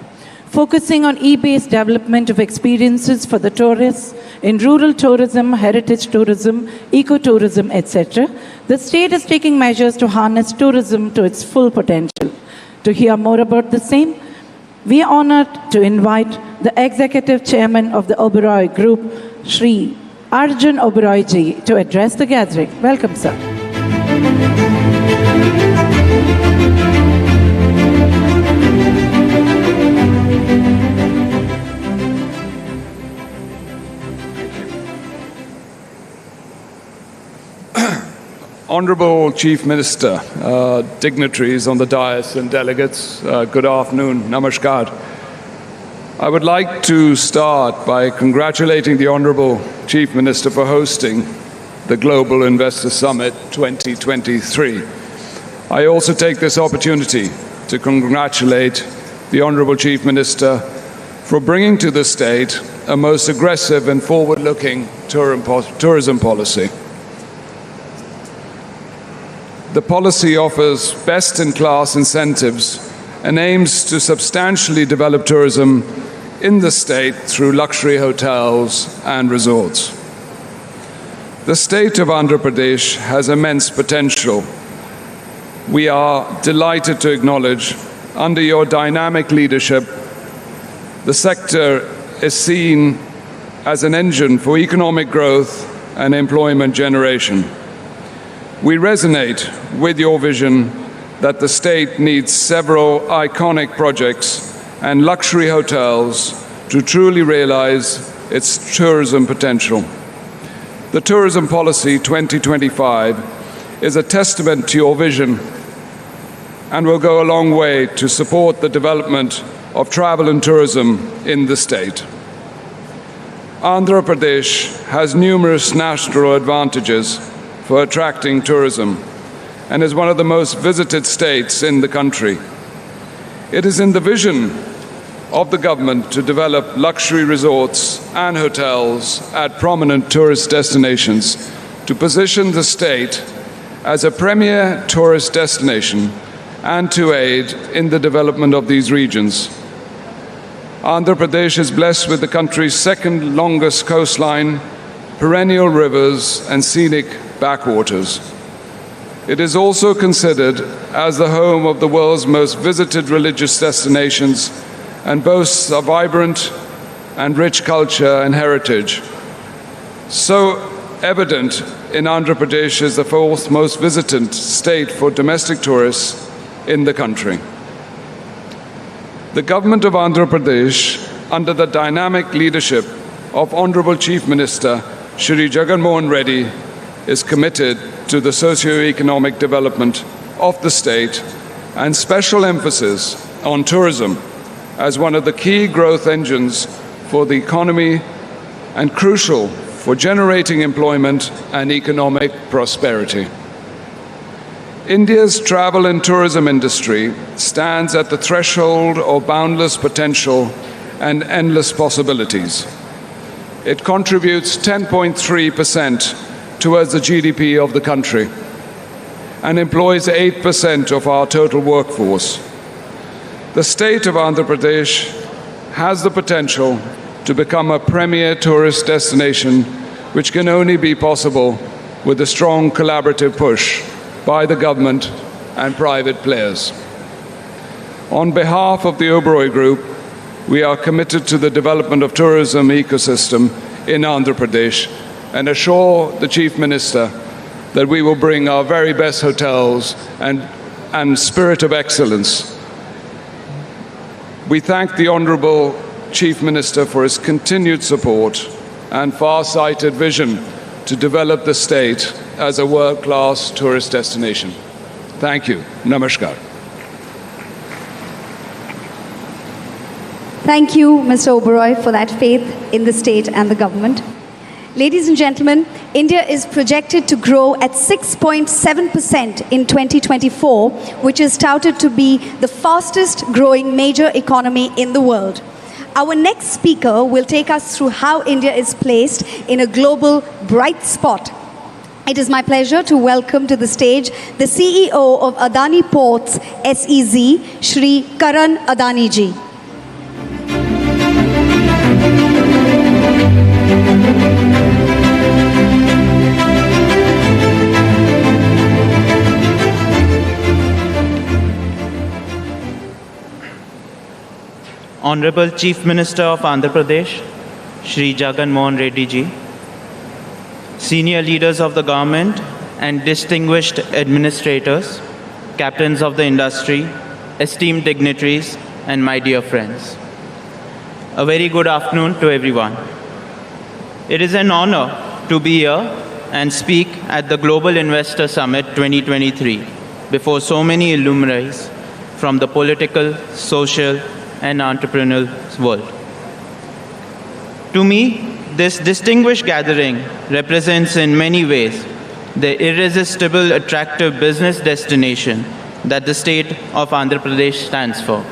Speaker 2: Focusing on e-based development of experiences for the tourists in rural tourism, heritage tourism, ecotourism, etc., the state is taking measures to harness tourism to its full potential. To hear more about the same, we are honored to invite the Executive Chairman of the Oberoi Group, Shri Arjun Oberoi Ji, to address the gathering. Welcome, sir.
Speaker 7: Honorable Chief Minister, dignitaries on the dais and delegates, good afternoon, namaskar. I would like to start by congratulating the Honorable Chief Minister for hosting the Global Investor Summit 2023. I also take this opportunity to congratulate the Honorable Chief Minister for bringing to the state a most aggressive and forward-looking tourism policy. The policy offers best-in-class incentives and aims to substantially develop tourism in the state through luxury hotels and resorts. The state of Andhra Pradesh has immense potential. We are delighted to acknowledge, under your dynamic leadership, the sector is seen as an engine for economic growth and employment generation. We resonate with your vision that the state needs several iconic projects and luxury hotels to truly realize its tourism potential. The Tourism Policy 2025 is a testament to your vision and will go a long way to support the development of travel and tourism in the state. Andhra Pradesh has numerous national advantages for attracting tourism and is one of the most visited states in the country. It is in the vision of the government to develop luxury resorts and hotels at prominent tourist destinations to position the state as a premier tourist destination and to aid in the development of these regions. Andhra Pradesh is blessed with the country's second longest coastline, perennial rivers and scenic backwaters. It is also considered as the home of the world's most visited religious destinations and boasts a vibrant and rich culture and heritage. So evident in Andhra Pradesh is the fourth most visited state for domestic tourists in the country. The government of Andhra Pradesh, under the dynamic leadership of Honorable Chief Minister Shri Jagan Mohan Reddy, is committed to the socio-economic development of the state and special emphasis on tourism as one of the key growth engines for the economy and crucial for generating employment and economic prosperity. India's travel and tourism industry stands at the threshold of boundless potential and endless possibilities. It contributes 10.3% towards the GDP of the country and employs 8% of our total workforce. The state of Andhra Pradesh has the potential to become a premier tourist destination, which can only be possible with a strong collaborative push by the government and private players. On behalf of the Oberoi Group, we are committed to the development of tourism ecosystem in Andhra Pradesh and assure the Chief Minister that we will bring our very best hotels and spirit of excellence We thank the Honourable Chief Minister for his continued support and far-sighted vision to develop the state as a world-class tourist destination. Thank you. Namaskar.
Speaker 1: Thank you, Mr. Oberoi, for that faith in the state and the government. Ladies and gentlemen, India is projected to grow at 6.7% in 2024, which is touted to be the fastest growing major economy in the world. Our next speaker will take us through how India is placed in a global bright spot. It is my pleasure to welcome to the stage the CEO of Adani Ports SEZ, Shri Karan Adani ji.
Speaker 4: Honorable Chief Minister of Andhra Pradesh, Shri Jagan Mohan Reddy ji, senior leaders of the government and distinguished administrators, captains of the industry, esteemed dignitaries, and my dear friends. A very good afternoon to everyone. It is an honor to be here and speak at the Global Investor Summit 2023 before so many luminaries from the political, social, and entrepreneurial world. To me, this distinguished gathering represents in many ways the irresistible attractive business destination that the state of Andhra Pradesh stands for.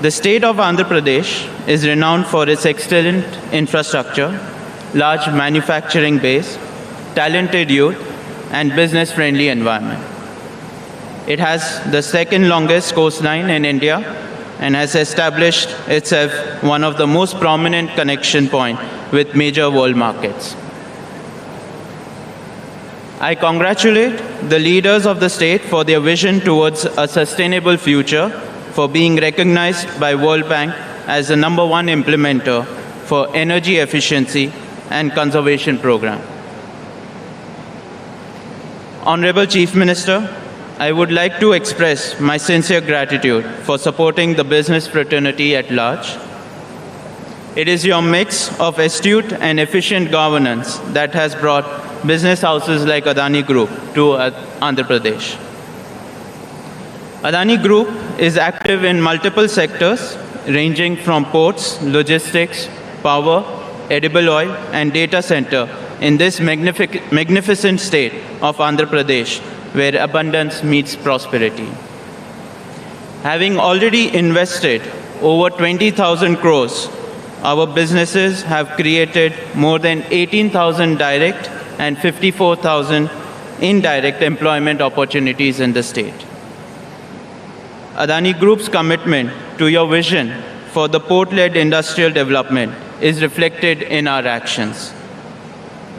Speaker 4: The state of Andhra Pradesh is renowned for its excellent infrastructure, large manufacturing base, talented youth, and business-friendly environment. It has the second longest coastline in India and has established itself one of the most prominent connection points with major world markets. I congratulate the leaders of the state for their vision towards a sustainable future, for being recognized by World Bank as the #1 implementer for energy efficiency and conservation program. Honorable Chief Minister, I would like to express my sincere gratitude for supporting the business fraternity at large. It is your mix of astute and efficient governance that has brought business houses like Adani Group to Andhra Pradesh. Adani Group is active in multiple sectors ranging from ports, logistics, power, edible oil, and data center in this magnificent state of Andhra Pradesh, where abundance meets prosperity. Having already invested over 20,000 crores, our businesses have created more than 18,000 direct and 54,000 indirect employment opportunities in the state. Adani Group's commitment to your vision for the port-led industrial development is reflected in our actions.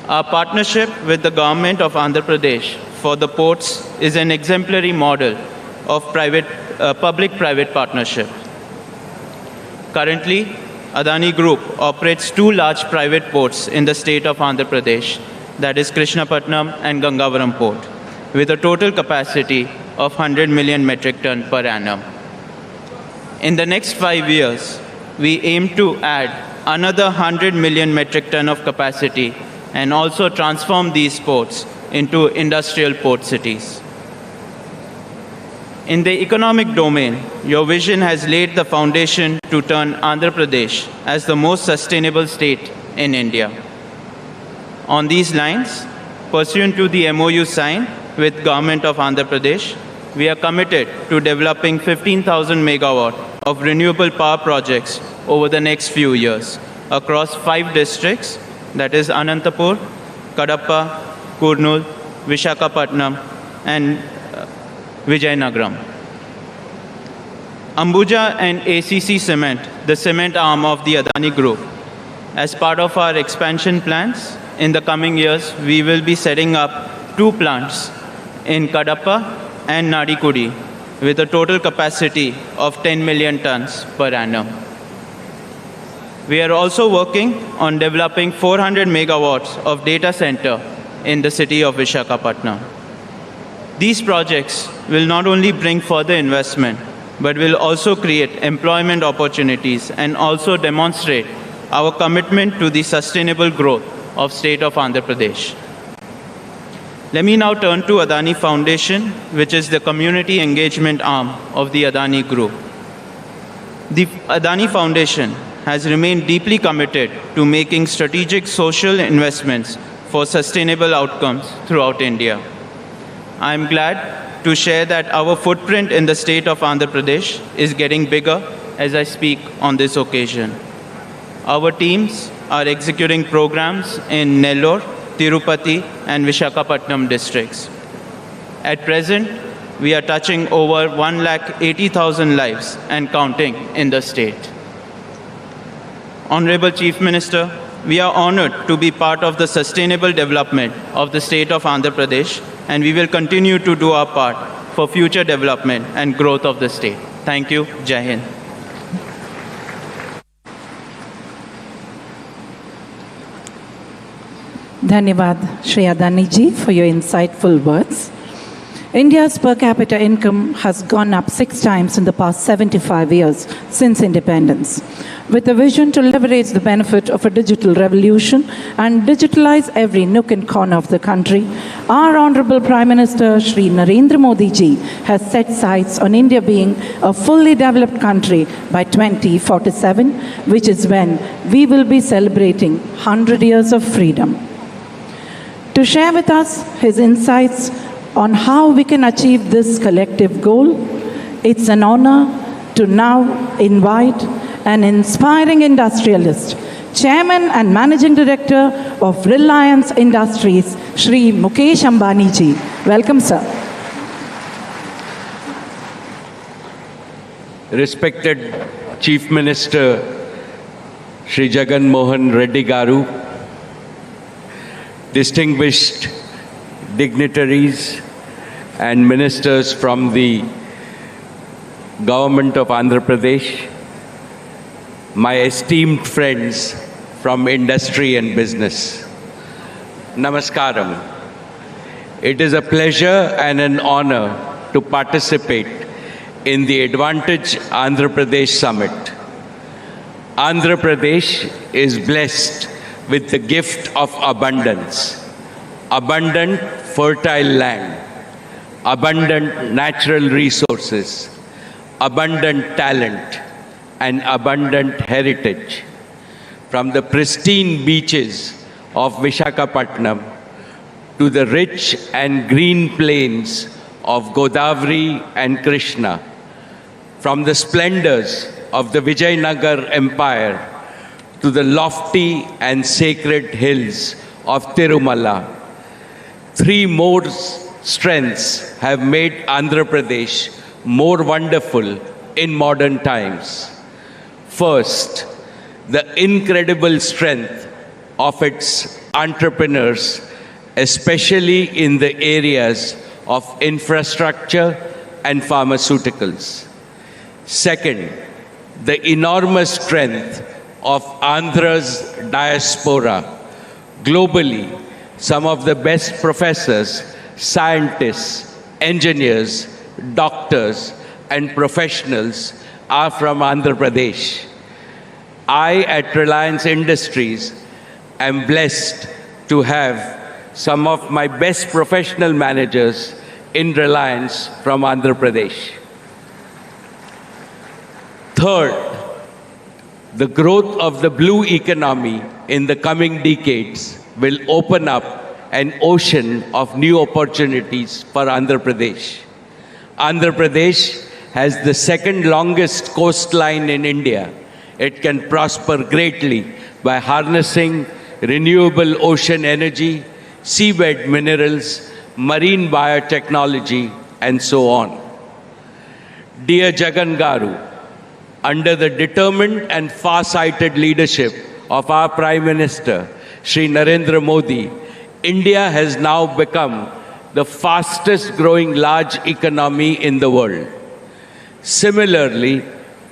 Speaker 4: Our partnership with the government of Andhra Pradesh for the ports is an exemplary model of public-private partnership. Currently, Adani Group operates 2 large private ports in the state of Andhra Pradesh, that is Visakhapatnam and Gangavaram Port, with a total capacity of 100 million metric ton per annum. In the next 5 years, we aim to add another 100 million metric ton of capacity and also transform these ports into industrial port cities. In the economic domain, your vision has laid the foundation to turn Andhra Pradesh as the most sustainable state in India. On these lines, pursuant to the MOU signed with Government of Andhra Pradesh, we are committed to developing 15,000 megawatt of renewable power projects over the next few years across 5 districts, that is Anantapur, Kadapa, Kurnool, Visakhapatnam, and Vijayanagaram. Ambuja and ACC Cement, the cement arm of the Adani Group. As part of our expansion plans, in the coming years, we will be setting up 2 plants in Kadapa and Nadikudi with a total capacity of 10 million tons per annum. We are also working on developing 400 megawatts of data center in the city of Visakhapatnam. These projects will not only bring further investment, but will also create employment opportunities and also demonstrate our commitment to the sustainable growth of state of Andhra Pradesh. Let me now turn to Adani Foundation, which is the community engagement arm of the Adani Group. The Adani Foundation has remained deeply committed to making strategic social investments for sustainable outcomes throughout India. I am glad to share that our footprint in the state of Andhra Pradesh is getting bigger as I speak on this occasion. Our teams are executing programs in Nellore, Tirupati, and Visakhapatnam districts. At present, we are touching over 180,000 lives and counting in the state. Honorable Chief Minister, we are honored to be part of the sustainable development of the state of Andhra Pradesh, and we will continue to do our part for future development and growth of the state. Thank you. Jai Hind.
Speaker 2: Dhanyavad, Shri Adani ji, for your insightful words. India's per capita income has gone up 6 times in the past 75 years since independence. With a vision to leverage the benefit of a digital revolution and digitalize every nook and corner of the country, our Honorable Prime Minister Shri Narendra Modi ji has set sights on India being a fully developed country by 2047, which is when we will be celebrating 100 years of freedom. To share with us his insights on how we can achieve this collective goal, it's an honor to now invite an inspiring industrialist, Chairman and Managing Director of Reliance Industries, Shri Mukesh Ambani ji. Welcome, sir.
Speaker 8: Respected Chief Minister Shri Jagan Mohan Reddy Garu, distinguished dignitaries and ministers from the Government of Andhra Pradesh, my esteemed friends from industry and business, Namaskaram. It is a pleasure and an honor to participate in the Advantage Andhra Pradesh Summit. Andhra Pradesh is blessed with the gift of abundance, abundant fertile land, abundant natural resources, abundant talent, and abundant heritage. From the pristine beaches of Visakhapatnam to the rich and green plains of Godavari and Krishna, from the splendors of the Vijayanagar Empire to the lofty and sacred hills of Tirumala, 3 more strengths have made Andhra Pradesh more wonderful in modern times. First, the incredible strength of its entrepreneurs, especially in the areas of infrastructure and pharmaceuticals. Second, the enormous strength of Andhra's diaspora. Globally, some of the best professors, scientists, engineers, doctors, and professionals are from Andhra Pradesh. I, at Reliance Industries, am blessed to have some of my best professional managers in Reliance from Andhra Pradesh. Third, the growth of the blue economy in the coming decades will open up an ocean of new opportunities for Andhra Pradesh. Andhra Pradesh has the second longest coastline in India. It can prosper greatly by harnessing renewable ocean energy, seabed minerals, marine biotechnology, and so on. Dear Jagan Garu, under the determined and far-sighted leadership of our Prime Minister, Shri Narendra Modi, India has now become the fastest growing large economy in the world. Similarly,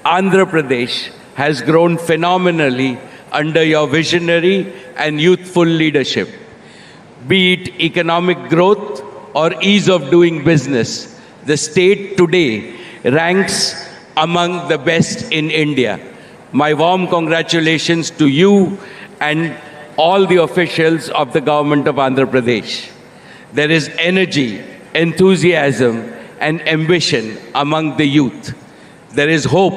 Speaker 8: Andhra Pradesh has grown phenomenally under your visionary and youthful leadership. Be it economic growth or ease of doing business, the state today ranks among the best in India. My warm congratulations to you and all the officials of the government of Andhra Pradesh. There is energy, enthusiasm, and ambition among the youth. There is hope,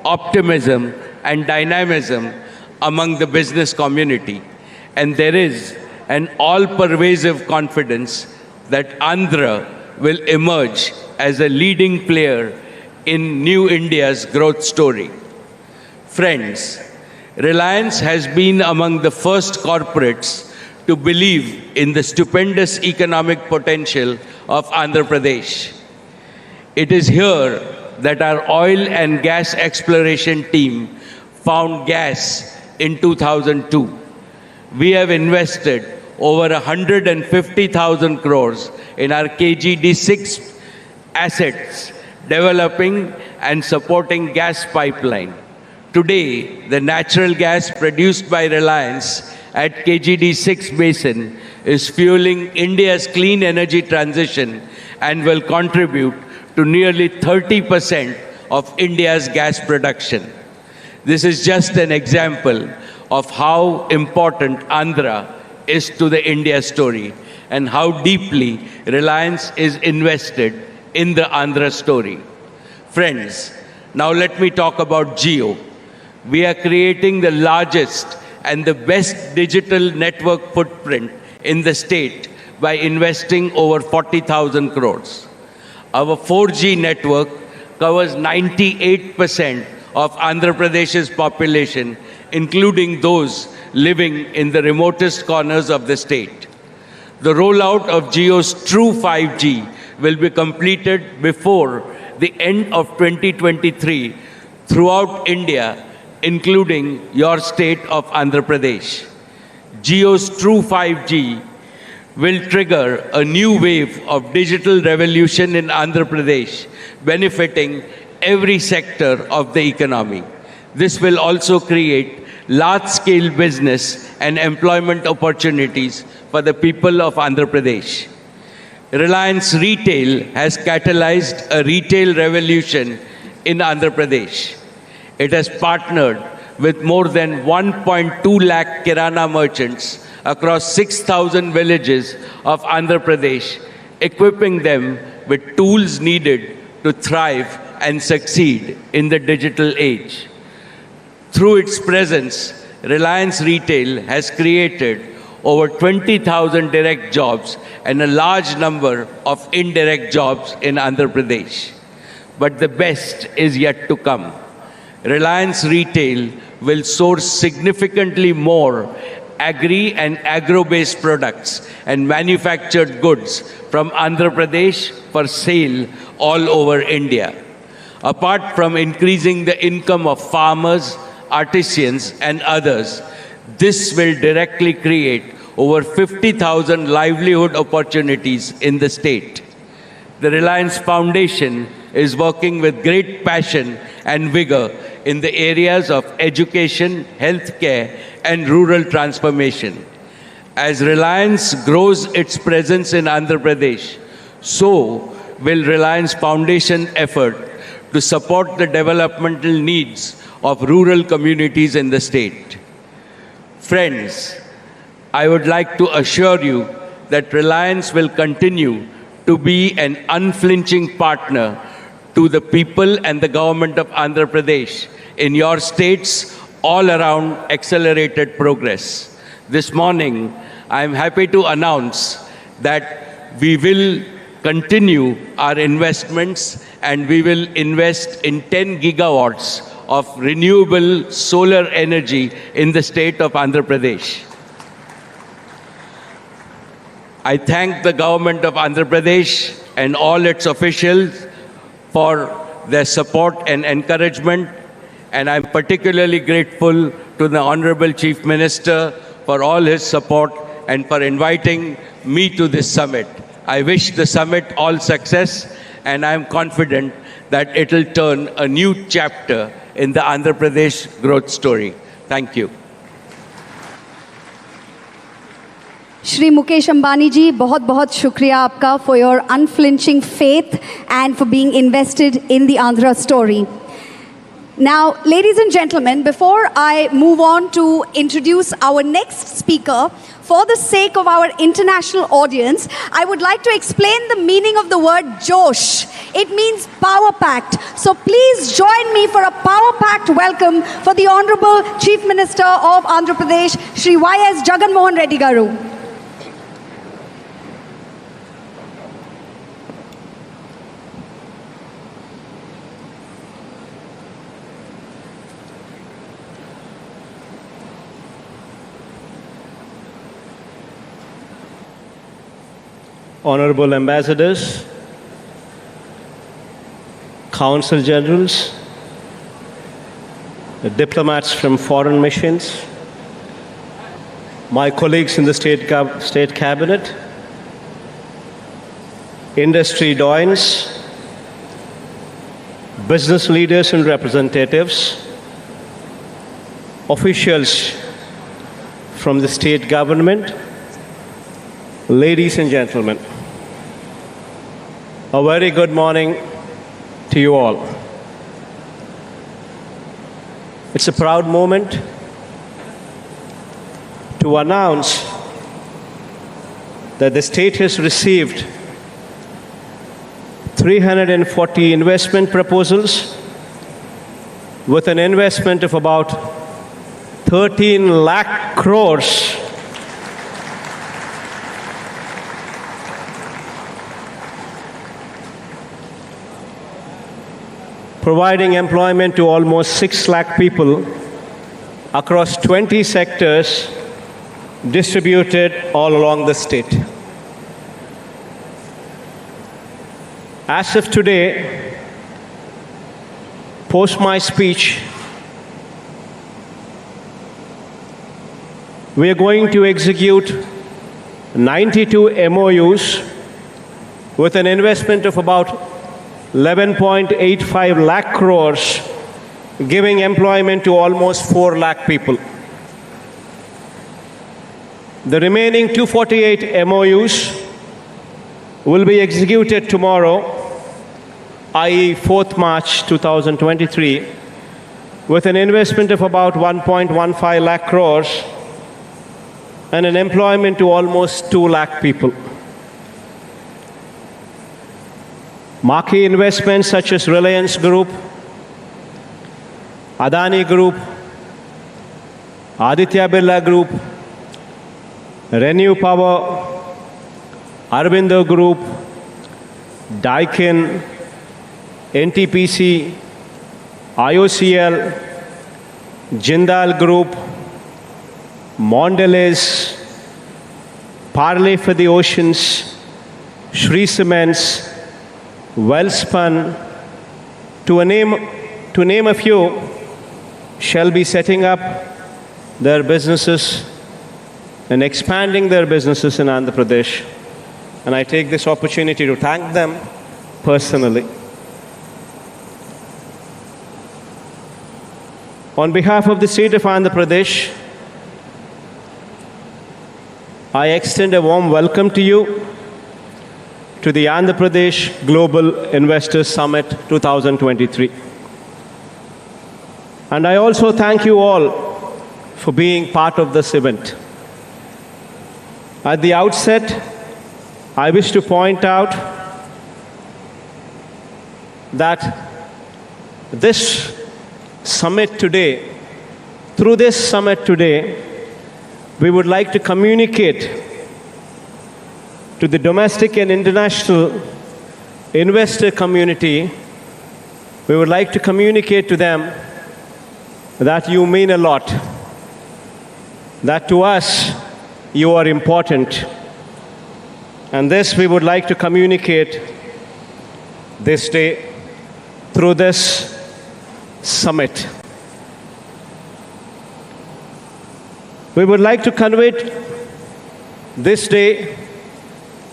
Speaker 8: optimism, and dynamism among the business community. And there is an all-pervasive confidence that Andhra will emerge as a leading player in New India's growth story. Friends, Reliance has been among the first corporates to believe in the stupendous economic potential of Andhra Pradesh. It is here that our oil and gas exploration team found gas in 2002. We have invested over 150,000 crores in our KGD6 assets, developing and supporting gas pipeline. Today, the natural gas produced by Reliance at KGD6 basin is fueling India's clean energy transition and will contribute to nearly 30% of India's gas production. This is just an example of how important Andhra is to the India story and how deeply Reliance is invested in the Andhra story. Friends, now let me talk about Jio. We are creating the largest and the best digital network footprint in the state by investing over 40,000 crores. Our 4G network covers 98% of Andhra Pradesh's population, including those living in the remotest corners of the state. The rollout of Jio's true 5G will be completed before the end of 2023 throughout India, including your state of Andhra Pradesh. Jio's true 5G will trigger a new wave of digital revolution in Andhra Pradesh, benefiting every sector of the economy. This will also create large-scale business and employment opportunities for the people of Andhra Pradesh. Reliance Retail has catalyzed a retail revolution in Andhra Pradesh. It has partnered with more than 1.2 lakh Kirana merchants across 6,000 villages of Andhra Pradesh, equipping them with tools needed to thrive and succeed in the digital age. Through its presence, Reliance Retail has created over 20,000 direct jobs and a large number of indirect jobs in Andhra Pradesh. But the best is yet to come. Reliance Retail will source significantly more agri and agro-based products and manufactured goods from Andhra Pradesh for sale all over India. Apart from increasing the income of farmers, artisans, and others, this will directly create over 50,000 livelihood opportunities in the state. The Reliance Foundation is working with great passion and vigor in the areas of education, healthcare, and rural transformation. As Reliance grows its presence in Andhra Pradesh, so will Reliance Foundation effort to support the developmental needs of rural communities in the state. Friends, I would like to assure you that Reliance will continue to be an unflinching partner to the people and the government of Andhra Pradesh in your states all around accelerated progress. This morning, I am happy to announce that we will continue our investments and we will invest in 10 gigawatts of renewable solar energy in the state of Andhra Pradesh. I thank the government of Andhra Pradesh and all its officials for their support and encouragement, and I'm particularly grateful to the Honorable Chief Minister for all his support and for inviting me to this summit. I wish the summit all success, and I'm confident that it will turn a new chapter in the Andhra Pradesh growth story. Thank you.
Speaker 1: Shri Mukesh Ambani ji, बहुत बहुत शुक्रिया आपका for your unflinching faith and for being invested in the Andhra story. Now, ladies and gentlemen, before I move on to introduce our next speaker, for the sake of our international audience, I would like to explain the meaning of the word Josh. It means power-packed. So please join me for a power-packed welcome for the Honorable Chief Minister of Andhra Pradesh, Shri Y.S. Jagan Mohan Reddy Garu.
Speaker 19: Honorable Ambassadors, Consul Generals, the diplomats from foreign missions, my colleagues in the State Cabinet, industry doyens, business leaders and representatives, officials from the state government, ladies and gentlemen, a very good morning to you all. It's a proud moment to announce that the state has received 340 investment proposals with an investment of about 13 lakh crores providing employment to almost 6 lakh people across 20 sectors distributed all along the state. As of today, post my speech, we are going to execute 92 MOUs with an investment of about 11.85 lakh crores, giving employment to almost 4 lakh people. The remaining 248 MOUs will be executed tomorrow, i.e. 4th March 2023, with an investment of about 1.15 lakh crores and an employment to almost 2 lakh people. Marquee investments such as Reliance Group, Adani Group, Aditya Birla Group, Renew Power, Aurobindo Group, Daikin, NTPC, IOCL, Jindal Group, Mondelez, Parley for the Oceans, Shree Cements, Wellspun, to name a few, shall be setting up their businesses and expanding their businesses in Andhra Pradesh. And I take this opportunity to thank them personally. On behalf of the state of Andhra Pradesh, I extend a warm welcome to you to the Andhra Pradesh Global Investors Summit 2023. And I also thank you all for being part of this event. At the outset, I wish to point out that this summit today, through this summit today, we would like to communicate to the domestic and international investor community, we would like to communicate to them that you mean a lot, that to us you are important. And this we would like to communicate this day through this summit. We would like to convey this day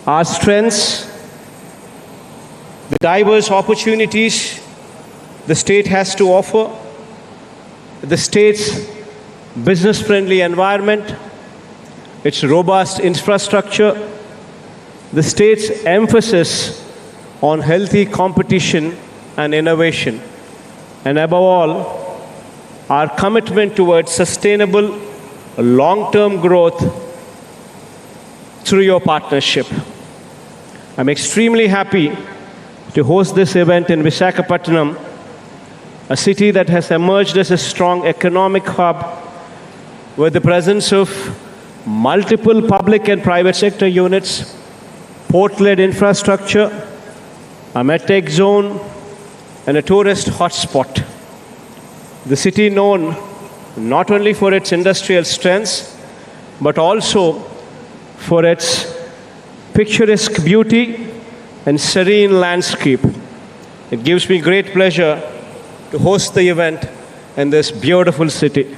Speaker 19: our strengths, the diverse opportunities the state has to offer, the state's business-friendly environment, its robust infrastructure, the state's emphasis on healthy competition and innovation, and above all, our commitment towards sustainable long-term growth through your partnership. I'm extremely happy to host this event in Visakhapatnam, a city that has emerged as a strong economic hub with the presence of multiple public and private sector units, port-led infrastructure, a medtech zone, and a tourist hotspot. The city known not only for its industrial strengths, but also for its picturesque beauty and serene landscape. It gives me great pleasure to host the event in this beautiful city.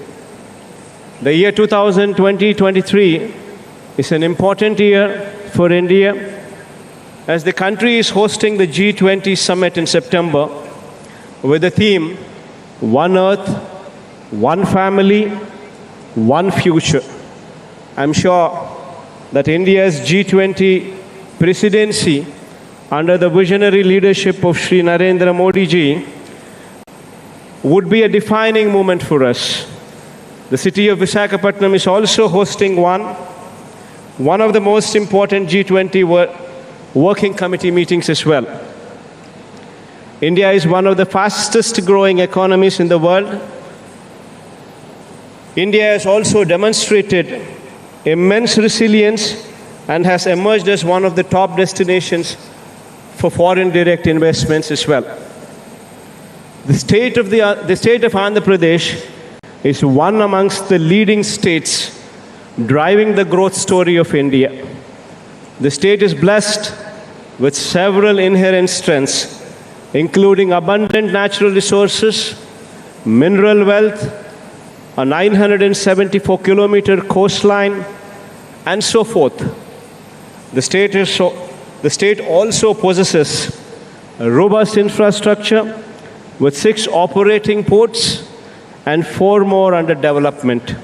Speaker 19: The year 2020-23 is an important year for India as the country is hosting the G20 summit in September with the theme, One Earth, One Family, One Future. I'm sure that India's G20 presidency under the visionary leadership of Shri Narendra Modi ji would be a defining moment for us. The city of Visakhapatnam is also hosting one of the most important G20 working committee meetings as well. India is one of the fastest growing economies in the world. India has also demonstrated immense resilience and has emerged as one of the top destinations for foreign direct investments as well. The state of Andhra Pradesh is one amongst the leading states driving the growth story of India. The state is blessed with several inherent strengths, including abundant natural resources, mineral wealth, a 974-kilometer coastline, and so forth. The state also possesses a robust infrastructure with 6 operating ports and 4 more under development.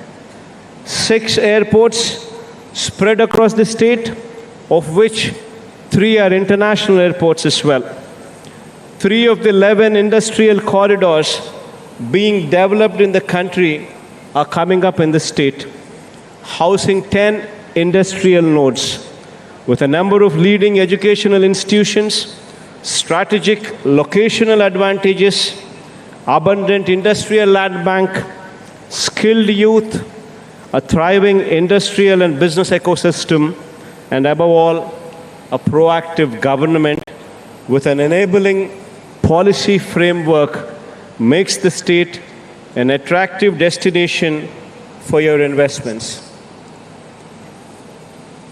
Speaker 19: 6 airports spread across the state, of which 3 are international airports as well. 3 of the 11 industrial corridors being developed in the country are coming up in the state, housing 10 industrial nodes with a number of leading educational institutions, strategic locational advantages, abundant industrial land bank, skilled youth, a thriving industrial and business ecosystem, and above all, a proactive government with an enabling policy framework makes the state an attractive destination for your investments.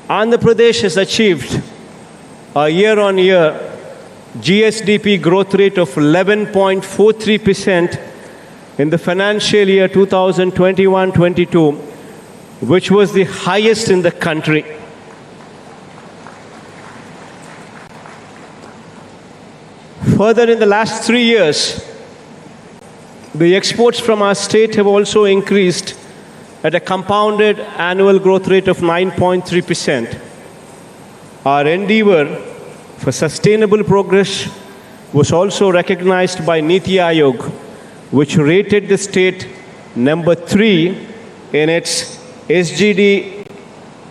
Speaker 19: Andhra Pradesh has achieved a year-on-year GSDP growth rate of 11.43% in the financial year 2021-22, which was the highest in the country. Further, in the last 3 years, the exports from our state have also increased at a compounded annual growth rate of 9.3%. Our endeavor for sustainable progress was also recognized by Niti Aayog, which rated the state number 3 in its SGD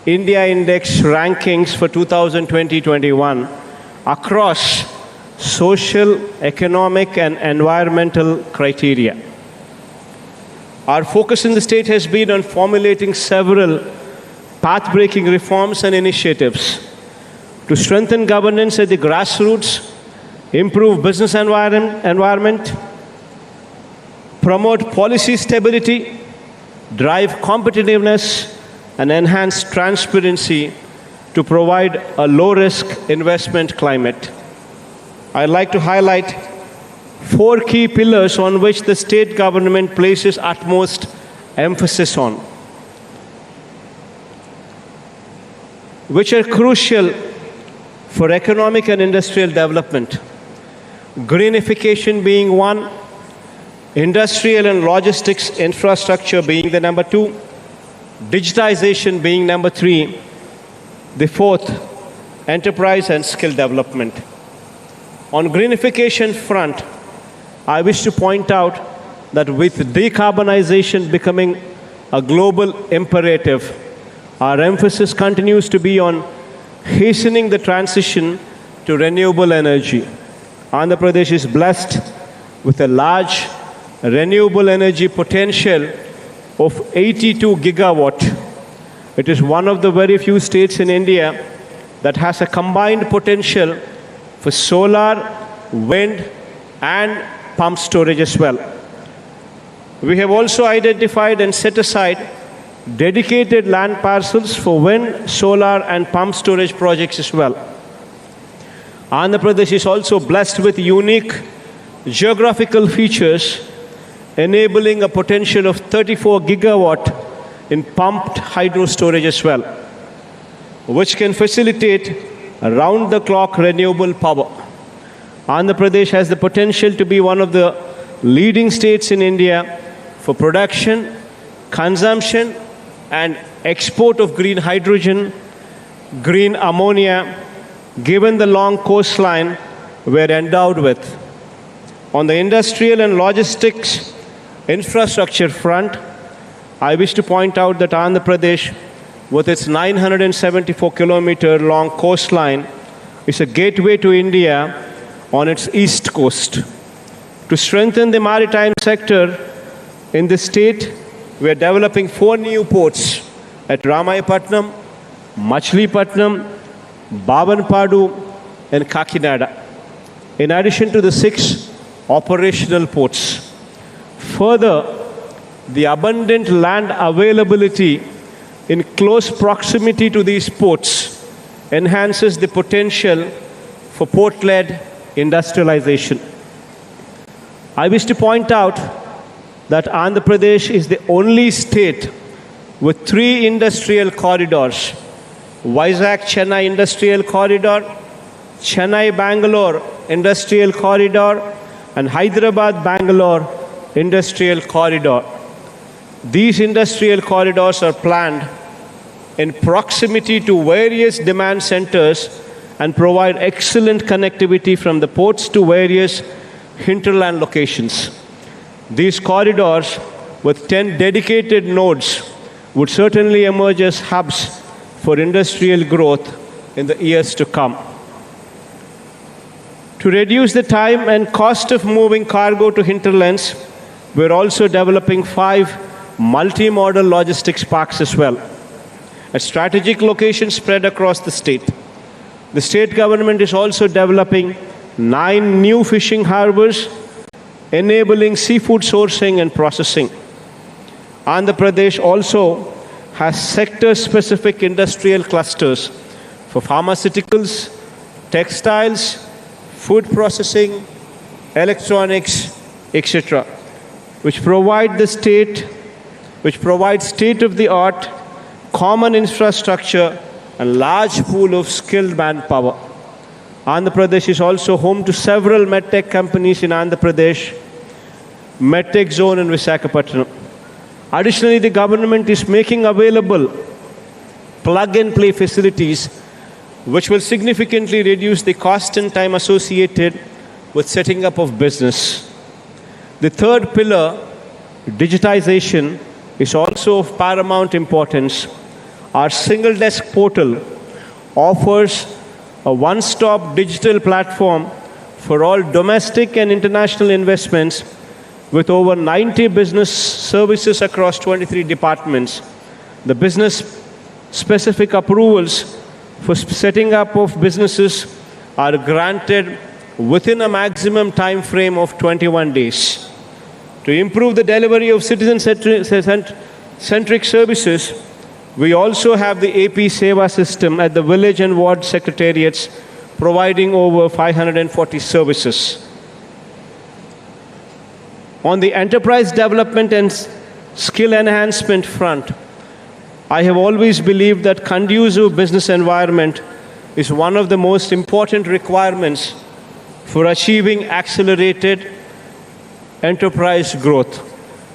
Speaker 19: India Index rankings for 2020-21 across social, economic, and environmental criteria. Our focus in the state has been on formulating several path-breaking reforms and initiatives to strengthen governance at the grassroots, improve business environment, promote policy stability, drive competitiveness, and enhance transparency to provide a low-risk investment climate. I'd like to highlight 4 key pillars on which the state government places utmost emphasis on, which are crucial for economic and industrial development. Greenification being one, industrial and logistics infrastructure being the number 2, digitization being number 3, the 4th, enterprise and skill development. On greenification front, I wish to point out that with decarbonization becoming a global imperative, our emphasis continues to be on hastening the transition to renewable energy. Andhra Pradesh is blessed with a large renewable energy potential of 82 gigawatt. It is one of the very few states in India that has a combined potential for solar, wind, and pump storage as well. We have also identified and set aside dedicated land parcels for wind, solar, and pump storage projects as well. Andhra Pradesh is also blessed with unique geographical features enabling a potential of 34 gigawatt in pumped hydro storage as well, which can facilitate round-the-clock renewable power. Andhra Pradesh has the potential to be one of the leading states in India for production, consumption, and export of green hydrogen, green ammonia, given the long coastline we're endowed with. On the industrial and logistics infrastructure front, I wish to point out that Andhra Pradesh, with its 974-kilometer long coastline, is a gateway to India on its east coast. To strengthen the maritime sector in the state, we are developing 4 new ports at Ramayapatnam, Machilipatnam, Babanpadu, and Kakinada, in addition to the 6 operational ports. Further, the abundant land availability in close proximity to these ports enhances the potential for port-led industrialization. I wish to point out that Andhra Pradesh is the only state with 3 industrial corridors: Vizag-Chennai Industrial Corridor, Chennai-Bangalore Industrial Corridor, and Hyderabad-Bangalore Industrial Corridor. These industrial corridors are planned in proximity to various demand centers and provide excellent connectivity from the ports to various hinterland locations. These corridors, with 10 dedicated nodes, would certainly emerge as hubs for industrial growth in the years to come. To reduce the time and cost of moving cargo to hinterlands, we're also developing 5 multimodal logistics parks as well, at strategic locations spread across the state. The state government is also developing 9 new fishing harbors, enabling seafood sourcing and processing. Andhra Pradesh also has sector-specific industrial clusters for pharmaceuticals, textiles, food processing, electronics, etc., which provides state-of-the-art common infrastructure and large pool of skilled manpower. Andhra Pradesh is also home to several medtech companies in Andhra Pradesh, medtech zone in Visakhapatnam. Additionally, the government is making available plug-and-play facilities which will significantly reduce the cost and time associated with setting up of business. The third pillar, digitization, is also of paramount importance. Our single desk portal offers a one-stop digital platform for all domestic and international investments with over 90 business services across 23 departments. The business-specific approvals for setting up of businesses are granted within a maximum time frame of 21 days. To improve the delivery of citizen-centric services, we also have the AP Seva system at the village and ward secretariats, providing over 540 services. On the enterprise development and skill enhancement front, I have always believed that conducive business environment is one of the most important requirements for achieving accelerated enterprise growth.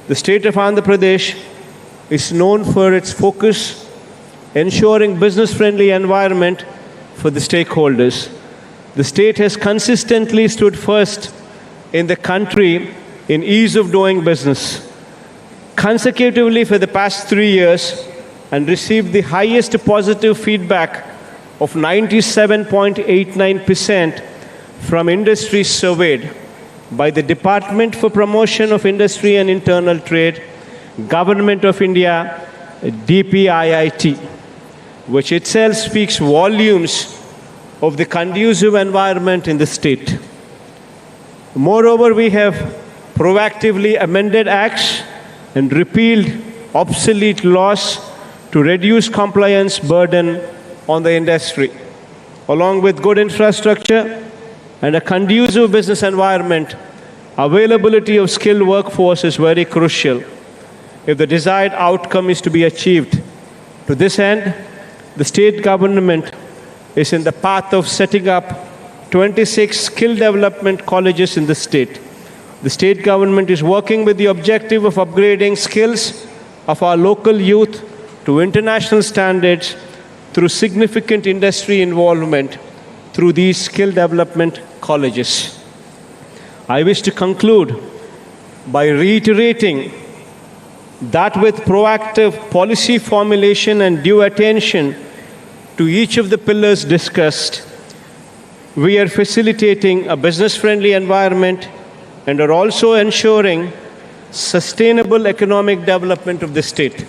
Speaker 19: The state of Andhra Pradesh is known for its focus ensuring business-friendly environment for the stakeholders. The state has consistently stood first in the country in ease of doing business consecutively for the past 3 years and received the highest positive feedback of 97.89% from industries surveyed by the Department for Promotion of Industry and Internal Trade, Government of India, DPIIT, which itself speaks volumes of the conducive environment in the state. Moreover, we have proactively amended acts and repealed obsolete laws to reduce compliance burden on the industry. Along with good infrastructure and a conducive business environment, availability of skilled workforce is very crucial if the desired outcome is to be achieved. To this end, the state government is in the path of setting up 26 skill development colleges in the state. The state government is working with the objective of upgrading skills of our local youth to international standards through significant industry involvement through these skill development colleges. I wish to conclude by reiterating that with proactive policy formulation and due attention to each of the pillars discussed, we are facilitating a business-friendly environment and are also ensuring sustainable economic development of the state.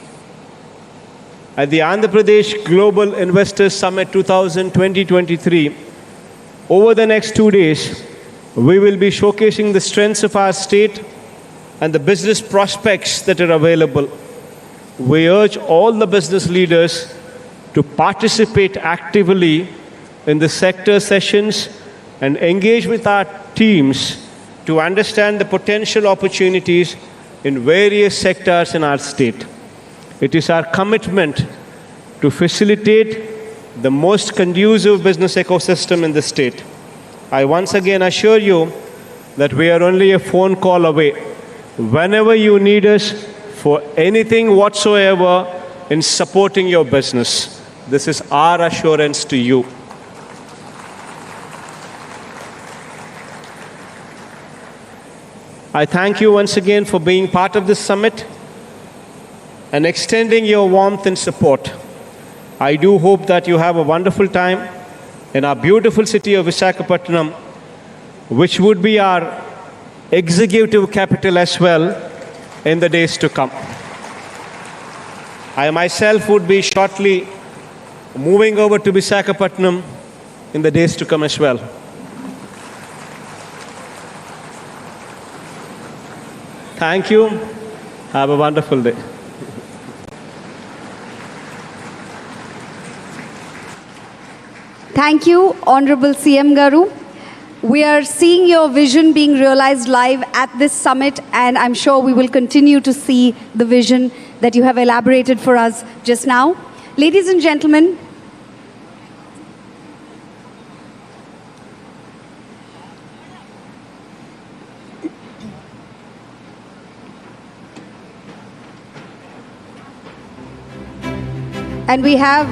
Speaker 19: At the Andhra Pradesh Global Investors Summit 2023, over the next 2 days, we will be showcasing the strengths of our state and the business prospects that are available. We urge all the business leaders to participate actively in the sector sessions and engage with our teams to understand the potential opportunities in various sectors in our state. It is our commitment to facilitate the most conducive business ecosystem in the state. I once again assure you that we are only a phone call away. Whenever you need us for anything whatsoever in supporting your business, this is our assurance to you. I thank you once again for being part of this summit and extending your warmth and support. I do hope that you have a wonderful time in our beautiful city of Visakhapatnam, which would be our executive capital as well in the days to come. I myself would be shortly moving over to Visakhapatnam in the days to come as well. Thank you. Have a wonderful day.
Speaker 1: Thank you, Honorable CM Garu. We are seeing your vision being realized live at this summit, and I'm sure we will continue to see the vision that you have elaborated for us just now. Ladies and gentlemen, and we have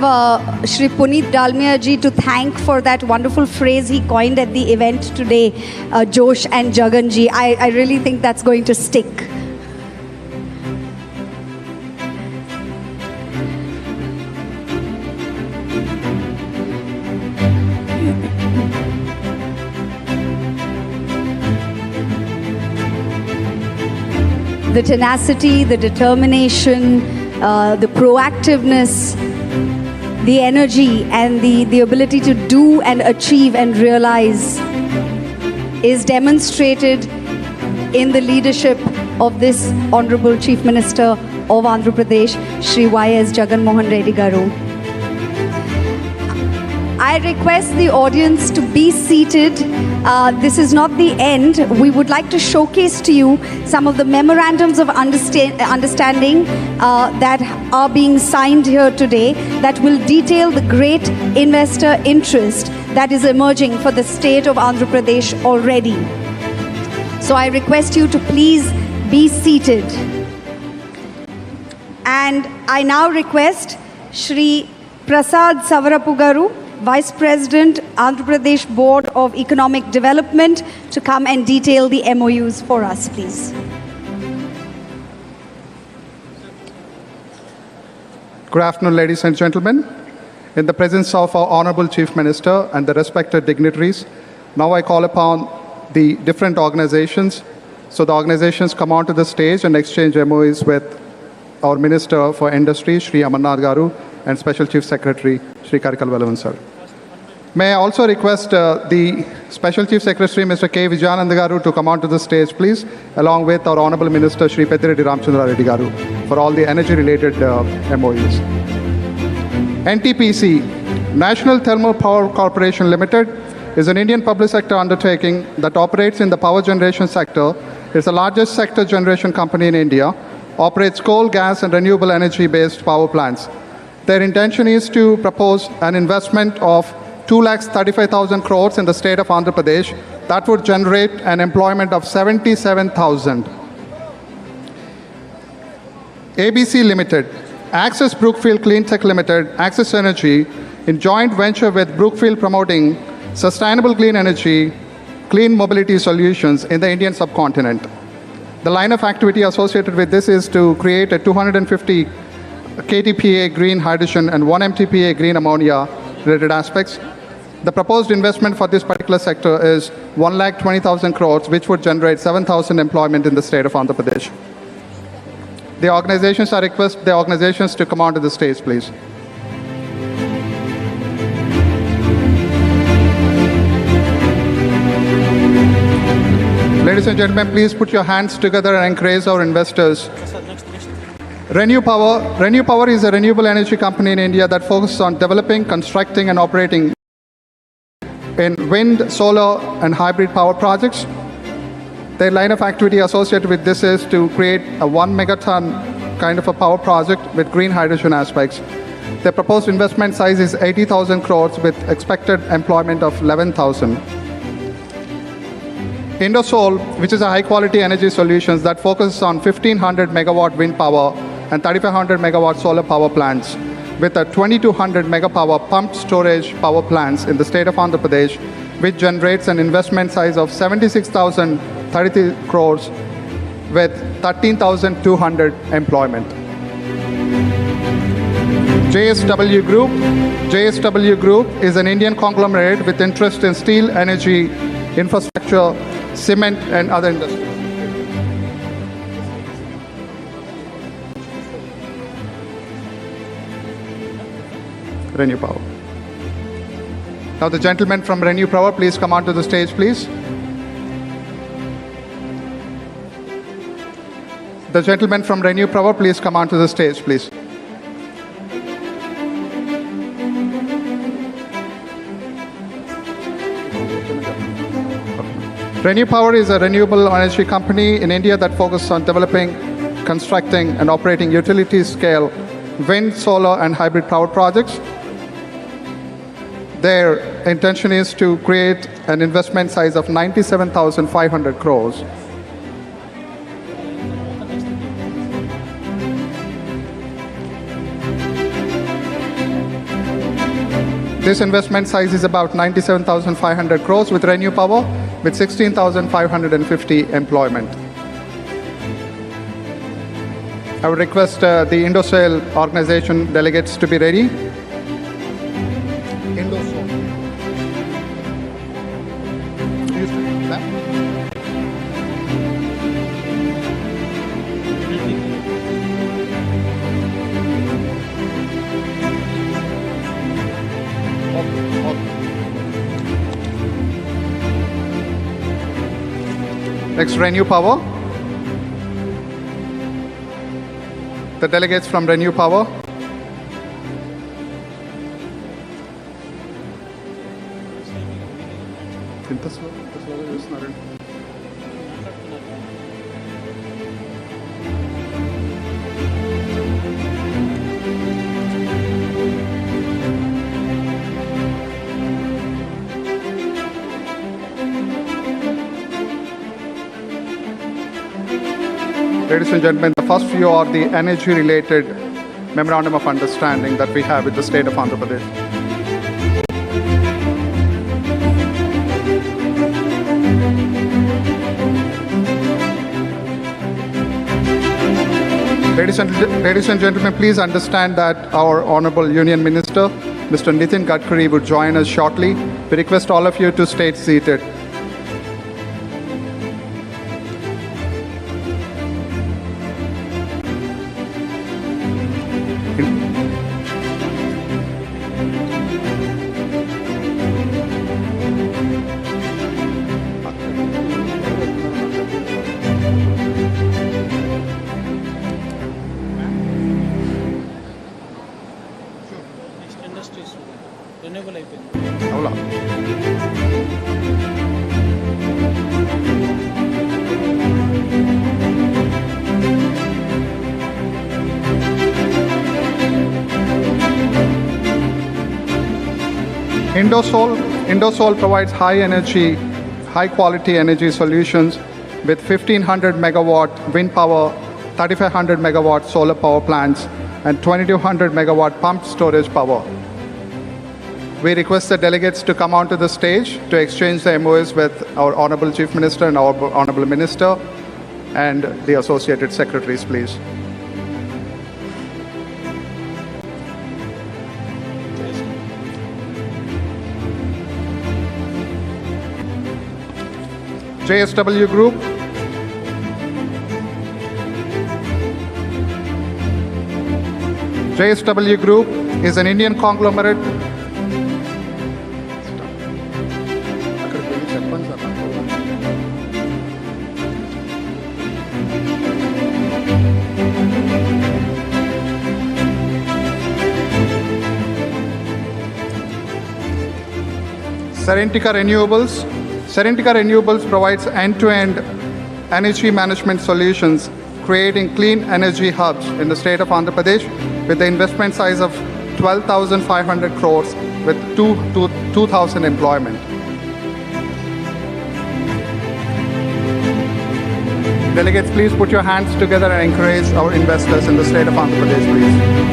Speaker 1: Shri Puneet Dalmia ji to thank for that wonderful phrase he coined at the event today, Josh and Jagan ji. I really think that's going to stick. The tenacity, the determination, the proactiveness, the energy, and the ability to do and achieve and realize is demonstrated in the leadership of this Honorable Chief Minister of Andhra Pradesh, Shri Y.S. Jagan Mohan Reddy Garu. I request the audience to be seated. This is not the end. We would like to showcase to you some of the memorandums of understanding that are being signed here today that will detail the great investor interest that is emerging for the state of Andhra Pradesh already. So I request you to please be seated. And I now request Shri Prasad Savarapu Garu, Vice President, Andhra Pradesh Board of Economic Development, to come and detail the MOUs for us, please.
Speaker 3: Good afternoon, ladies and gentlemen. In the presence of our Honorable Chief Minister and the respected dignitaries, now I call upon the different organizations. So the organizations come onto the stage and exchange MOUs with our Minister for Industry, Shri Amarnath Garu, and Special Chief Secretary, Shri Karikal Velavan sir. May I also request the Special Chief Secretary, Mr. K. Vijayananda Garu, to come onto the stage, please, along with our Honorable Minister, Shri Pettireddy Ramchandra Reddy Garu, for all the energy-related MOUs. NTPC, National Thermal Power Corporation Limited, is an Indian public sector undertaking that operates in the power generation sector. It's the largest sector generation company in India, operates coal, gas, and renewable energy-based power plants. Their intention is to propose an investment of 2,35,000 crores in the state of Andhra Pradesh. That would generate an employment of 77,000. ABC Limited, Access Brookfield Clean Tech Limited, Access Energy, in joint venture with Brookfield, promoting sustainable clean energy, clean mobility solutions in the Indian subcontinent. The line of activity associated with this is to create a 250 KTPA green hydrogen and 1 MTPA green ammonia related aspects. The proposed investment for this particular sector is 1,20,000 crores, which would generate 7,000 employment in the state of Andhra Pradesh. The organizations, I request the organizations to come onto the stage, please. Ladies and gentlemen, please put your hands together and encourage our investors. Renew Power is a renewable energy company in India that focuses on developing, constructing, and operating in wind, solar, and hybrid power projects. Their line of activity associated with this is to create a 1 megaton kind of a power project with green hydrogen aspects. The proposed investment size is 80,000 crores with expected employment of 11,000. Indosol, which is a high-quality energy solutions that focuses on 1,500 megawatt wind power and 3,500 megawatt solar power plants, with a 2,200 megapower pumped storage power plants in the state of Andhra Pradesh, which generates an investment size of 76,033 crores with 13,200 employment. JSW Group is an Indian conglomerate with interest in steel, energy, infrastructure, cement, and other industries. Renew Power. Now the gentleman from Renew Power, please come onto the stage, please. The gentleman from Renew Power, please come onto the stage, please. Renew Power is a renewable energy company in India that focuses on developing, constructing, and operating utility-scale wind, solar, and hybrid power projects. Their intention is to create an investment size of 97,500 crores. This investment size is about 97,500 crores with Renew Power, with 16,550 employment. I would request the Indosol organization delegates to be ready. Next, Renew Power. The delegates from Renew Power. Ladies and gentlemen, the first few are the energy-related memorandum of understanding that we have with the state of Andhra Pradesh. Ladies and gentlemen, please understand that our Honorable Union Minister, Mr. Nitin Gadkari, would join us shortly. We request all of you to stay seated. Indosol provides high quality energy solutions with 1500 megawatt wind power, 3500 megawatt solar power plants, and 2200 megawatt pumped storage power. We request the delegates to come onto the stage to exchange the MOUs with our Honorable Chief Minister and our Honorable Minister and the associated secretaries, please. JSW Group. JSW Group is an Indian conglomerate. Serentica Renewables provides end-to-end energy management solutions, creating clean energy hubs in the state of Andhra Pradesh with the investment size of 12,500 crores with 2,000 employment. Delegates, please put your hands together and encourage our investors in the state of Andhra Pradesh, please.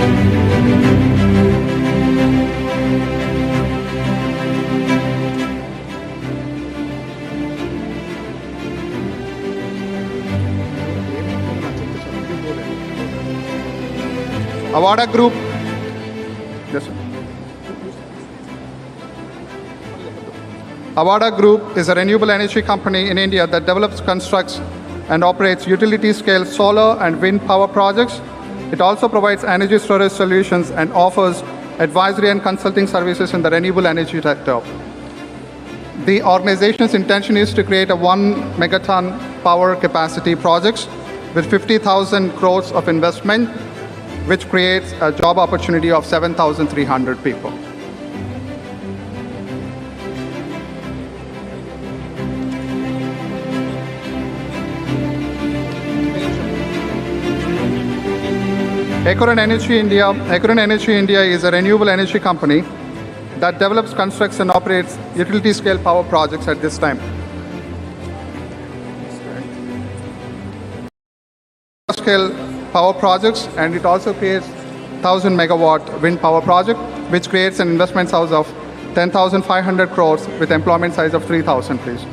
Speaker 3: Avada Group. Yes, sir. Avada Group is a renewable energy company in India that develops, constructs, and operates utility-scale solar and wind power projects. It also provides energy storage solutions and offers advisory and consulting services in the renewable energy sector. The organization's intention is to create a 1 megaton power capacity projects with 50,000 crores of investment, which creates a job opportunity of 7,300 people. Acorn Energy India is a renewable energy company that develops, constructs, and operates utility-scale power projects at this time. Scale power projects, and it also creates 1,000 megawatt wind power project, which creates an investment size of 10,500 crores with employment size of 3,000, please.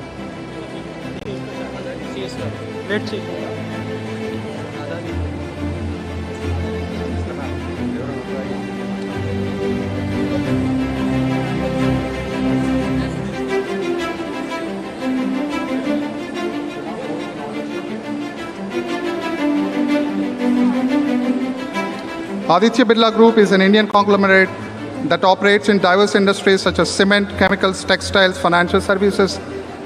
Speaker 3: Aditya Birla Group is an Indian conglomerate that operates in diverse industries such as cement, chemicals, textiles, financial services,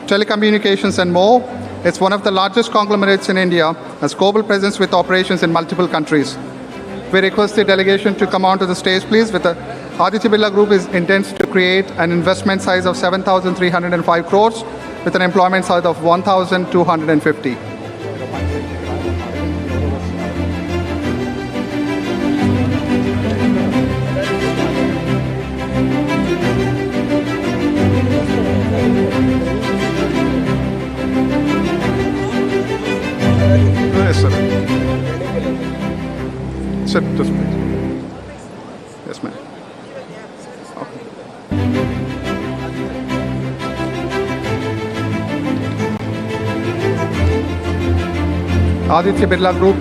Speaker 3: telecommunications, and more. It's one of the largest conglomerates in India, has global presence with operations in multiple countries. We request the delegation to come onto the stage, please. Aditya Birla Group intends to create an investment size of 7,305 crores with an employment size of 1,250. Yes, sir. Sit, just please. Yes, ma'am. Okay. Aditya Birla Group.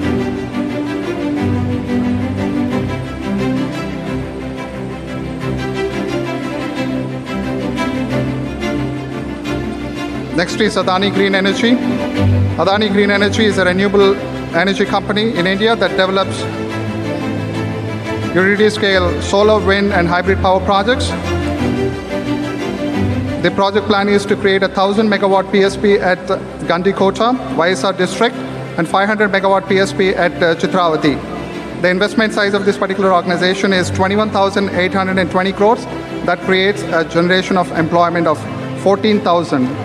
Speaker 3: Next is Adani Green Energy. Adani Green Energy is a renewable energy company in India that develops utility-scale solar, wind, and hybrid power projects. The project plan is to create a 1,000 megawatt PSP at Gandikota, Vaisar district, and 500 megawatt PSP at Chitravati. The investment size of this particular organization is 21,820 crores. That creates a generation of employment of 14,000.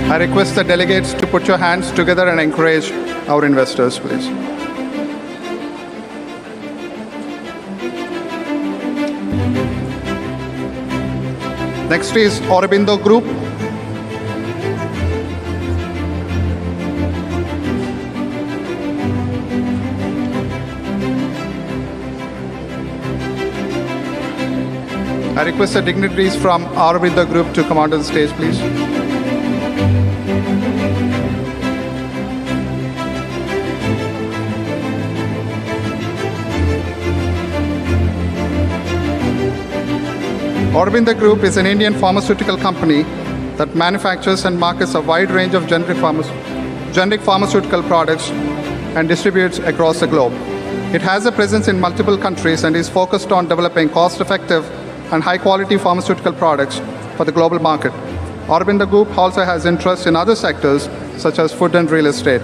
Speaker 3: I request the delegates to put your hands together and encourage our investors, please. Next is Aurobindo Group. I request the dignitaries from Aurobindo Group to come onto the stage, please. Aurobindo Group is an Indian pharmaceutical company that manufactures and markets a wide range of generic pharmaceutical products and distributes across the globe. It has a presence in multiple countries and is focused on developing cost-effective and high-quality pharmaceutical products for the global market. Aurobindo Group also has interests in other sectors such as food and real estate.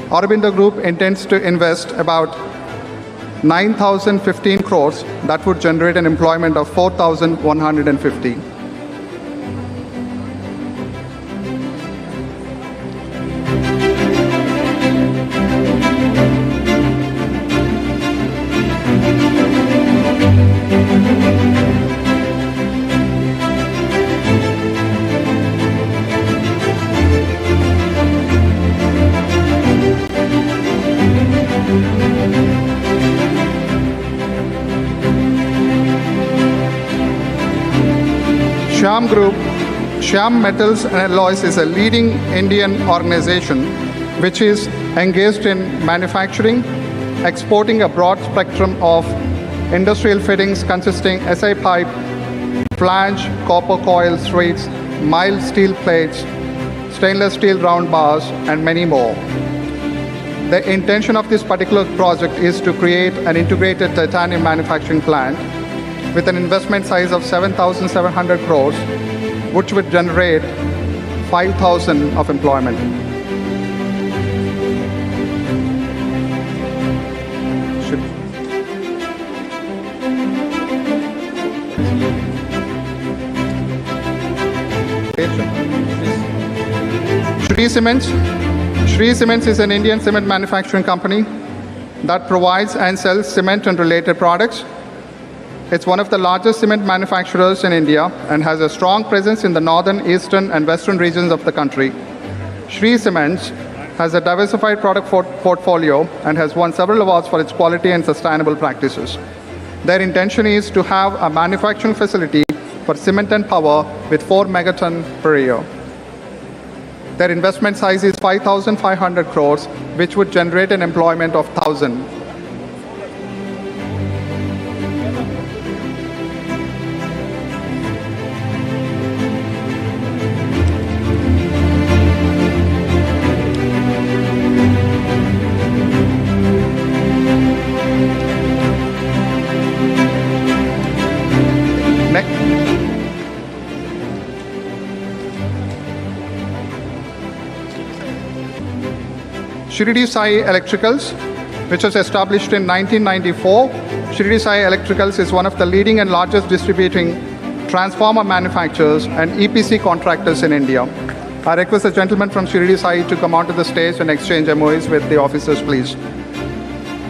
Speaker 3: Aurobindo Group intends to invest about 9,015 crores that would generate an employment of 4,150. Shyam Group, Shyam Metals and Alloys is a leading Indian organization which is engaged in manufacturing, exporting a broad spectrum of industrial fittings consisting SI pipe, flange, copper coil threads, mild steel plates, stainless steel round bars, and many more. The intention of this particular project is to create an integrated titanium manufacturing plant with an investment size of 7,700 crores, which would generate 5,000 of employment. Shri Cements. Shri Cements is an Indian cement manufacturing company that provides and sells cement and related products. It's one of the largest cement manufacturers in India and has a strong presence in the northern, eastern, and western regions of the country. Shri Cements has a diversified product portfolio and has won several awards for its quality and sustainable practices. Their intention is to have a manufacturing facility for cement and power with 4 megaton per year. Their investment size is 5,500 crores, which would generate an employment of 1,000. Shirdi Sai Electricals, which was established in 1994. Shirdi Sai Electricals is one of the leading and largest distributing transformer manufacturers and EPC contractors in India. I request the gentleman from Shirdi Sai to come onto the stage and exchange MOUs with the officers, please.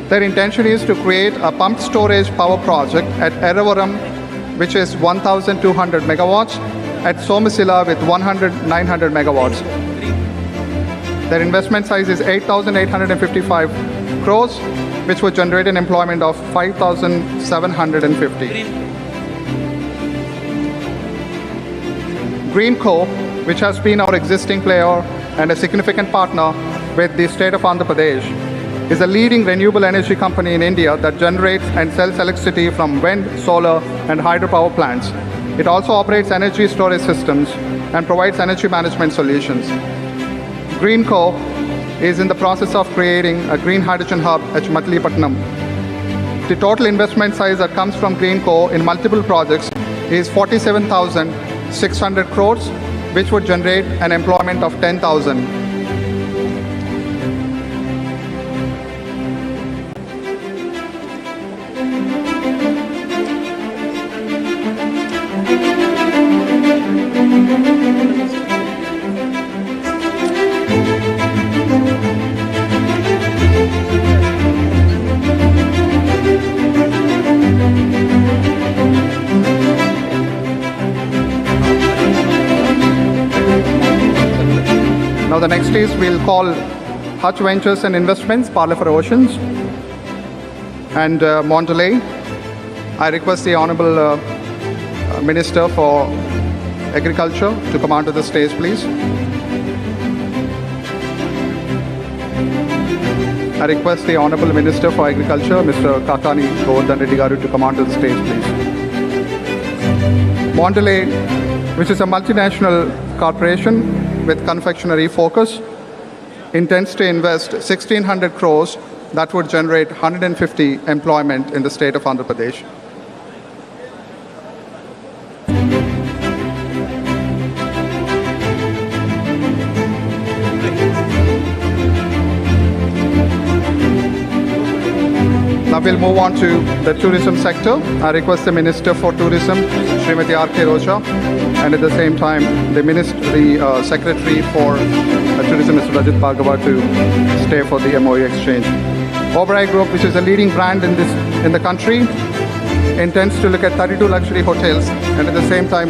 Speaker 3: Their intention is to create a pumped storage power project at Eravaram, which is 1,200 megawatts, at Somasila with 900 megawatts. Their investment size is 8,855 crores, which would generate an employment of 5,750. Greenco, which has been our existing player and a significant partner with the state of Andhra Pradesh, is a leading renewable energy company in India that generates and sells electricity from wind, solar, and hydropower plants. It also operates energy storage systems and provides energy management solutions. Greenco is in the process of creating a green hydrogen hub at Visakhapatnam. The total investment size that comes from Greenco in multiple projects is 47,600 crores, which would generate an employment of 10,000. Now the next is we'll call Hutch Ventures and Investments, Parley for Oceans, and Mondelez. I request the Honourable Minister for Agriculture to come onto the stage, please. I request the Honourable Minister for Agriculture, Mr. Kakani Govardhan Reddy Garu, to come onto the stage, please. Mondelez, which is a multinational corporation with confectionery focus, intends to invest 1,600 crores that would generate 150 employment in the state of Andhra Pradesh. Now we'll move on to the tourism sector. I request the Minister for Tourism, Srimati R.K. Roja, and at the same time the Secretary for Tourism, Mr. Rajat Bhargava, to stay for the MOU exchange. Oberoi Group, which is a leading brand in the country, intends to look at 32 luxury hotels, and at the same time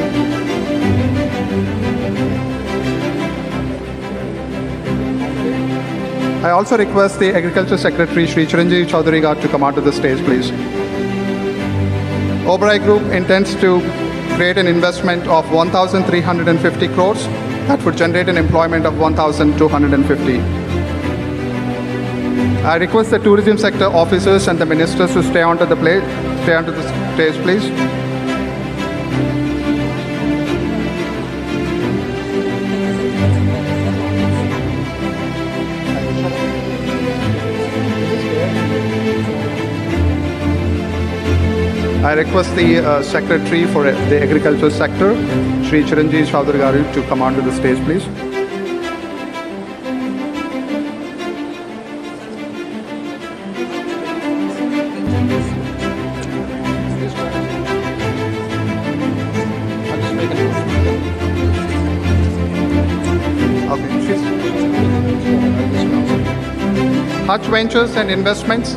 Speaker 3: I also request the Agriculture Secretary, Shri Chiranjeevi Chaudhary Garu, to come onto the stage, please. Oberoi Group intends to create an investment of 1,350 crores that would generate an employment of 1,250. I request the tourism sector officers and the ministers to stay onto the stage, please. I request the Secretary for the Agriculture Sector, Shri Chiranjeevi Chaudhary Garu, to come onto the stage, please. Hutch Ventures and Investments.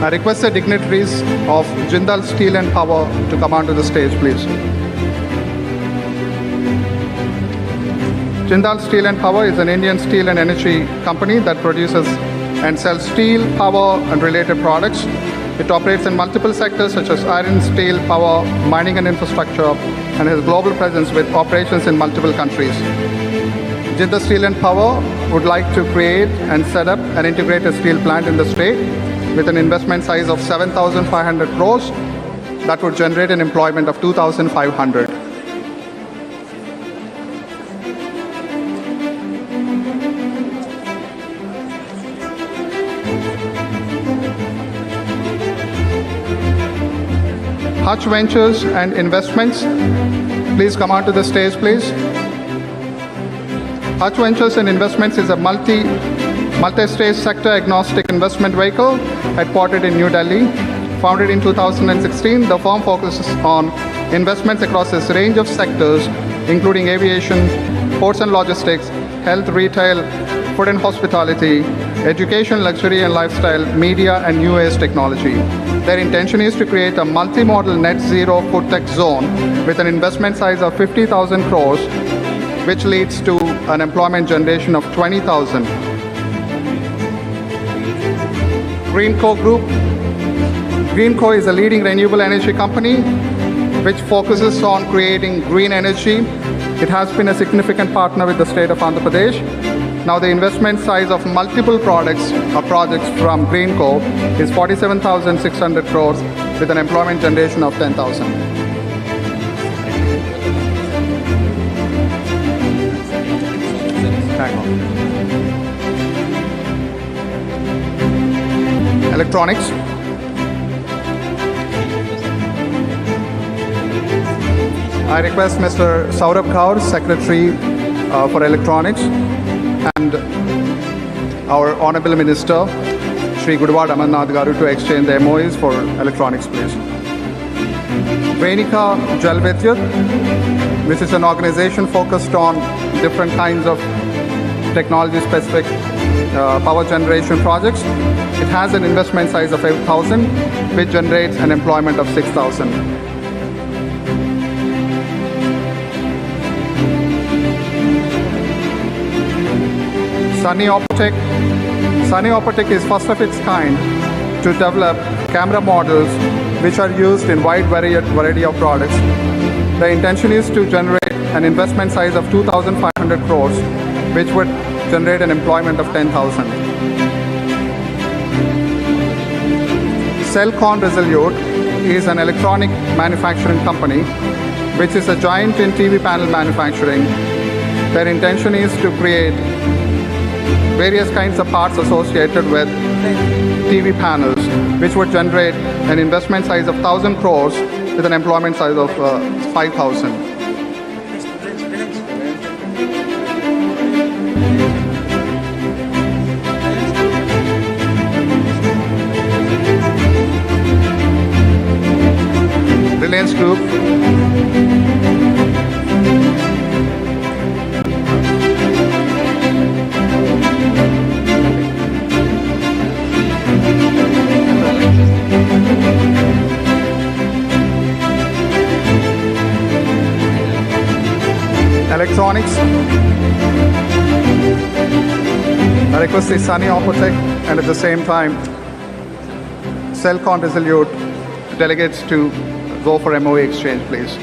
Speaker 3: I request the dignitaries of Jindal Steel and Power to come onto the stage, please. Jindal Steel and Power is an Indian steel and energy company that produces and sells steel, power, and related products. It operates in multiple sectors such as iron, steel, power, mining, and infrastructure, and has global presence with operations in multiple countries. Jindal Steel and Power would like to create and set up an integrated steel plant in the state with an investment size of 7,500 crores that would generate an employment of 2,500. Hutch Ventures and Investments, please come onto the stage, please. Hutch Ventures and Investments is a multi-stage sector agnostic investment vehicle headquartered in New Delhi. Founded in 2016, the firm focuses on investments across a range of sectors, including aviation, ports and logistics, health, retail, food and hospitality, education, luxury and lifestyle, media, and new age technology. Their intention is to create a multi-modal net zero food tech zone with an investment size of 50,000 crores, which leads to an employment generation of 20,000. Greenco Group. Greenco is a leading renewable energy company which focuses on creating green energy. It has been a significant partner with the state of Andhra Pradesh. Now the investment size of multiple projects from Greenco is 47,600 crores with an employment generation of 10,000. Electronics. I request Mr. Saurabh Kaur, Secretary for Electronics, and our Honorable Minister, Shri Gudwad Amarnath Garu, to exchange the MOUs for electronics, please. Venika Jal Vidyut. This is an organization focused on different kinds of technology-specific power generation projects. It has an investment size of 8,000, which generates an employment of 6,000. Sunny Optech. Sunny Optech is first of its kind to develop camera models which are used in wide variety of products. The intention is to generate an investment size of 2,500 crores, which would generate an employment of 10,000. Cellcon Resolute is an electronic manufacturing company which is a giant in TV panel manufacturing. Their intention is to create various kinds of parts associated with TV panels, which would generate an investment size of 1,000 crores with an employment size of 5,000. Reliance Group. Electronics. I request the Sunny Optech and at the same time Cellcon Resolute delegates to go for MOA exchange, please.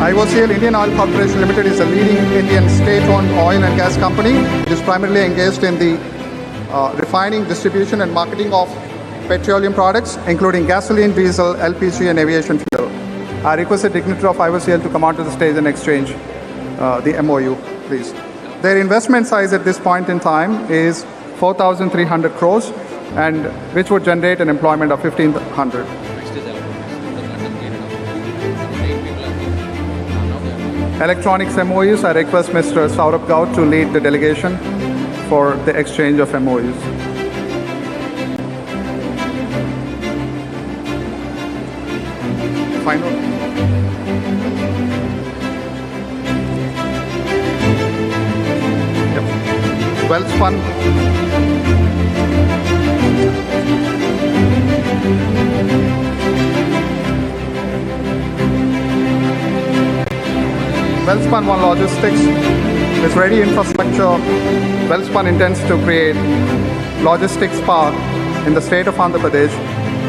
Speaker 3: IOCL Indian Oil Corporation Limited is a leading Indian state-owned oil and gas company. It is primarily engaged in the refining, distribution and marketing of petroleum products, including gasoline, diesel, LPG and aviation fuel. I request the dignitary of IOCL to come onto the stage and exchange the MOU, please. Their investment size at this point in time is 4,300 crores, and which would generate an employment of 1,500. Electronics MOUs, I request Mr. Saurabh Gaur to lead the delegation for the exchange of MOUs. find out. Yep. Well-spun. Well-spun One Logistics with ready infrastructure. Well-spun intends to create logistics park in the state of Andhra Pradesh,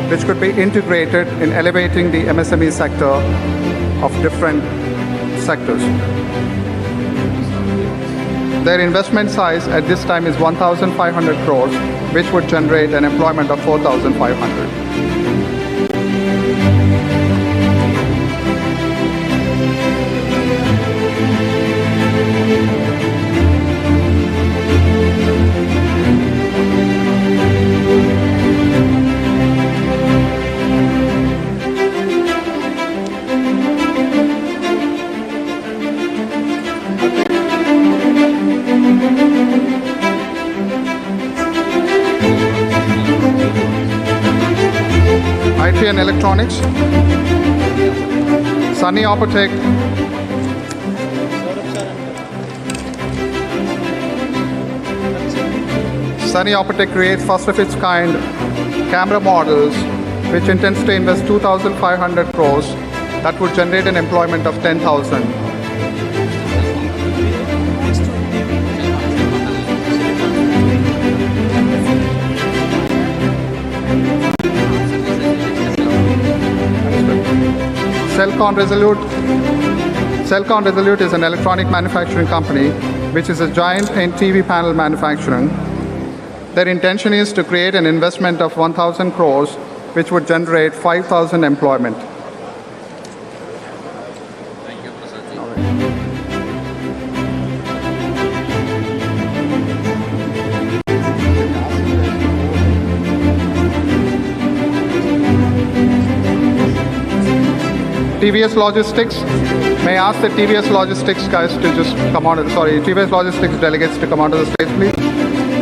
Speaker 3: which could be integrated in elevating the MSME sector of different sectors. Their investment size at this time is 1,500 crores, which would generate an employment of 4,500. IT and Electronics, Sunny Opotech, Sunny Opotech creates first of its kind camera models, which intends to invest 2,500 crores that would generate an employment of 10,000. Cellcon Resolute is an electronic manufacturing company which is a giant in TV panel manufacturing. Their intention is to create an investment of 1,000 crores which would generate 5,000 employment. TVS Logistics. May I ask the TVS Logistics guys to just come on, TVS Logistics delegates to come onto the stage, please.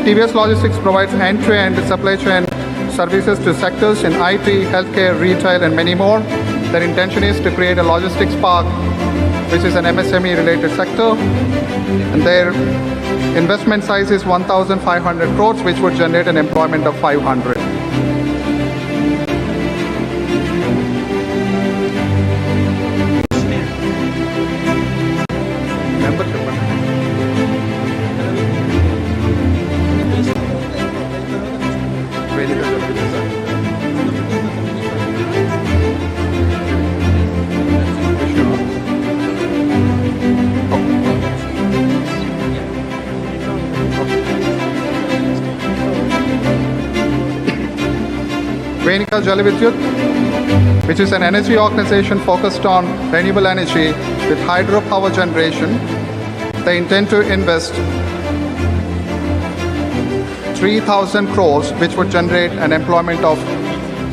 Speaker 3: TVS Logistics provides end-to-end supply chain services to sectors in IT, healthcare, retail, and many more. Their intention is to create a logistics park, which is an MSME-related sector. And their investment size is 1,500 crores, which would generate an employment of 500. Jalavidyut, which is an energy organization focused on renewable energy with hydropower generation. They intend to invest 3,000 crores, which would generate an employment of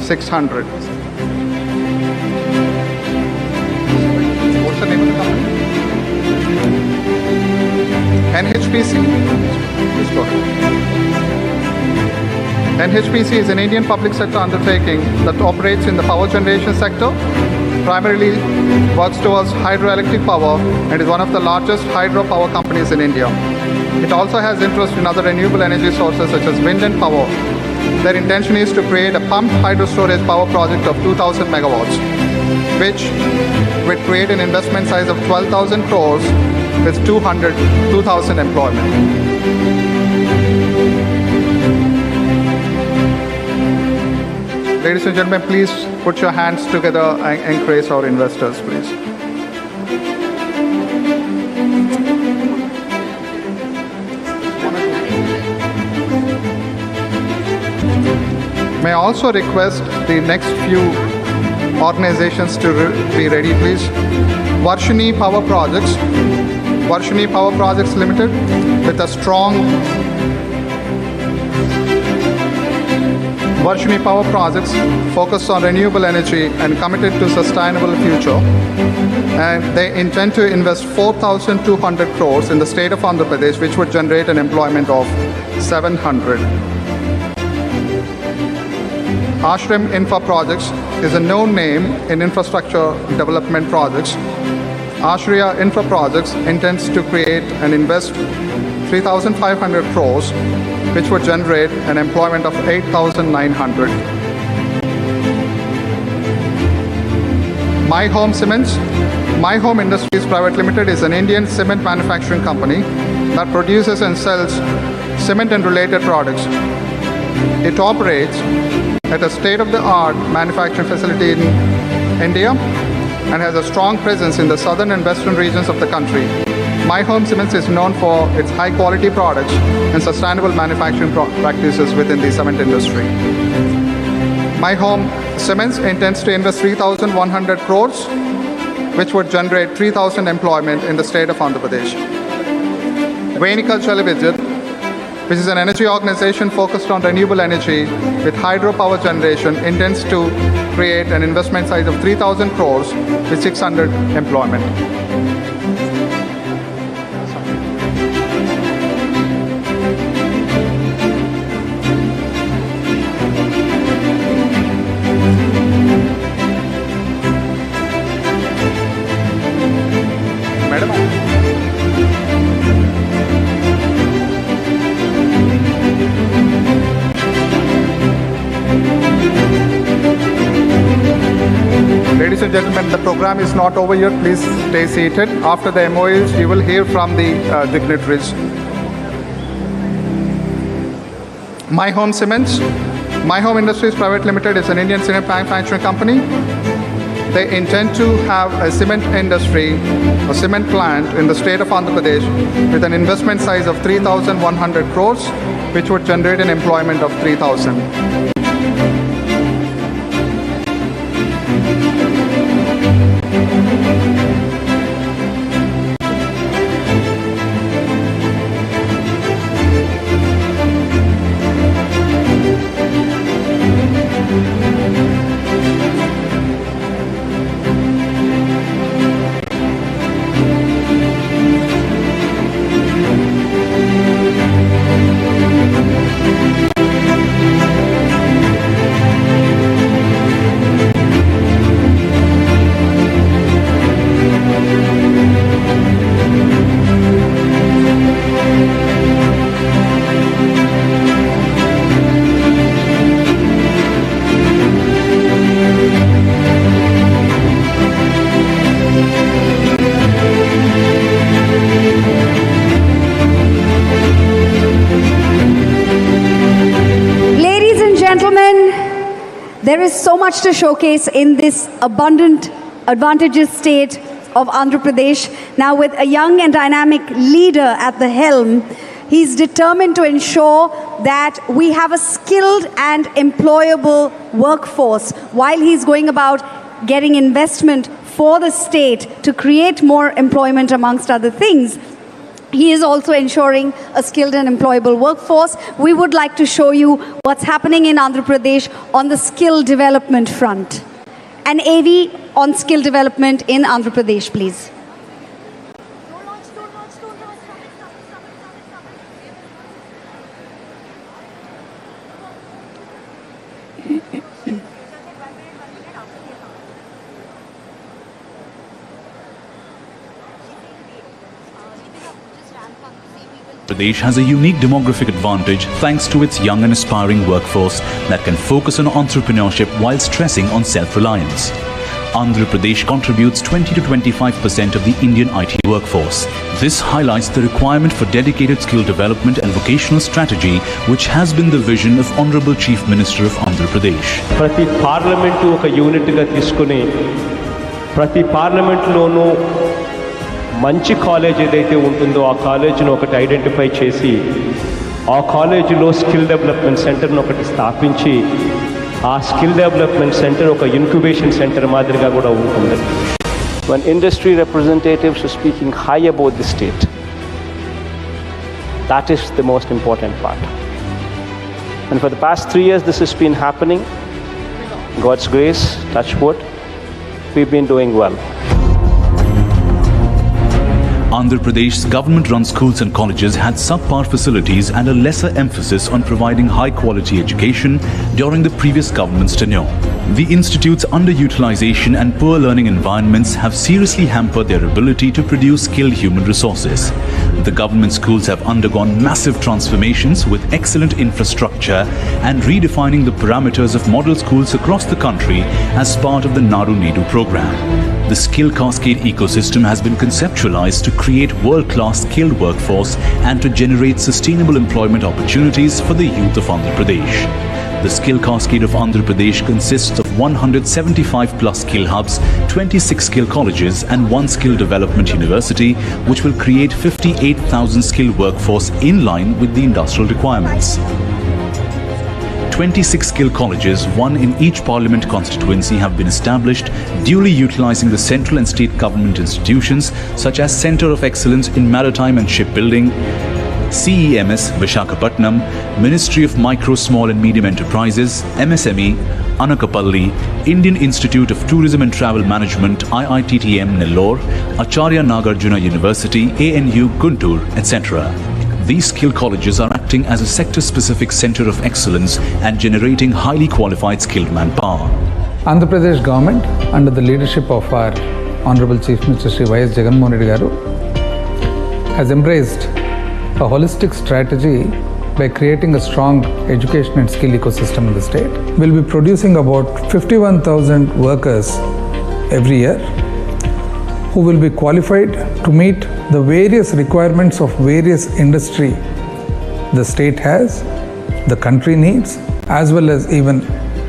Speaker 3: 600. What's the name of the company? NHPC. Please go ahead. NHPC is an Indian public sector undertaking that operates in the power generation sector, primarily works towards hydroelectric power, and is one of the largest hydropower companies in India. It also has interest in other renewable energy sources such as wind and power. Their intention is to create a pumped hydro storage power project of 2,000 megawatts, which would create an investment size of 12,000 crores with 2,000 employment. Ladies and gentlemen, please put your hands together and encourage our investors, please. May I also request the next few organizations to be ready, please. Varshini Power Projects. Varshini Power Projects Limited, with a strong Varshini Power Projects focus on renewable energy and committed to sustainable future. And they intend to invest 4,200 crores in the state of Andhra Pradesh, which would generate an employment of 700. Ashram Infra Projects is a known name in infrastructure development projects. Ashriya Infra Projects intends to create and invest 3,500 crores, which would generate an employment of 8,900. My Home Cements. My Home Industries Private Limited is an Indian cement manufacturing company that produces and sells cement and related products. It operates at a state-of-the-art manufacturing facility in India and has a strong presence in the southern and western regions of the country. My Home Cements is known for its high-quality products and sustainable manufacturing practices within the cement industry. My Home Cements intends to invest 3,100 crores, which would generate 3,000 employment in the state of Andhra Pradesh. Venika Jalavidyut, which is an energy organization focused on renewable energy with hydropower generation, intends to create an investment size of 3,000 crores with 600 employment. Ladies and gentlemen, the program is not over yet. Please stay seated. After the MOUs, you will hear from the dignitaries. My Home Cements. My Home Industries Private Limited is an Indian cement manufacturing company. They intend to have a cement industry, a cement plant in the state of Andhra Pradesh with an investment size of 3,100 crores, which would generate an employment of 3,000.
Speaker 1: There is so much to showcase in this abundant, advantageous state of Andhra Pradesh. Now, with a young and dynamic leader at the helm, he's determined to ensure that we have a skilled and employable workforce while he's going about getting investment for the state to create more employment, amongst other things. He is also ensuring a skilled and employable workforce. We would like to show you what's happening in Andhra Pradesh on the skill development front. An AV on skill development in Andhra Pradesh, please.
Speaker 10: Pradesh has a unique demographic advantage thanks to its young and aspiring workforce that can focus on entrepreneurship while stressing on self-reliance. Andhra Pradesh contributes 20 to 25% of the Indian IT workforce. This highlights the requirement for dedicated skill development and vocational strategy, which has been the vision of Honorable Chief Minister of Andhra Pradesh.
Speaker 19: ప్రతి parliament ఒక యూనిట్గా తీసుకుని ప్రతి పార్లమెంట్లోనూ మంచి college ఏదైతే ఉంటుందో ఆ కాలేజీని ఒకటి ఐడెంటిఫై చేసి ఆ కాలేజీలో స్కిల్ డెవలప్మెంట్ సెంటర్ను ఒకటి స్థాపించి ఆ స్కిల్ డెవలప్మెంట్ సెంటర్ ఒక ఇంక్యుబేషన్ సెంటర్ మాదిరిగా కూడా ఉంటుంది. When industry representatives are speaking high about the state, that is the most important part. And for the past 3 years this has been happening. God's grace, touch wood, we've been doing well.
Speaker 10: Andhra Pradesh's government-run schools and colleges had subpar facilities and a lesser emphasis on providing high-quality education during the previous government's tenure. The institute's underutilization and poor learning environments have seriously hampered their ability to produce skilled human resources. The government schools have undergone massive transformations with excellent infrastructure and redefining the parameters of model schools across the country as part of the Nadu Nedu program. The skill cascade ecosystem has been conceptualized to create world-class skilled workforce and to generate sustainable employment opportunities for the youth of Andhra Pradesh. The skill cascade of Andhra Pradesh consists of 175 plus skill hubs, 26 skill colleges and 1 skill development university, which will create 58,000 skilled workforce in line with the industrial requirements. 26 skill colleges, 1 in each parliament constituency, have been established, duly utilizing the central and state government institutions such as Centre of Excellence in Maritime and Shipbuilding, CEMS Visakhapatnam, Ministry of Micro, Small and Medium Enterprises, MSME, Anakapalli, Indian Institute of Tourism and Travel Management, IITTM Nellore, Acharya Nagarjuna University, ANU Guntur, etc. These skill colleges are acting as a sector-specific center of excellence and generating highly qualified skilled manpower.
Speaker 11: Andhra Pradesh government, under the leadership of our Honorable Chief Minister Sri Y.S. Jagan Mohan Reddy Garu, has embraced a holistic strategy by creating a strong education and skill ecosystem in the state. We'll be producing about 51,000 workers every year who will be qualified to meet the various requirements of various industry the state has, the country needs, as well as even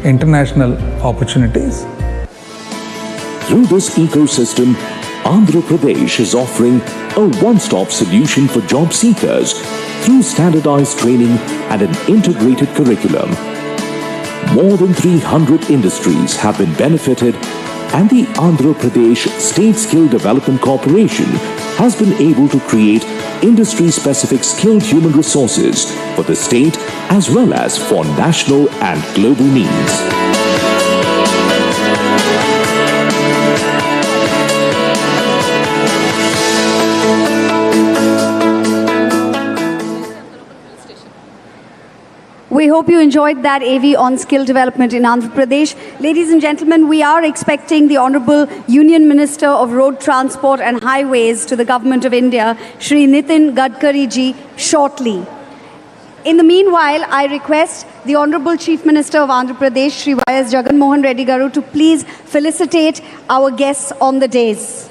Speaker 11: international opportunities.
Speaker 22: Through this ecosystem, Andhra Pradesh is offering a one-stop solution for job seekers through standardized training and an integrated curriculum. More than 300 industries have been benefited, and the Andhra Pradesh State Skill Development Corporation has been able to create industry-specific skilled human resources for the state as well as for national and global needs.
Speaker 1: We hope you enjoyed that AV on skill development in Andhra Pradesh. Ladies and gentlemen, we are expecting the Honorable Union Minister of Road Transport and Highways to the Government of India, Shri Nitin Gadkari ji, shortly. In the meanwhile, I request the Honorable Chief Minister of Andhra Pradesh, Shri Y.S. Jagan Mohan Reddy Garu, to please felicitate our guests on the dais.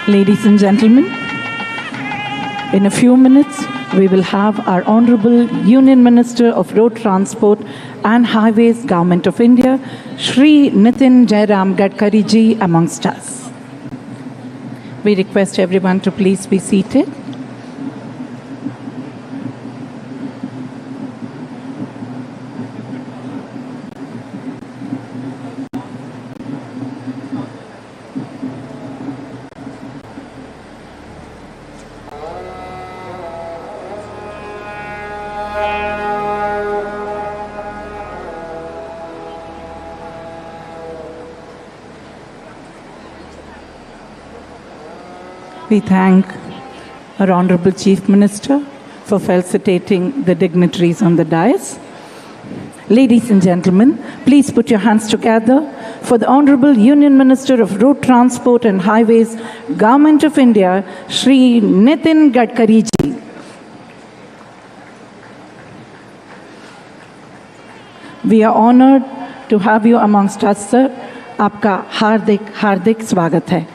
Speaker 2: Ladies and gentlemen, in a few minutes, we will have our Honorable Union Minister of Road Transport and Highways, Government of India, Shri Nitin Jairam Gadkari ji amongst us. We request everyone to please be seated. We thank our Honorable Chief Minister for felicitating the dignitaries on the dais. Ladies and gentlemen, please put your hands together for the Honorable Union Minister of Road Transport and Highways, Government of India, Shri Nitin Gadkari ji. We are honored to have you amongst us, sir. आपका हार्दिक हार्दिक स्वागत है.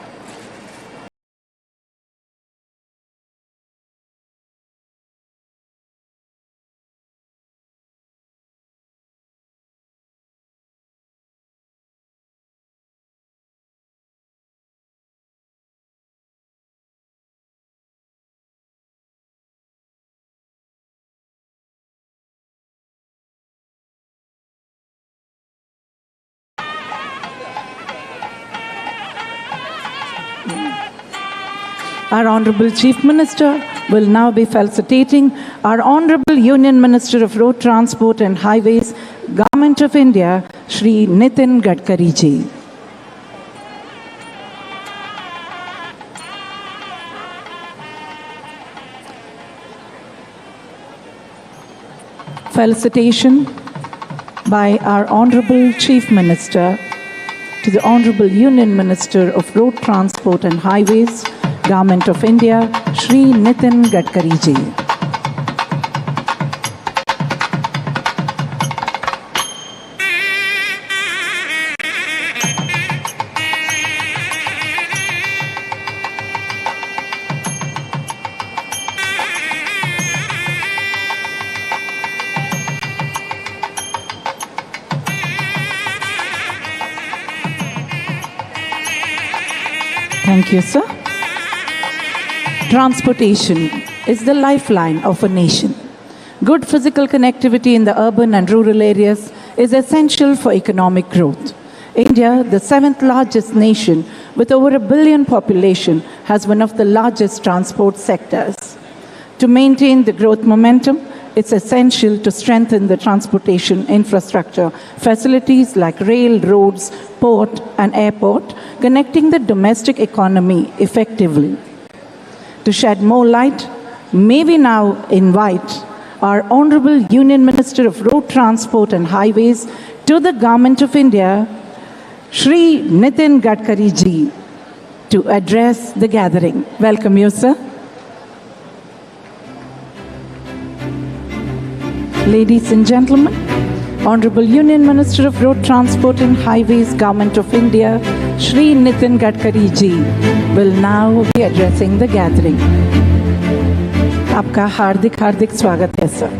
Speaker 2: Our Honorable Chief Minister will now be felicitating our Honorable Union Minister of Road Transport and Highways, Government of India, Shri Nitin Gadkari ji. Felicitation by our Honorable Chief Minister to the Honorable Union Minister of Road Transport and Highways, Government of India, Shri Nitin Gadkari ji. Thank you, sir. Transportation is the lifeline of a nation. Good physical connectivity in the urban and rural areas is essential for economic growth. India, the 7th largest nation with over 1 billion population, has one of the largest transport sectors. To maintain the growth momentum, it's essential to strengthen the transportation infrastructure, facilities like rail, roads, port and airport, connecting the domestic economy effectively. To shed more light, may we now invite our Honorable Union Minister of Road Transport and Highways to the Government of India, Shri Nitin Gadkari ji, to address the gathering. Welcome you, sir. Ladies and gentlemen, Honorable Union Minister of Road Transport and Highways, Government of India, Shri Nitin Gadkari ji, will now be addressing the gathering. आपका हार्दिक हार्दिक स्वागत है, sir.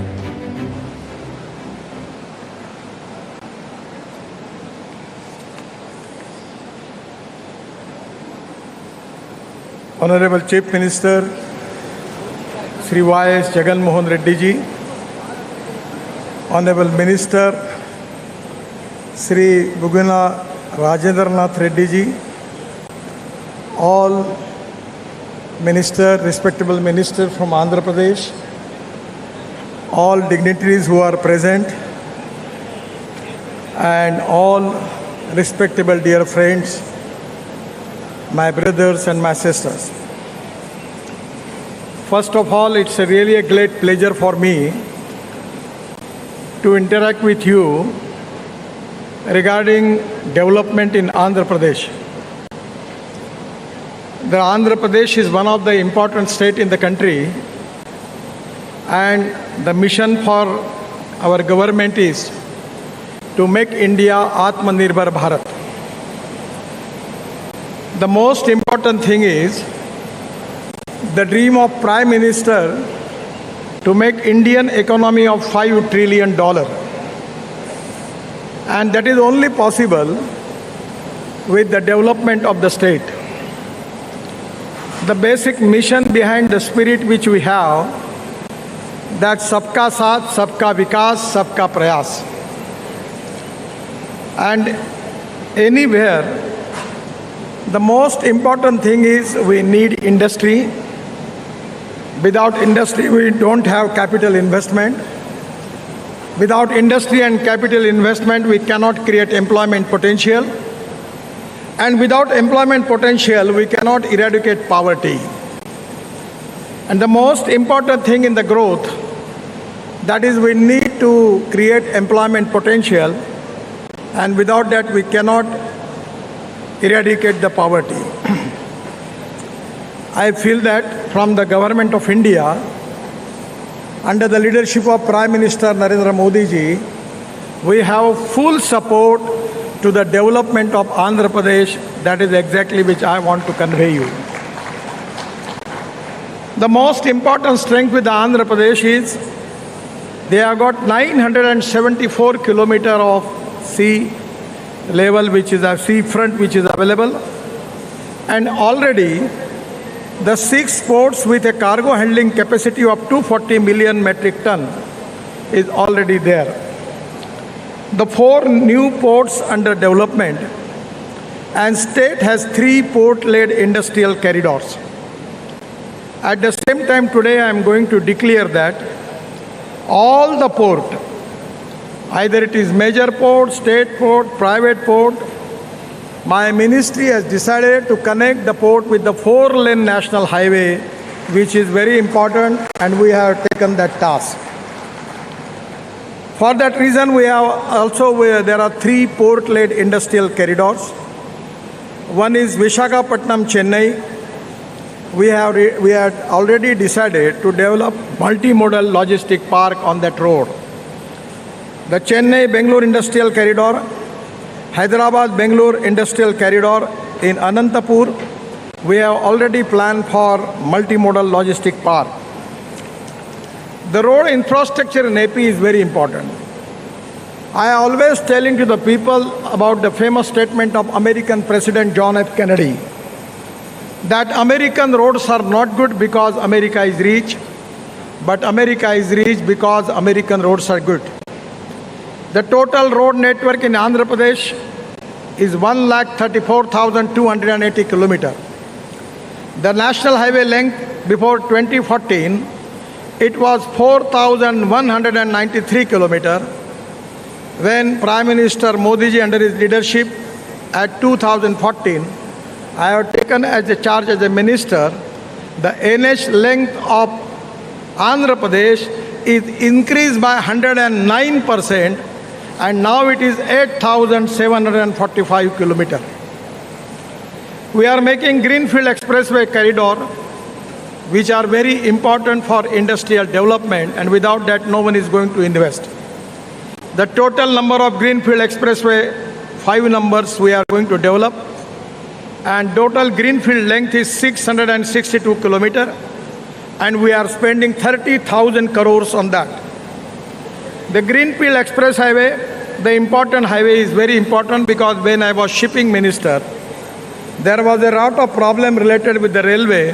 Speaker 9: Honorable Chief Minister, Shri Y.S. Jagan Mohan Reddy ji, Honorable Minister, Shri Buguna Rajendranath Reddy ji, all respectable ministers from Andhra Pradesh, all dignitaries who are present, and all respectable dear friends, my brothers and my sisters. First of all, it's really a great pleasure for me to interact with you regarding development in Andhra Pradesh. The Andhra Pradesh is one of the important states in the country, and the mission for our government is to make India Atmanirbhar Bharat. The most important thing is the dream of Prime Minister to make Indian economy of $5 trillion. And that is only possible with the development of the state. The basic mission behind the spirit which we have, that Sabka Saath, Sabka Vikas, Sabka Prayas. And anywhere, the most important thing is we need industry. Without industry, we don't have capital investment. Without industry and capital investment, we cannot create employment potential. And without employment potential, we cannot eradicate poverty. And the most important thing in the growth, that is we need to create employment potential, and without that we cannot eradicate the poverty. I feel that from the government of India, under the leadership of Prime Minister Narendra Modi ji, we have full support to the development of Andhra Pradesh. That is exactly which I want to convey you. The most important strength with the Andhra Pradesh is they have got 974 kilometers of sea level, which is a sea front which is available, and already the 6 ports with a cargo handling capacity of 240 million metric ton is already there. The 4 new ports under development, and state has 3 port-led industrial corridors. At the same time, today I am going to declare that all the port, either it is major port, state port, private port, my ministry has decided to connect the port with the 4-lane national highway, which is very important, and we have taken that task. For that reason, we have also, there are 3 port-led industrial corridors. One is Visakhapatnam, Chennai. We had already decided to develop multimodal logistic park on that road. The Chennai-Bangalore Industrial Corridor, Hyderabad-Bangalore Industrial Corridor in Anantapur, we have already planned for multimodal logistic park. The road infrastructure in AP is very important. I always telling to the people about the famous statement of American President John F. Kennedy, that American roads are not good because America is rich, but America is rich because American roads are good. The total road network in Andhra Pradesh is 134,280 kilometers. The national highway length before 2014, it was 4,193 kilometers. When Prime Minister Modi ji under his leadership at 2014, I have taken as a charge as a minister, the NH length of Andhra Pradesh is increased by 109%, and now it is 8,745 kilometers. We are making Greenfield Expressway corridor, which are very important for industrial development, and without that no one is going to invest. The total number of Greenfield Expressway, 5 numbers we are going to develop, and total Greenfield length is 662 kilometers, and we are spending 30,000 crores on that. The Greenfield Express Highway, the important highway, is very important because when I was shipping minister, there was a lot of problem related with the railway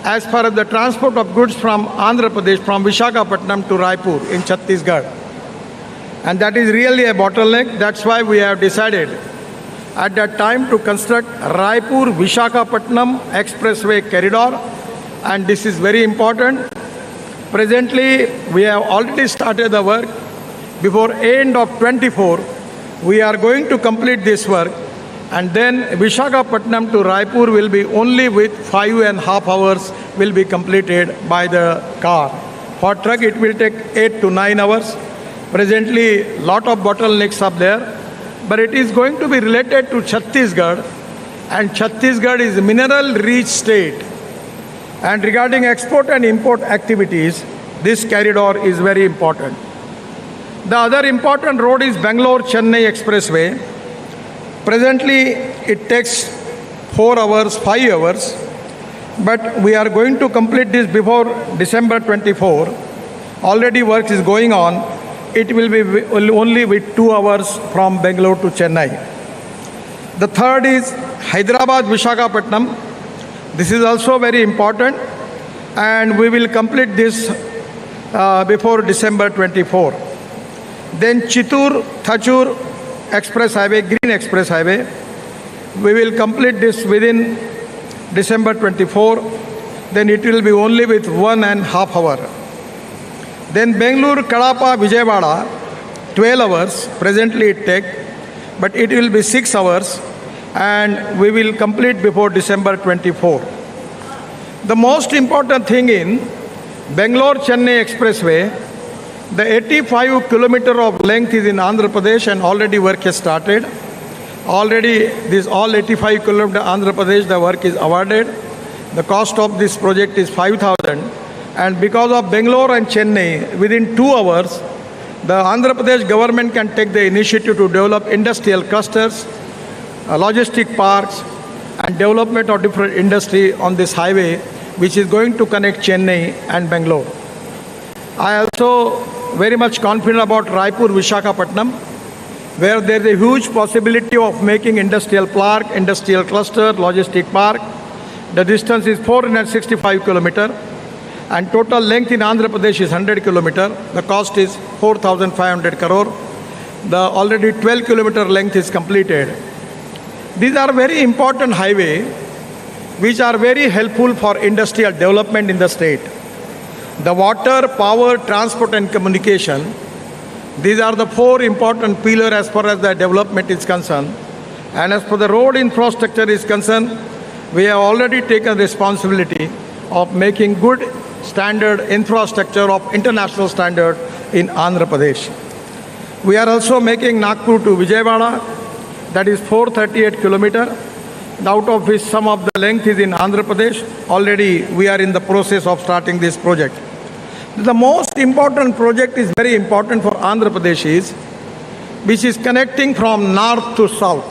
Speaker 9: as far as the transport of goods from Andhra Pradesh, from Visakhapatnam to Raipur in Chhattisgarh. And that is really a bottleneck. That's why we have decided at that time to construct Raipur-Visakhapatnam Expressway corridor, and this is very important. Presently, we have already started the work. Before end of 24, we are going to complete this work, and then Visakhapatnam to Raipur will be only with 5.5 hours will be completed by the car. For truck, it will take 8 to 9 hours. Presently, lot of bottlenecks are there, but it is going to be related to Chhattisgarh, and Chhattisgarh is a mineral-rich state. And regarding export and import activities, this corridor is very important. The other important road is Bangalore-Chennai Expressway. Presently, it takes 4 hours, 5 hours. but we are going to complete this before December 24. Already work is going on. It will be only with 2 hours from Bangalore to Chennai. The third is Hyderabad Visakhapatnam. This is also very important, and we will complete this before December 24. Then Chittoor-Thachur Express Highway, Green Express Highway, we will complete this within December 24. Then it will be only with 1.5 hours. Then Bangalore, Kadapa, Vijayawada, 12 hours, presently it takes, but it will be 6 hours, and we will complete before December 24. The most important thing in Bangalore-Chennai Expressway, the 85 kilometer of length is in Andhra Pradesh, and already work has started. Already this all 85 kilometer Andhra Pradesh, the work is awarded. The cost of this project is 5,000. And because of Bangalore and Chennai, within 2 hours, the Andhra Pradesh government can take the initiative to develop industrial clusters, logistic parks, and development of different industry on this highway, which is going to connect Chennai and Bangalore. I also very much confident about Raipur Visakhapatnam, where there is a huge possibility of making industrial park, industrial cluster, logistic park. The distance is 465 kilometers, and total length in Andhra Pradesh is 100 kilometers. The cost is 4,500 crore. The already 12 kilometer length is completed. These are very important highways which are very helpful for industrial development in the state. The water, power, transport and communication, these are the 4 important pillars as far as the development is concerned. And as for the road infrastructure is concerned, we have already taken responsibility of making good standard infrastructure of international standard in Andhra Pradesh. We are also making Nagpur to Vijayawada, that is 438 kilometers, out of which some of the length is in Andhra Pradesh. Already we are in the process of starting this project. The most important project is very important for Andhra Pradesh, which is connecting from north to south.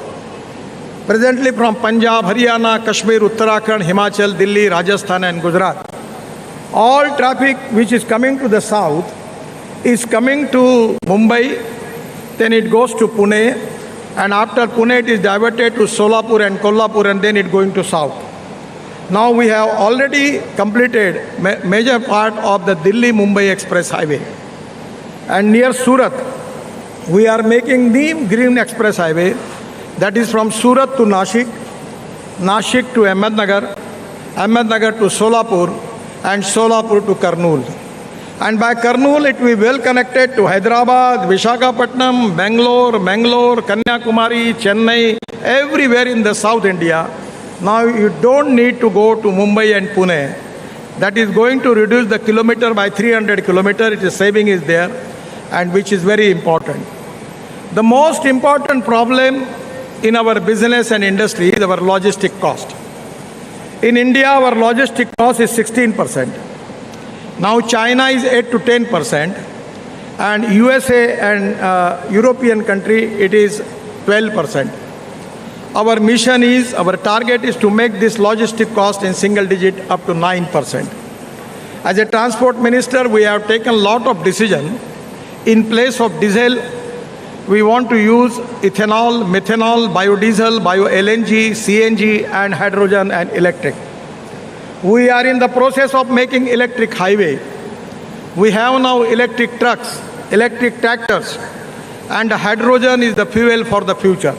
Speaker 9: Presently from Punjab, Haryana, Kashmir, Uttarakhand, Himachal, Delhi, Rajasthan and Gujarat. All traffic which is coming to the south is coming to Mumbai, then it goes to Pune, and after Pune it is diverted to Solapur and Kolhapur, and then it going to south. Now we have already completed major part of the Delhi-Mumbai Express Highway. And near Surat, we are making the Green Express Highway, that is from Surat to Nashik, Nashik to Ahmednagar, Ahmednagar to Solapur, and Solapur to Kurnool. And by Kurnool, it will be well connected to Hyderabad, Visakhapatnam, Bangalore, Kanyakumari, Chennai, everywhere in the South India. Now you don't need to go to Mumbai and Pune. That is going to reduce the kilometer by 300 kilometers. It is saving is there, and which is very important. The most important problem in our business and industry is our logistic cost. In India, our logistic cost is 16%. Now China is 8 to 10%, and USA and European country, it is 12%. Our mission is, our target is to make this logistic cost in single digit up to 9%. As a transport minister, we have taken a lot of decision. In place of diesel, we want to use ethanol, methanol, biodiesel, bio-LNG, CNG, and hydrogen and electric. We are in the process of making electric highway. We have now electric trucks, electric tractors, and hydrogen is the fuel for the future.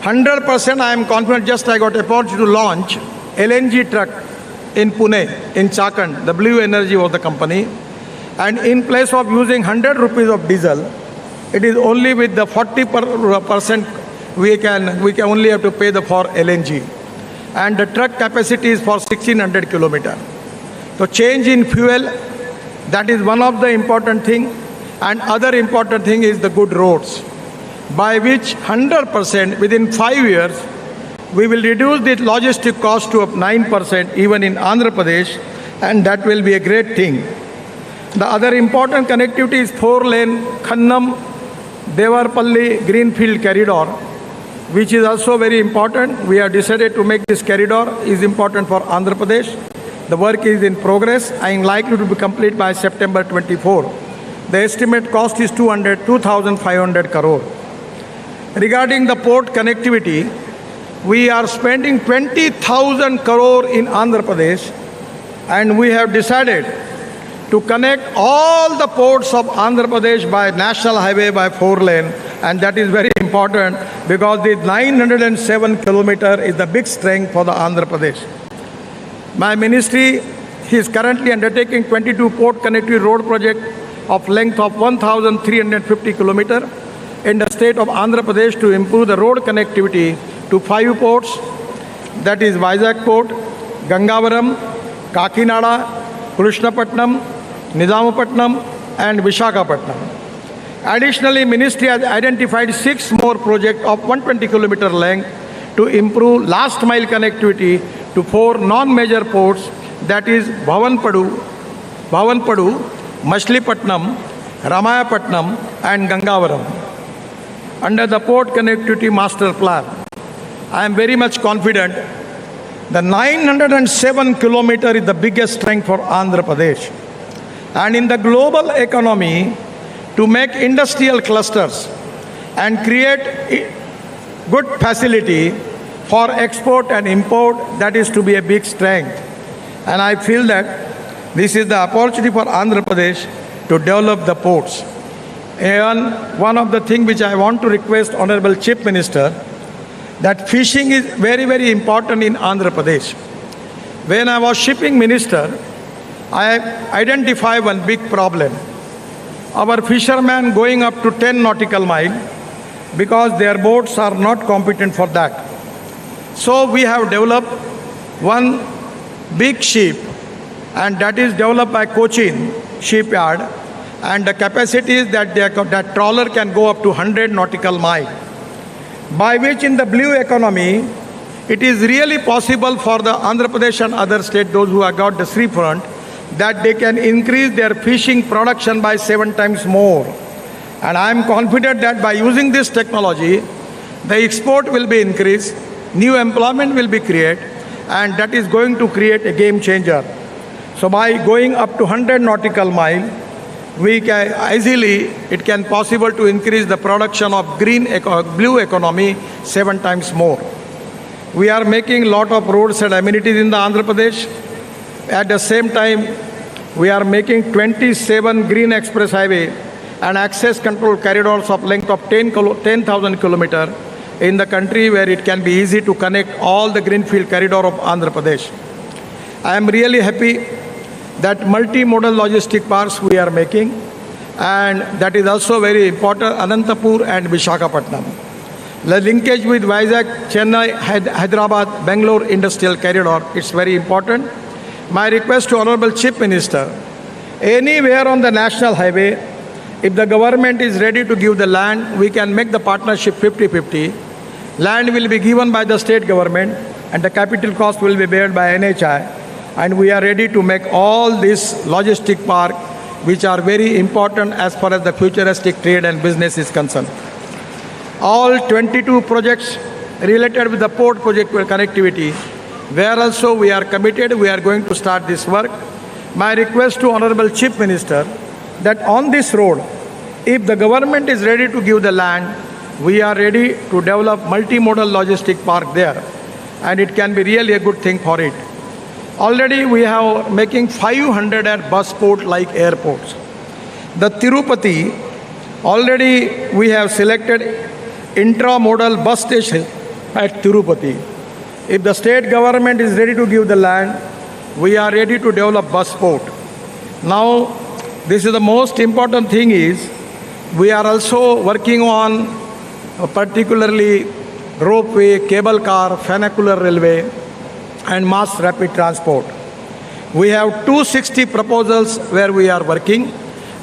Speaker 9: 100% I am confident. Just I got a opportunity to launch LNG truck in Pune, in Chakan. The Blue Energy was the company. And in place of using 100 rupees of diesel, it is only with the 40% we can only have to pay for LNG. And the truck capacity is for 1600 kilometers. So change in fuel, that is one of the important thing. And other important thing is the good roads, by which 100% within 5 years, we will reduce the logistic cost to up 9% even in Andhra Pradesh, and that will be a great thing. The other important connectivity is 4-lane Khannam Devarpalli Greenfield Corridor, which is also very important. We have decided to make this corridor is important for Andhra Pradesh. The work is in progress and likely to be complete by September 24. The estimate cost is 2,500 crore. Regarding the port connectivity, we are spending 20,000 crore in Andhra Pradesh, and we have decided to connect all the ports of Andhra Pradesh by national highway by 4-lane, and that is very important because the 907 kilometer is the big strength for the Andhra Pradesh. My ministry is currently undertaking 22 port connectivity road project of length of 1,350 kilometer in the state of Andhra Pradesh to improve the road connectivity to 5 ports, that is Vizag Port, Gangavaram, Kakinada, Krishnapatnam, Nizamapatnam and Visakhapatnam. Additionally, ministry has identified 6 more projects of 120 kilometer length to improve last mile connectivity to 4 non-major ports, that is Bhavanpadu, Machilipatnam, Ramayapatnam and Gangavaram. Under the Port Connectivity Master Plan, I am very much confident the 907 kilometer is the biggest strength for Andhra Pradesh. And in the global economy, to make industrial clusters and create good facility for export and import, that is to be a big strength. And I feel that this is the opportunity for Andhra Pradesh to develop the ports. And one of the things which I want to request Honorable Chief Minister, that fishing is very, very important in Andhra Pradesh. When I was shipping minister, I identified one big problem. Our fishermen going up to 10 nautical mile because their boats are not competent for that. So we have developed one big ship, and that is developed by Cochin shipyard, and the capacity is that that trawler can go up to 100 nautical mile, by which in the blue economy, it is really possible for the Andhra Pradesh and other states, those who have got the sea front, that they can increase their fishing production by 7 times more. And I am confident that by using this technology, the export will be increased, new employment will be created, and that is going to create a game changer. So by going up to 100 nautical mile, we can easily, it can possible to increase the production of blue economy 7 times more. We are making lot of roads and amenities in the Andhra Pradesh. At the same time, we are making 27 green express highway and access control corridors of length of 10,000 kilometers in the country, where it can be easy to connect all the greenfield corridor of Andhra Pradesh. I am really happy that multimodal logistic parks we are making, and that is also very important, Anantapur and Visakhapatnam. The linkage with Vizag, Chennai, Hyderabad, Bangalore industrial corridor, it's very important. My request to Honorable Chief Minister, anywhere on the national highway, if the government is ready to give the land, we can make the partnership 50-50. Land will be given by the state government and the capital cost will be borne by NHI. And we are ready to make all this logistic park, which are very important as far as the futuristic trade and business is concerned. All 22 projects related with the port project connectivity, where also we are committed, we are going to start this work. My request to Honorable Chief Minister, that on this road, if the government is ready to give the land, we are ready to develop multimodal logistic park there, and it can be really a good thing for it. Already we have making 500 at bus port like airports. The Tirupati, already we have selected intramodal bus station at Tirupati. If the state government is ready to give the land, we are ready to develop bus port. Now, this is the most important thing is, we are also working on particularly ropeway, cable car, funicular railway, and mass rapid transport. We have 260 proposals where we are working,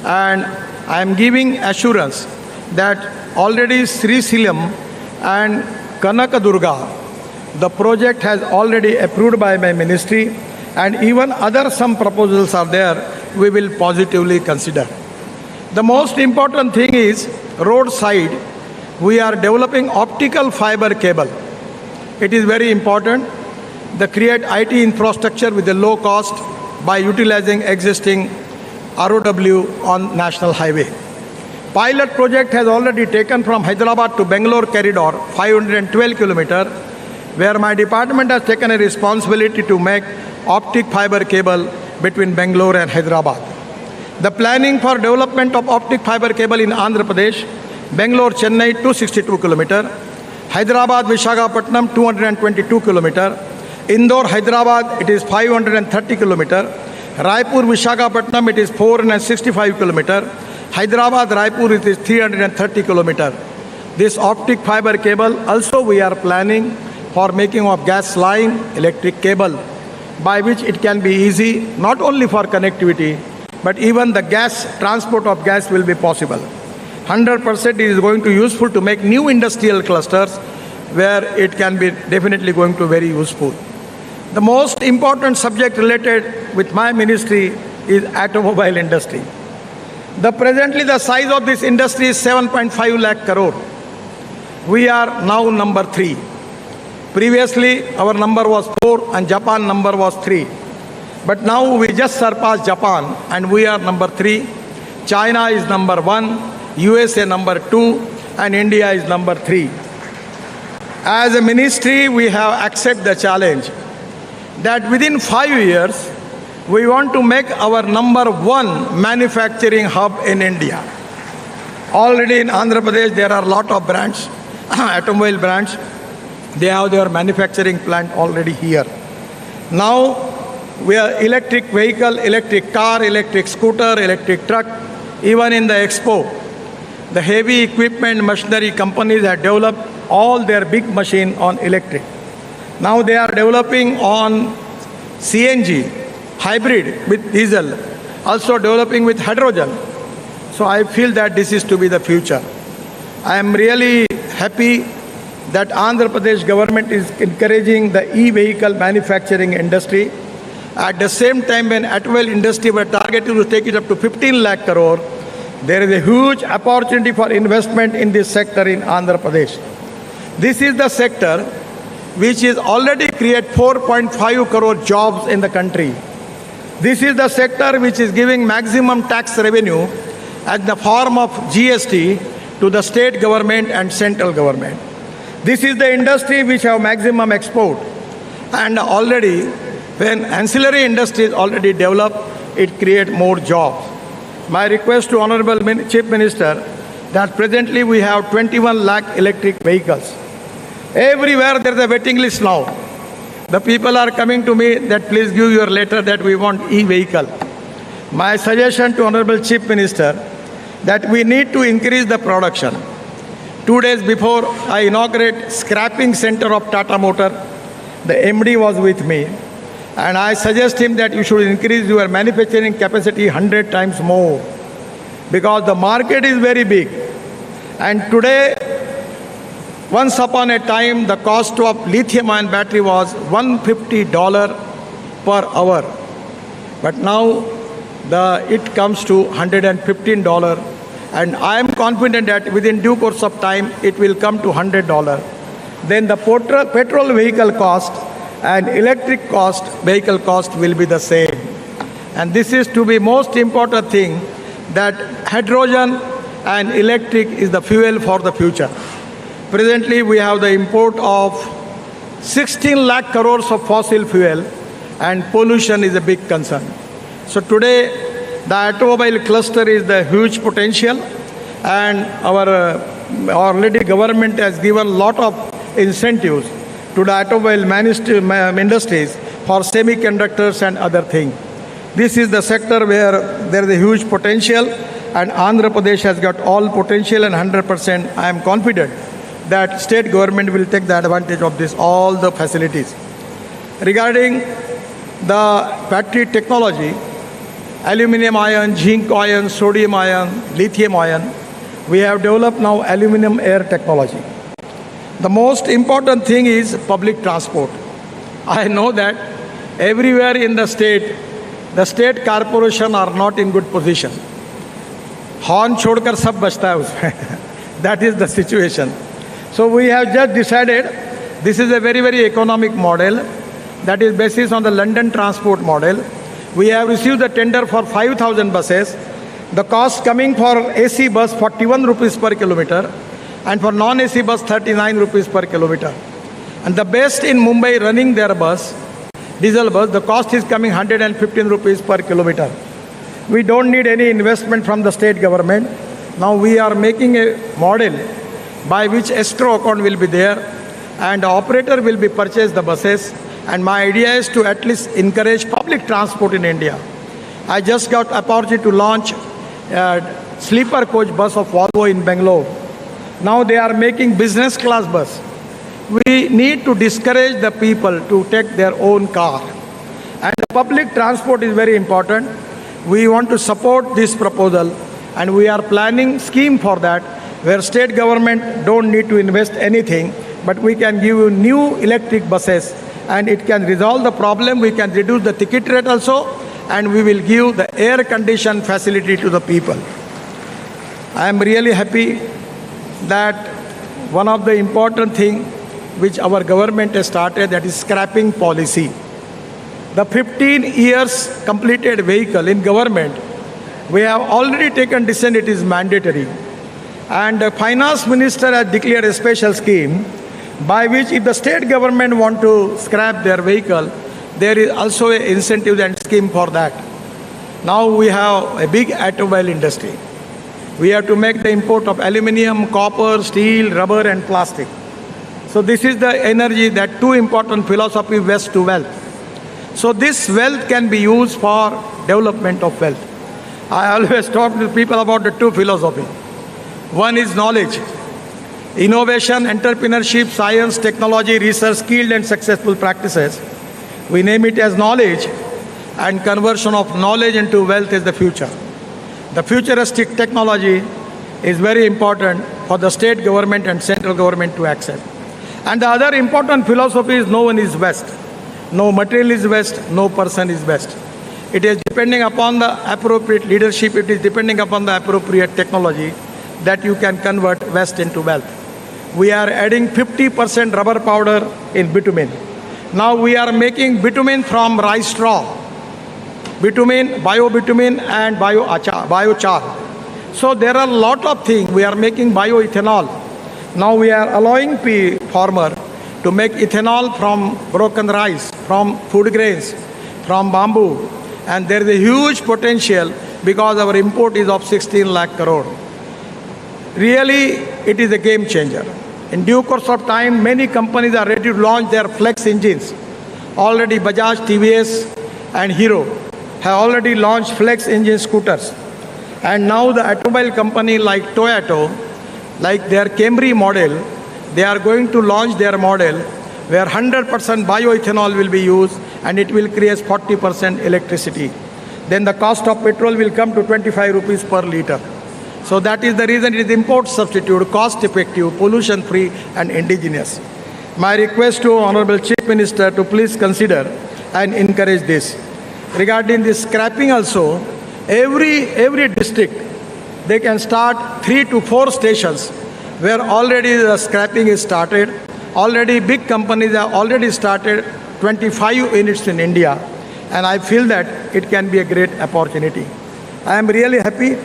Speaker 9: and I am giving assurance that already Sri Silam and Kanakadurga, the project has already approved by my ministry, and even other some proposals are there, we will positively consider. The most important thing is roadside. we are developing optical fiber cable. It is very important to create IT infrastructure with a low cost by utilizing existing ROW on national highway. Pilot project has already taken from Hyderabad to Bangalore corridor, 512 kilometers, where my department has taken a responsibility to make optic fiber cable between Bangalore and Hyderabad. The planning for development of optic fiber cable in Andhra Pradesh, Bangalore, Chennai, 262 kilometers, Hyderabad, Visakhapatnam, 222 kilometers, Indore, Hyderabad, it is 530 kilometers, Raipur, Visakhapatnam, it is 465 kilometers, Hyderabad, Raipur, it is 330 kilometers. This optic fiber cable also we are planning for making of gas line, electric cable, by which it can be easy, not only for connectivity, but even the gas, transport of gas will be possible. 100% it is going to be useful to make new industrial clusters where it can be definitely going to be very useful. The most important subject related with my ministry is automobile industry. Presently the size of this industry is 7.5 lakh crore. We are now number 3. Previously our number was 4 and Japan number was 3. But now we just surpassed Japan and we are number 3. China is number 1. USA number 2 and India is number 3. As a ministry, we have accepted the challenge that within 5 years, we want to make our number 1 manufacturing hub in India. Already in Andhra Pradesh, there are a lot of brands, automobile brands. They have their manufacturing plant already here. Now, we are electric vehicle, electric car, electric scooter, electric truck, even in the expo. The heavy equipment machinery companies have developed all their big machine on electric. Now they are developing on CNG, hybrid with diesel, also developing with hydrogen. So I feel that this is to be the future. I am really happy that Andhra Pradesh government is encouraging the e-vehicle manufacturing industry. At the same time, when automobile industry were targeted to take it up to 15 lakh crore, there is a huge opportunity for investment in this sector in Andhra Pradesh. This is the sector which is already create 4.5 crore jobs in the country. This is the sector which is giving maximum tax revenue at the form of GST to the state government and central government. This is the industry which have maximum export. And already, when ancillary industry is already developed, it creates more jobs. My request to Honorable Chief Minister that presently we have 21 lakh electric vehicles. Everywhere there is a waiting list now. The people are coming to me that please give your letter that we want e-vehicle. My suggestion to Honorable Chief Minister that we need to increase the production. 2 days before I inaugurate scrapping center of Tata Motor, the MD was with me. And I suggest him that you should increase your manufacturing capacity 100 times more. Because the market is very big. And today, once upon a time, the cost of lithium-ion battery was $150 per hour. But now, it comes to $115. And I am confident that within due course of time, it will come to $100. Then the petrol vehicle cost and electric vehicle cost will be the same. And this is to be most important thing, that hydrogen and electric is the fuel for the future. Presently, we have the import of 16 lakh crores of fossil fuel and pollution is a big concern. So today, the automobile cluster is the huge potential and our already government has given a lot of incentives to the automobile industries for semiconductors and other things. This is the sector where there is a huge potential and Andhra Pradesh has got all potential and 100% I am confident that state government will take the advantage of this, all the facilities. Regarding the battery technology, aluminum ion, zinc ion, sodium ion, lithium ion, we have developed now aluminum air technology. The most important thing is public transport. I know that everywhere in the state corporation are not in good position. Horn छोड़कर सब बचता है उसमें. That is the situation. So we have just decided this is a very, very economic model that is based on the London transport model. We have received the tender for 5,000 buses. The cost coming for AC bus 41 rupees per kilometer and for non-AC bus 39 rupees per kilometer. And the best in Mumbai running their bus, diesel bus, the cost is coming 115 rupees per kilometer. We don't need any investment from the state government. Now we are making a model by which escrow account will be there and the operator will be purchased the buses. And my idea is to at least encourage public transport in India. I just got opportunity to launch a sleeper coach bus of Volvo in Bangalore. Now they are making business class bus. We need to discourage the people to take their own car. And public transport is very important. We want to support this proposal and we are planning scheme for that where state government don't need to invest anything, but we can give you new electric buses and it can resolve the problem. We can reduce the ticket rate also and we will give the air condition facility to the people. I am really happy that one of the important thing which our government has started, that is scrapping policy. The 15 years completed vehicle in government, we have already taken decision it is mandatory. And the finance minister has declared a special scheme by which if the state government want to scrap their vehicle, there is also an incentive and scheme for that. Now we have a big automobile industry. We have to make the import of aluminium, copper, steel, rubber and plastic. So this is the energy, that two important philosophy, waste to wealth. So this wealth can be used for development of wealth. I always talk to people about the two philosophy. One is knowledge, innovation, entrepreneurship, science, technology, research, skilled and successful practices. We name it as knowledge, and conversion of knowledge into wealth is the future. The futuristic technology is very important for the state government and central government to accept. And the other important philosophy is no one is best. No material is best, no person is best. It is depending upon the appropriate leadership, it is depending upon the appropriate technology that you can convert waste into wealth. We are adding 50% rubber powder in bitumen. Now we are making bitumen from rice straw. Bitumen, bio-bitumen and biochar. So there are a lot of things. We are making bioethanol. Now we are allowing farmer to make ethanol from broken rice, from food grains, from bamboo. And there is a huge potential because our import is of 16 lakh crore. Really, it is a game changer. In due course of time, many companies are ready to launch their flex engines. Already Bajaj, TVS and Hero have already launched flex engine scooters. And now the automobile company like Toyota, like their Camry model, they are going to launch their model where 100% bioethanol will be used and it will create 40% electricity. Then the cost of petrol will come to 25 rupees per liter. So that is the reason it is import substitute, cost effective, pollution free and indigenous. My request to Honorable Chief Minister to please consider and encourage this. Regarding this scrapping also, every district, they can start 3 to 4 stations where already the scrapping is started. Already big companies have already started 25 units in India. And I feel that it can be a great opportunity. I am really happy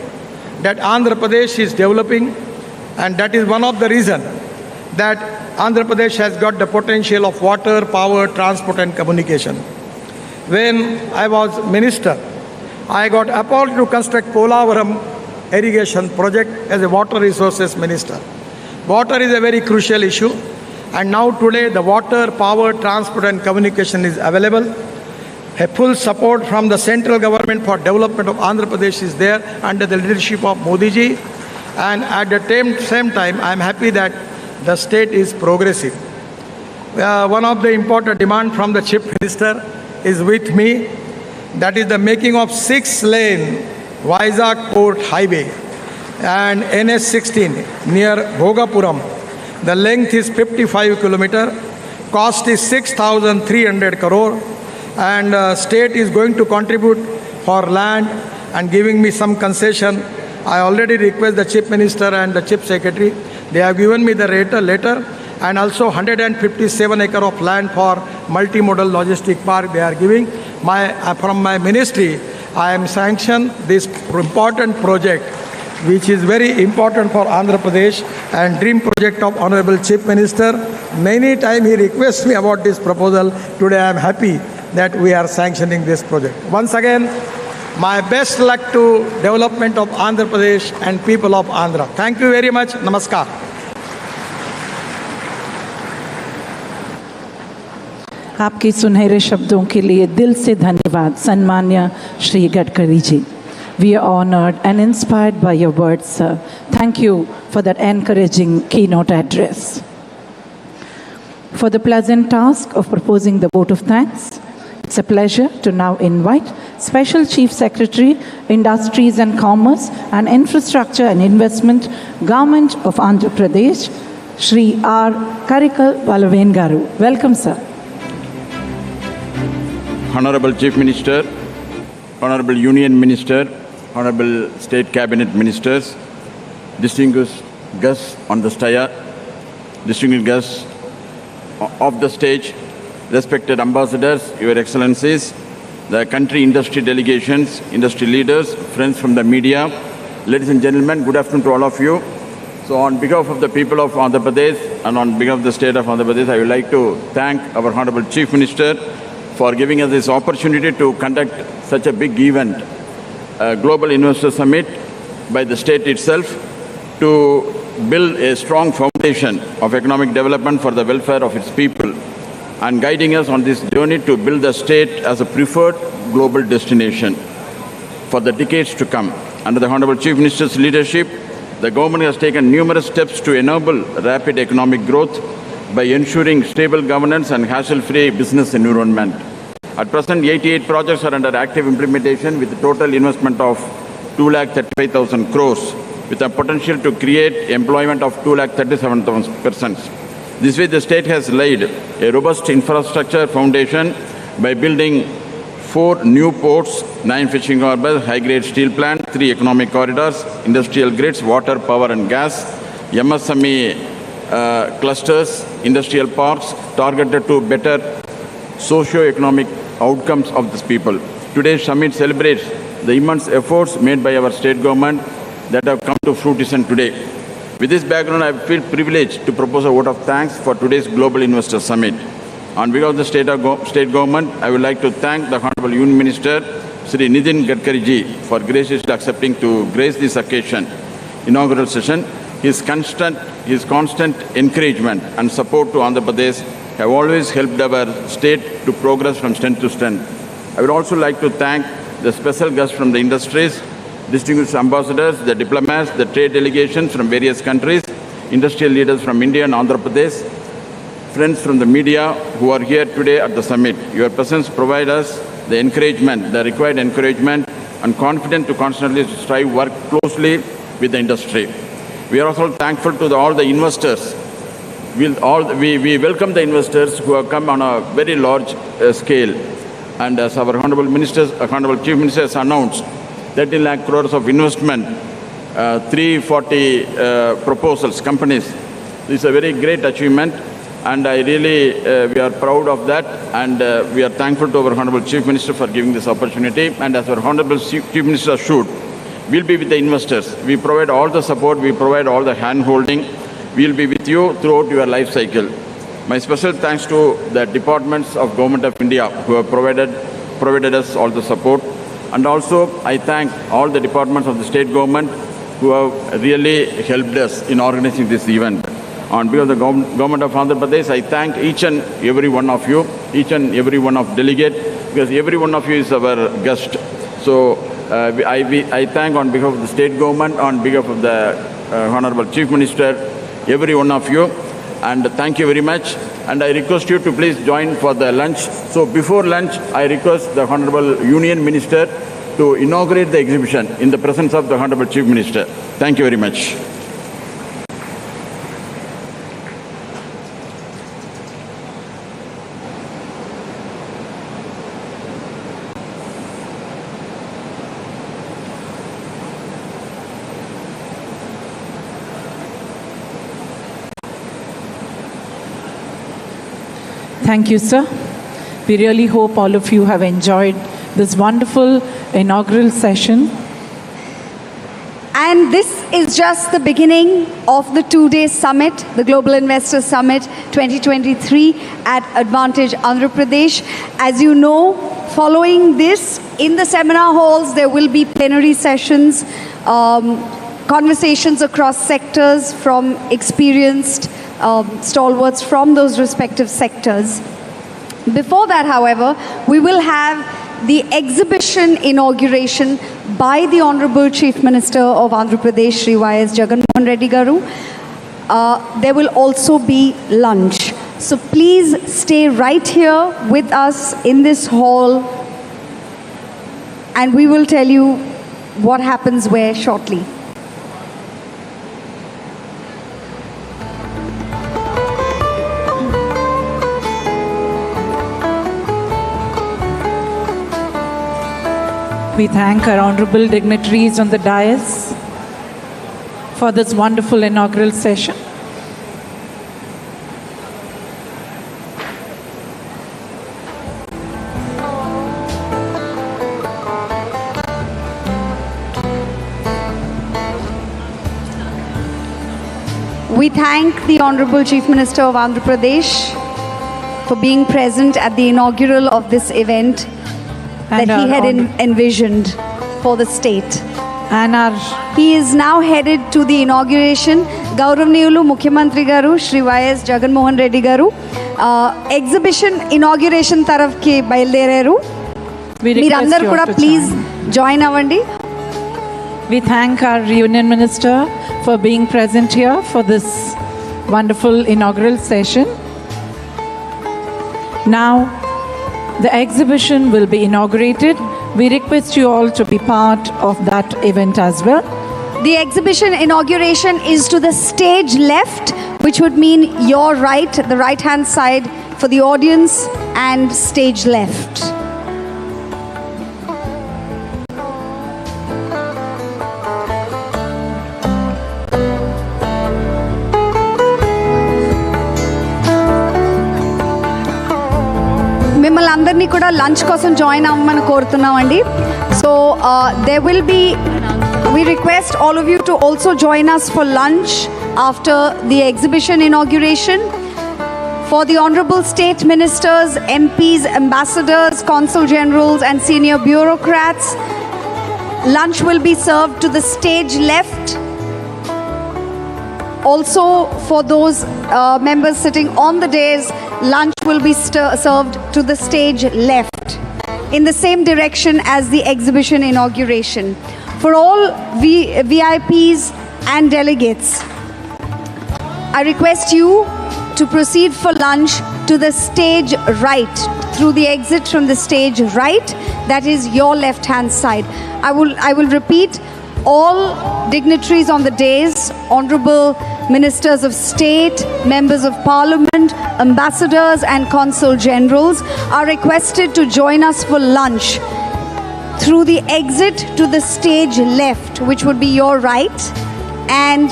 Speaker 9: that Andhra Pradesh is developing, and that is one of the reasons that Andhra Pradesh has got the potential of water, power, transport and communication. When I was minister, I got appointed to construct Polavaram irrigation project as a water resources minister. Water is a very crucial issue, and now today the water, power, transport and communication is available. A full support from the central government for development of Andhra Pradesh is there under the leadership of Modi ji, and at the same time I am happy that the state is progressive. One of the important demands from the Chief Minister is with me, that is the making of 6-lane Vizag Port Highway and NS16 near Bhogapuram. The length is 55 kilometers, cost is 6,300 crore, and state is going to contribute for land and giving me some concession. I already request the Chief Minister and the Chief Secretary. They have given me the letter and also 157 acre of land for multimodal logistic park they are giving. From my ministry, I am sanctioned this important project, which is very important for Andhra Pradesh and dream project of Honorable Chief Minister. Many times he requests me about this proposal. Today I am happy that we are sanctioning this project. Once again, my best luck to development of Andhra Pradesh and people of Andhra. Thank you very much. Namaskar.
Speaker 2: आपके सुनहरे शब्दों के लिए दिल से धन्यवाद सन्मान्य Shri Gadkari ji. We are honored and inspired by your words, sir. Thank you for that encouraging keynote address. For the pleasant task of proposing the vote of thanks, it's a pleasure to now invite Special Chief Secretary, Industries and Commerce and Infrastructure and Investment, Government of Andhra Pradesh, Shri R. Karikal Valaven Garu. Welcome, sir.
Speaker 12: Honorable Chief Minister, Honorable Union Minister, Honorable State Cabinet Ministers, distinguished guests on the staya, distinguished guests of the stage, respected ambassadors, Your Excellencies, the country industry delegations, industry leaders, friends from the media, ladies and gentlemen, good afternoon to all of you. So on behalf of the people of Andhra Pradesh and on behalf of the state of Andhra Pradesh, I would like to thank our Honorable Chief Minister for giving us this opportunity to conduct such a big event, a Global Investor Summit by the state itself, to build a strong foundation of economic development for the welfare of its people and guiding us on this journey to build the state as a preferred global destination for the decades to come. Under the Honorable Chief Minister's leadership, the government has taken numerous steps to enable rapid economic growth by ensuring stable governance and hassle-free business environment. At present, 88 projects are under active implementation with a total investment of 2,35,000 crores, with a potential to create employment of 2,37,000 persons. This way, the state has laid a robust infrastructure foundation by building 4 new ports, 9 fishing harbors, high-grade steel plant, 3 economic corridors, industrial grids, water, power and gas, MSME clusters, industrial parks targeted to better socio-economic outcomes of these people. Today's summit celebrates the immense efforts made by our state government that have come to fruition today. With this background, I feel privileged to propose a vote of thanks for today's Global Investor Summit. On behalf of the state government, I would like to thank the Honorable Union Minister, Sri Nitin Gadkari ji, for graciously accepting to grace this occasion, inaugural session. His constant encouragement and support to Andhra Pradesh have always helped our state to progress from strength to strength. I would also like to thank the special guests from the industries, distinguished ambassadors, the diplomats, the trade delegations from various countries, industrial leaders from India and Andhra Pradesh, friends from the media who are here today at the summit. Your presence provides us the encouragement, the required encouragement and confidence to constantly strive work closely with the industry. We are also thankful to all the investors. We welcome the investors who have come on a very large scale. And as our Honorable Chief Minister has announced, 13 lakh crores of investment, 340 proposals, companies. This is a very great achievement. And I really, we are proud of that. And we are thankful to our Honorable Chief Minister for giving this opportunity. And as our Honorable Chief Minister assured, we'll be with the investors. We provide all the support, we provide all the hand-holding. We'll be with you throughout your life cycle. My special thanks to the departments of Government of India who have provided us all the support. And also, I thank all the departments of the state government who have really helped us in organizing this event. On behalf of the Government of Andhra Pradesh, I thank each and every one of you, each and every one of delegate, because every one of you is our guest. So, I thank on behalf of the state government, on behalf of the Honorable Chief Minister, every one of you, and thank you very much. And I request you to please join for the lunch. So before lunch, I request the Honorable Union Minister to inaugurate the exhibition in the presence of the Honorable Chief Minister. Thank you very much.
Speaker 2: Thank you, sir. We really hope all of you have enjoyed this wonderful inaugural session.
Speaker 1: And this is just the beginning of the two-day summit, the Global Investor Summit 2023 at Advantage Andhra Pradesh. As you know, following this, in the seminar halls, there will be plenary sessions, conversations across sectors from experienced stalwarts from those respective sectors. Before that, however, we will have the exhibition inauguration by the Honorable Chief Minister of Andhra Pradesh, Shri Y.S. Jagan Mohan Reddy Garu. There will also be lunch. So please stay right here with us in this hall, and we will tell you what happens where shortly.
Speaker 2: We thank our honorable dignitaries on the dais for this wonderful inaugural session.
Speaker 1: We thank the Honorable Chief Minister of Andhra Pradesh for being present at the inaugural of this event that he had envisioned for the state.
Speaker 2: And
Speaker 1: he is now headed to the inauguration. Gauravniyulu Mukhyamantri Garu, Shri Y.S. Jagan Mohan Reddy Garu, exhibition inauguration tarafki bayilderaru. Meerandaru kuda please join avandi.
Speaker 2: We thank our Union Minister for being present here for this wonderful inaugural session. Now, the exhibition will be inaugurated. We request you all to be part of that event as well.
Speaker 1: The exhibition inauguration is to the stage left, which would mean your right, the right-hand side for the audience, and stage left. మిమ్మల్ని అందరినీ కూడా lunch కోసం join అవ్వమని కోరుతున్నామండి. So there will be, we request all of you to also join us for lunch after the exhibition inauguration. For the honorable state ministers, MPs, ambassadors, consul generals and senior bureaucrats, lunch will be served to the stage left. Also, for those members sitting on the dais, lunch will be served to the stage left, in the same direction as the exhibition inauguration. For all VIPs and delegates, I request you to proceed for lunch to the stage right, through the exit from the stage right, that is your left-hand side. I will repeat, all dignitaries on the dais, honorable ministers of state, members of parliament, ambassadors and consul generals are requested to join us for lunch through the exit to the stage left, which would be your right, and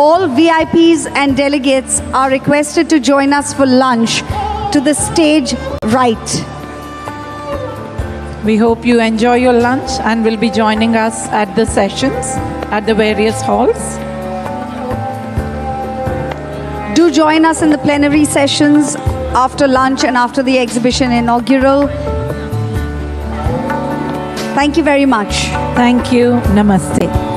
Speaker 1: all VIPs and delegates are requested to join us for lunch to the stage right.
Speaker 2: We hope you enjoy your lunch and will be joining us at the sessions at the various halls.
Speaker 1: Do join us in the plenary sessions after lunch and after the exhibition inaugural. Thank you very much.
Speaker 2: Thank you. Namaste.